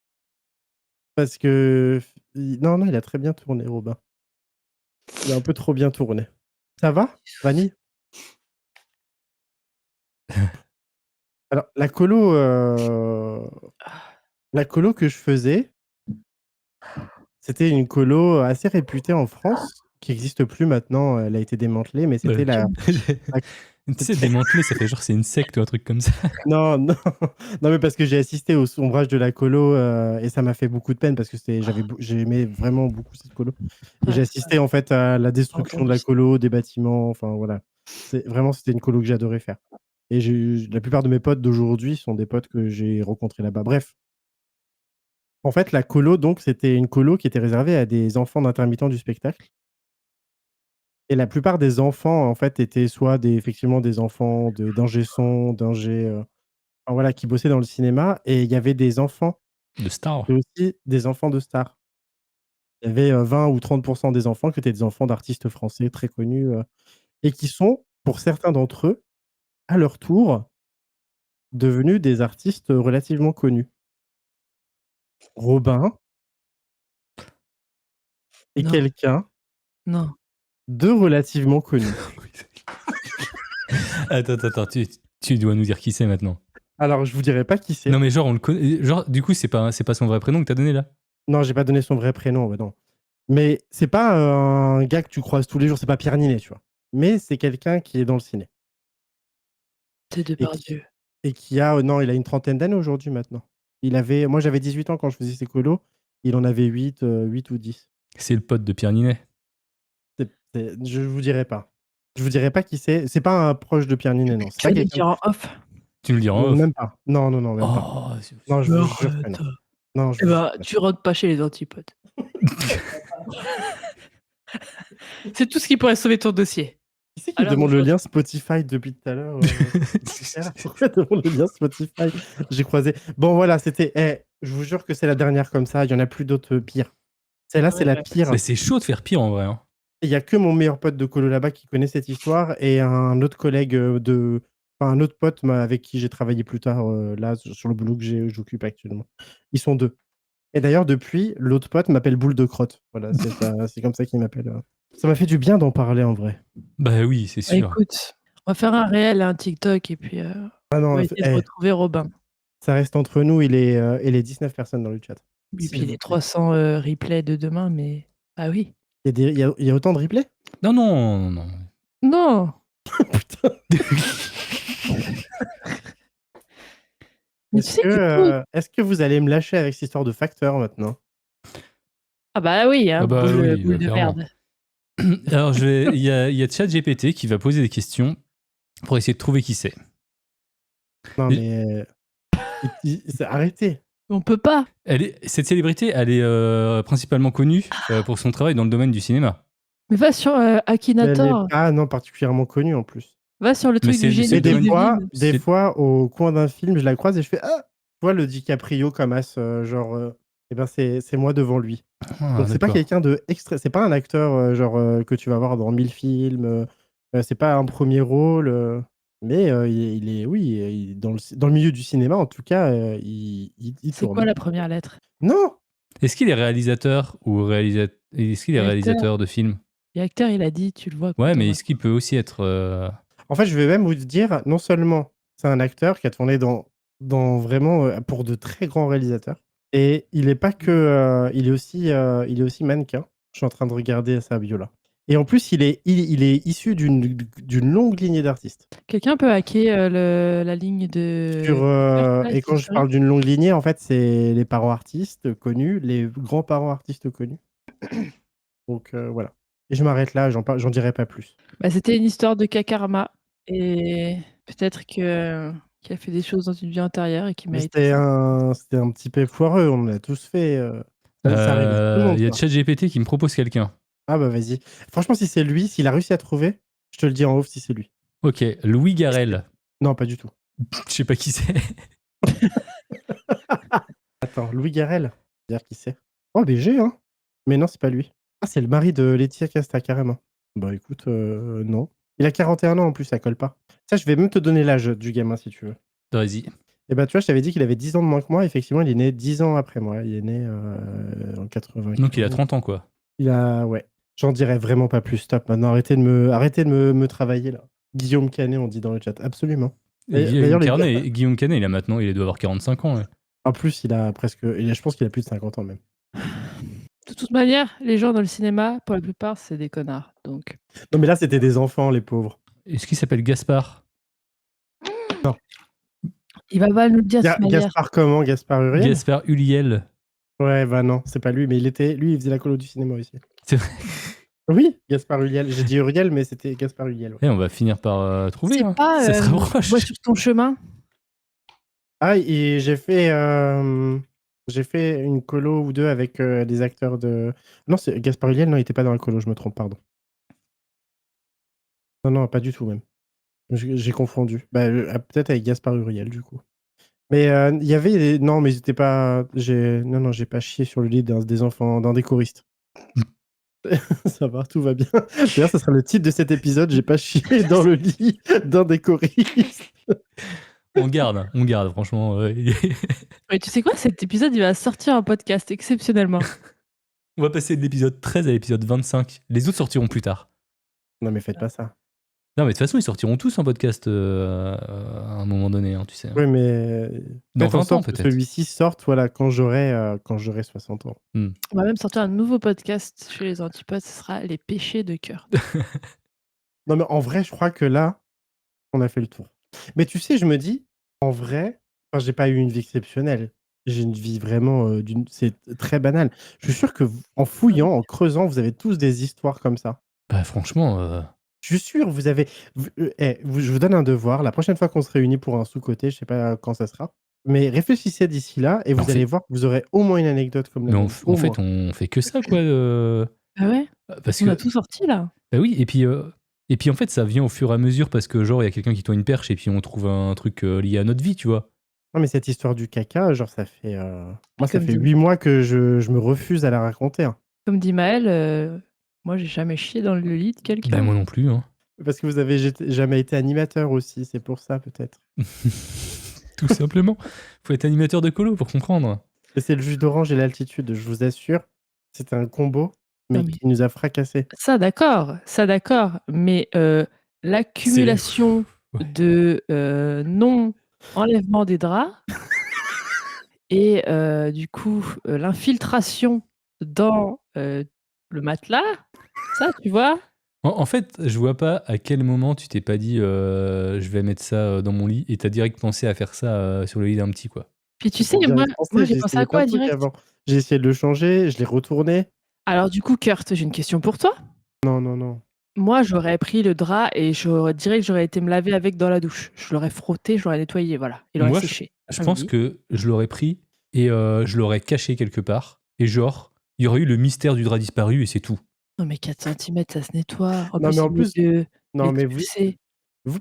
Parce que. Non, il a très bien tourné, Robin. Il a un peu trop bien tourné. Ça va, Vanille? Alors, la colo que je faisais, c'était une colo assez réputée en France, qui n'existe plus maintenant, elle a été démantelée, mais c'était la. Tu sais, démantelé, ça fait genre c'est une secte ou un truc comme ça. Non, non, non, mais parce que j'ai assisté au sombrage de la colo et ça m'a fait beaucoup de peine parce que j'aimais vraiment beaucoup cette colo. Et j'ai assisté en fait à la destruction de la colo, des bâtiments, enfin voilà. C'était une colo que j'adorais faire. Et la plupart de mes potes d'aujourd'hui sont des potes que j'ai rencontrés là-bas. Bref. En fait, la colo, donc, c'était une colo qui était réservée à des enfants d'intermittents du spectacle. Et la plupart des enfants, en fait, étaient soit effectivement des enfants d'ingé son, enfin, voilà, qui bossaient dans le cinéma. Et il y avait des enfants, De Star. et aussi des enfants de stars. Il y avait 20 ou 30% des enfants qui étaient des enfants d'artistes français très connus et qui sont, pour certains d'entre eux, à leur tour, devenus des artistes relativement connus. Robin est Non. quelqu'un Non. de relativement connu. Attends, tu dois nous dire qui c'est maintenant. Alors, je vous dirai pas qui c'est. Non, mais genre, on le connaît. Genre, du coup, c'est pas son vrai prénom que t'as donné là? Non, j'ai pas donné son vrai prénom, bah non. Mais c'est pas un gars que tu croises tous les jours, c'est pas Pierre Ninet, tu vois. Mais c'est quelqu'un qui est dans le ciné. C'est Depardieu. Et qui a, non, il a une trentaine d'années aujourd'hui maintenant. Moi j'avais 18 ans quand je faisais ces colos, il en avait 8 ou 10. C'est le pote de Pierre Ninet. Je vous dirai pas. Je vous dirai pas qui c'est. C'est pas un proche de Pierre Ninet, non. C'est Tu pas vas nous quelqu'un. dire en off. Tu nous le diras en Non, off. même pas. Non, même pas. Oh, Non, je vous jure que Arrête. non. Non, je Eh vous ben, jure que tu rentres pas chez les antipodes. C'est tout ce qui pourrait sauver ton dossier. Qui c'est qui Alors, demande le aujourd'hui- lien Spotify depuis tout à l'heure Pourquoi tu demandes le lien Spotify? J'ai croisé. Bon, voilà, c'était. Je vous jure que c'est la dernière comme ça. Il y en a plus d'autres pires. Celle-là, c'est la Ouais. pire. Mais c'est chaud de faire pire en vrai. Hein. Il y a que mon meilleur pote de colo là-bas qui connaît cette histoire et un autre collègue enfin, un autre pote avec qui j'ai travaillé plus tard là sur le boulot que j'occupe actuellement. Ils sont deux. Et d'ailleurs, depuis, l'autre pote m'appelle Boule de Crotte. Voilà, c'est comme ça qu'il m'appelle. Ça m'a fait du bien d'en parler en vrai. Bah oui, c'est sûr. Écoute, on va faire un réel, un TikTok et puis Ah on non, va essayer de retrouver Robin. ça reste entre nous et les 19 personnes dans le chat. Et S'il puis vous les plaît. 300 replays de demain, mais. Ah oui. Il y a autant de replays? Non, non, non. Non. Putain. Mais tu sais que Est-ce que vous allez me lâcher avec cette histoire de facteur maintenant? Ah bah oui, hein, Ah bah boule, oui, boule bah, de clairement. merde. Alors, il y a ChatGPT qui va poser des questions pour essayer de trouver qui c'est. Non mais arrêtez. On peut pas. Cette célébrité, elle est principalement connue pour son travail dans le domaine du cinéma. Mais va sur Elle n'est Akinator. pas non, particulièrement connue en plus. Va sur le Mais truc c'est- du c'est génie Et le qui domaine- devine. des fois, au coin d'un film, je la croise et je fais ah, tu vois le DiCaprio comme as, genre, eh ben c'est moi devant lui. Ah, Donc c'est pas d'accord. quelqu'un de extra, c'est pas un acteur que tu vas voir dans 1000 films. C'est pas un premier rôle, mais il est, oui, dans le milieu du cinéma en tout cas, il C'est tourne. quoi la première lettre? Non, Est-ce qu'il est réalisateur ou Est-ce qu'il est Acteur. réalisateur de films? Et acteur, il a dit, tu le vois. Ouais, quand on mais va- est-ce qu'il peut aussi être. en fait, je vais même vous dire, non seulement c'est un acteur qui a tourné dans vraiment pour de très grands réalisateurs, et il est pas que, il est aussi mannequin. Je suis en train de regarder sa bio là. Et en plus, il est issu d'une longue lignée d'artistes. Quelqu'un peut hacker la ligne de. Et quand je parle d'une longue lignée, en fait, c'est les parents artistes connus, les grands-parents artistes connus. Donc voilà. Et je m'arrête là, j'en dirai pas plus. Bah, c'était une histoire de Kakarma. Et peut-être que qu'il a fait des choses dans une vie antérieure et qu'il Mais mérite. c'était un petit peu foireux, on l'a tous fait. Ça arrive à tout le monde, Il y a quoi. ChatGPT qui me propose quelqu'un. Ah bah vas-y. Franchement, si c'est lui, s'il a réussi à trouver, je te le dis en off si c'est lui. Ok, Louis Garrel. Non, pas du tout. Je sais pas qui c'est. Attends, Louis Garrel. Dire qui c'est. Oh, BG, hein. Mais non, c'est pas lui. Ah, c'est le mari de Laetitia Casta, carrément. Bah écoute, non. Il a 41 ans en plus, ça colle pas. Ça, je vais même te donner l'âge du gamin si tu veux. Vas-y. Et bah tu vois, je t'avais dit qu'il avait 10 ans de moins que moi. Effectivement, il est né 10 ans après moi. Il est né en 80. Donc il a 30 ans, quoi. Ouais. J'en dirais vraiment pas plus. Stop. Maintenant, arrêtez de me travailler là. Guillaume Canet, on dit dans le chat. Absolument. Et D'ailleurs, Guillaume Canet, il doit avoir 45 ans. Ouais. En plus, je pense qu'il a plus de 50 ans même. De toute manière, les gens dans le cinéma, pour la plupart, c'est des connards. Donc. Non, mais là, c'était des enfants, les pauvres. Est-ce qu'il s'appelle Gaspard? Il va pas nous le dire de toute manière. Gaspard comment? Gaspard Uriel? Gaspard Ulliel. Ouais, bah non, c'est pas lui, mais lui, il faisait la colo du cinéma aussi. C'est vrai. Oui, Gaspard Uriel. J'ai dit Uriel, mais c'était Gaspard Uriel. Ouais. Et on va finir par trouver. C'est Hein. pas. Ça se rapproche. Vois sur ton chemin. Ah, et j'ai fait une colo ou deux avec des acteurs de. Non, c'est Gaspard Uriel, non, il était pas dans la colo, je me trompe, pardon. Non, pas du tout même. J'ai confondu. Bah, peut-être avec Gaspard Uriel, du coup. Mais il y avait. Non, mais ils étaient pas. Non, j'ai pas chié sur le lit des enfants, d'un des choristes. Ça va, tout va bien. D'ailleurs, ça sera le titre de cet épisode. J'ai pas chié dans le lit d'un des choristes. On garde, franchement. Mais tu sais quoi, cet épisode, il va sortir en podcast exceptionnellement. On va passer de l'épisode 13 à l'épisode 25. Les autres sortiront plus tard. Non, mais faites pas ça. Non, mais de toute façon, ils sortiront tous en podcast à un moment donné, hein, tu sais. Oui, mais. Dans faites en 20 ans, sorte que peut-être. celui-ci sorte voilà, quand j'aurai 60 ans. On va même sortir un nouveau podcast chez les Antipodes, ce sera Les péchés de cœur. Non, mais en vrai, je crois que là, on a fait le tour. Mais tu sais, je me dis, en vrai, j'ai pas eu une vie exceptionnelle. J'ai une vie vraiment. C'est très banal. Je suis sûr que en fouillant, en creusant, vous avez tous des histoires comme ça. Bah, franchement. Je suis sûr, vous avez. Je vous donne un devoir. La prochaine fois qu'on se réunit pour un sous-côté, je sais pas quand ça sera, mais réfléchissez d'ici là et vous allez voir que vous aurez au moins une anecdote comme la Mais mienne. en fait, on fait que ça, quoi. Ah ouais? Parce On que. a tout sorti là. Bah oui, et puis en fait, ça vient au fur et à mesure parce que, genre, il y a quelqu'un qui tend une perche et puis on trouve un truc lié à notre vie, tu vois. Non, mais cette histoire du caca, genre, ça fait. Moi, ça Comme fait dit- 8 mois que je me refuse à la raconter. Hein. Comme dit Maël, moi j'ai jamais chié dans le lit de quelqu'un. Bah, moi non plus, hein. Parce que vous avez jamais été animateur aussi, c'est pour ça peut-être. Tout simplement. Faut être animateur de colo pour comprendre. Et c'est le jus d'orange et l'altitude, je vous assure. C'était un combo, mais Non, mais- qui nous a fracassés. Ça d'accord. Mais l'accumulation Ouais. de non-enlèvement des draps et du coup l'infiltration dans le matelas, ça tu vois? En fait, je vois pas à quel moment tu t'es pas dit je vais mettre ça dans mon lit et t'as direct pensé à faire ça sur le lit d'un petit, quoi. Puis tu sais, J'y moi avais pensé, j'ai j'ai pensé essayé à quoi plein de trucs direct? avant. J'ai essayé de le changer, je l'ai retourné. Alors du coup, Kurt, j'ai une question pour toi. Non. Moi, j'aurais pris le drap et je dirais que j'aurais été me laver avec dans la douche. Je l'aurais frotté, je l'aurais nettoyé, voilà. Il aurait Moi, séché. Je pense que je l'aurais pris et je l'aurais caché quelque part. Et genre, il y aurait eu le mystère du drap disparu et c'est tout. Non, mais 4 centimètres, ça se nettoie. En Non, plus, mais en il met plus, de non, mais vous, l'expulsé.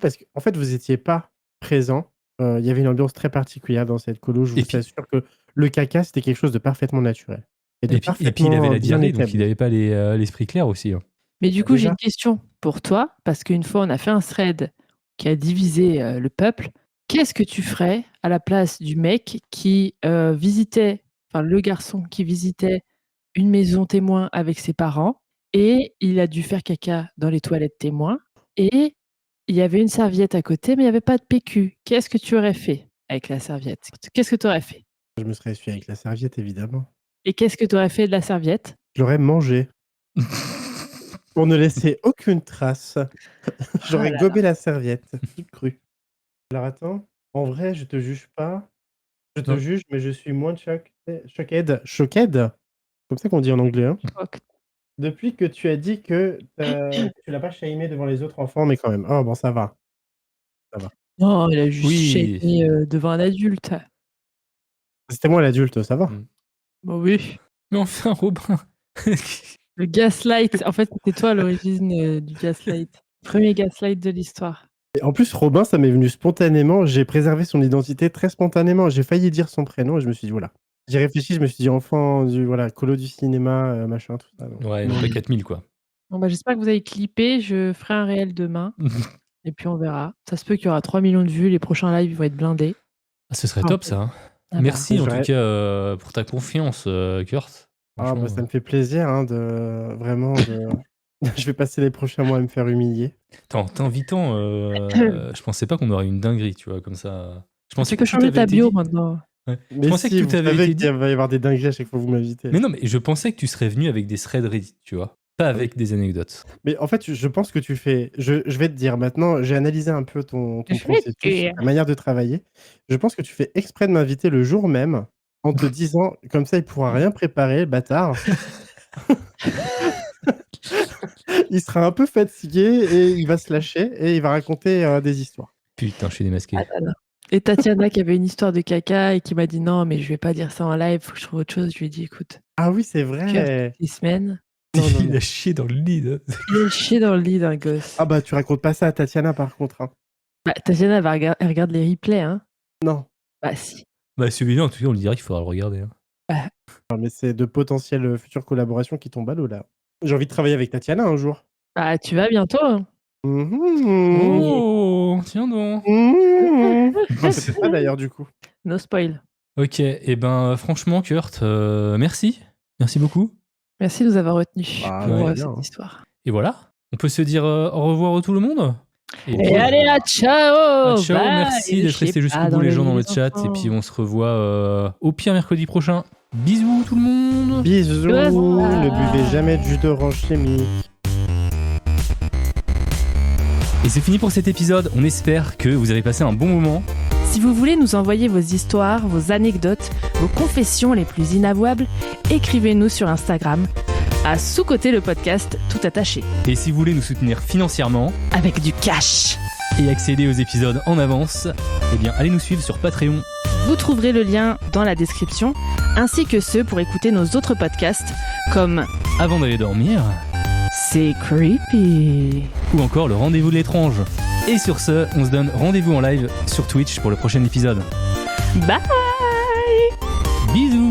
parce qu'en fait, vous étiez pas présent. Il y avait une ambiance très particulière dans cette colo. Je Et vous puis- assure que le caca, c'était quelque chose de parfaitement naturel. de Et puis il avait parfaitement la bien diarrhée, donc il établi. n'avait pas l'esprit clair aussi. Hein. Mais du coup, j'ai Déjà. une question pour toi, parce qu'une fois, on a fait un thread qui a divisé le peuple. Qu'est-ce que tu ferais à la place du mec qui visitait, enfin le garçon qui visitait une maison témoin avec ses parents et il a dû faire caca dans les toilettes témoins et il y avait une serviette à côté, mais il n'y avait pas de PQ. Qu'est-ce que tu aurais fait avec la serviette? Qu'est-ce que tu aurais fait? Je me serais essuyé avec la serviette, évidemment. Et qu'est-ce que tu aurais fait de la serviette? Je l'aurais mangé pour ne laisser aucune trace. J'aurais là gobé la serviette, toute crue. Alors attends, en vrai, je te juge pas. Je te Non. juge, mais je suis moins choqued. Choqued? Comme ça qu'on dit en anglais. Hein. Choc. Depuis que tu as dit que tu l'as pas shamé devant les autres enfants, mais quand même. Oh, bon, ça va. Non, il a juste Oui. shamé devant un adulte. C'était moi l'adulte, ça va. Mm. Bon, oui. Mais enfin, Robin. Le gaslight, en fait, c'était toi à l'origine du gaslight. Premier gaslight de l'histoire. Et en plus, Robin, ça m'est venu spontanément. J'ai préservé son identité très spontanément. J'ai failli dire son prénom et je me suis dit, voilà. J'ai réfléchi, je me suis dit, enfant du colo du cinéma, machin, tout ça. donc. Ouais, donc pas 4000 quoi. Bon, bah, j'espère que vous avez clippé. Je ferai un réel demain. Et puis on verra. Ça se peut qu'il y aura 3 millions de vues. Les prochains lives vont être blindés. Ah, ce serait Ah, top ok. ça. Hein. Ah bah. Merci en J'aurais- tout cas pour ta confiance, Kurt. Ah, Franchement, bah, ça me fait plaisir, hein, de vraiment. Je vais passer les prochains mois à me faire humilier. t'invitant, je pensais pas qu'on aurait une dinguerie, tu vois, comme ça. Je pensais Tu peux que tout changer avait ta été bio dit. maintenant. Ouais. Mais Je pensais si, que vous tout avait savez été qu'il dit. va y avoir des dingueries à chaque fois que vous m'invitez. Mais non, mais je pensais que tu serais venu avec des threads Reddit, tu vois. Pas avec des anecdotes. Mais en fait, je pense que tu fais. Je vais te dire maintenant, j'ai analysé un peu ton Je vais te processus, dire. ta manière de travailler. Je pense que tu fais exprès de m'inviter le jour même en te disant, comme ça, il pourra rien préparer, le bâtard. Il sera un peu fatigué et il va se lâcher et il va raconter des histoires. Putain, je suis démasqué. Ah là là. Et Tatiana qui avait une histoire de caca et qui m'a dit non, mais je vais pas dire ça en live, faut que je trouve autre chose. Je lui ai dit écoute, Ah oui, c'est Kurt, vrai. toutes les semaines, Non, non, Il non. a chié dans le lit. Là. il a chié dans le lit d'un gosse. Ah bah, tu racontes pas ça à Tatiana, par contre. Hein. Bah, Tatiana elle regarde les replays, hein. Non. Bah si. Bah celui-là, en tout cas, on le dirait qu'il faudra le regarder. Hein. Non, mais c'est de potentielles futures collaborations qui tombent à l'eau, là. J'ai envie de travailler avec Tatiana un jour. Bah tu vas bientôt. Hein. Mhm. Oh, tiens donc. Mhm. Peut-être pas d'ailleurs, du coup. No spoil. Ok, et ben franchement, Kurt, merci. Merci beaucoup. Merci de nous avoir retenus Ah, pour ouais, cette bien, hein. histoire. Et voilà, on peut se dire au revoir à tout le monde. Et puis, allez, à ciao. ciao, Bye. merci d'être Je sais resté jusqu'au pas, bout dans les le gens dans lit le des chat. Et enfants. puis on se revoit au pire mercredi prochain. Bisous tout le monde. Bisous, Bye. ne buvez jamais de jus d'orange chimique. Et c'est fini pour cet épisode. On espère que vous avez passé un bon moment. Si vous voulez nous envoyer vos histoires, vos anecdotes, vos confessions les plus inavouables, écrivez-nous sur Instagram à sous-côté le podcast tout attaché. Et si vous voulez nous soutenir financièrement Avec du cash. et accéder aux épisodes en avance, eh bien allez nous suivre sur Patreon. Vous trouverez le lien dans la description, ainsi que ceux pour écouter nos autres podcasts comme Avant d'aller dormir, C'est creepy. ou encore le rendez-vous de l'étrange. Et sur ce, on se donne rendez-vous en live sur Twitch pour le prochain épisode. Bye. Bisous.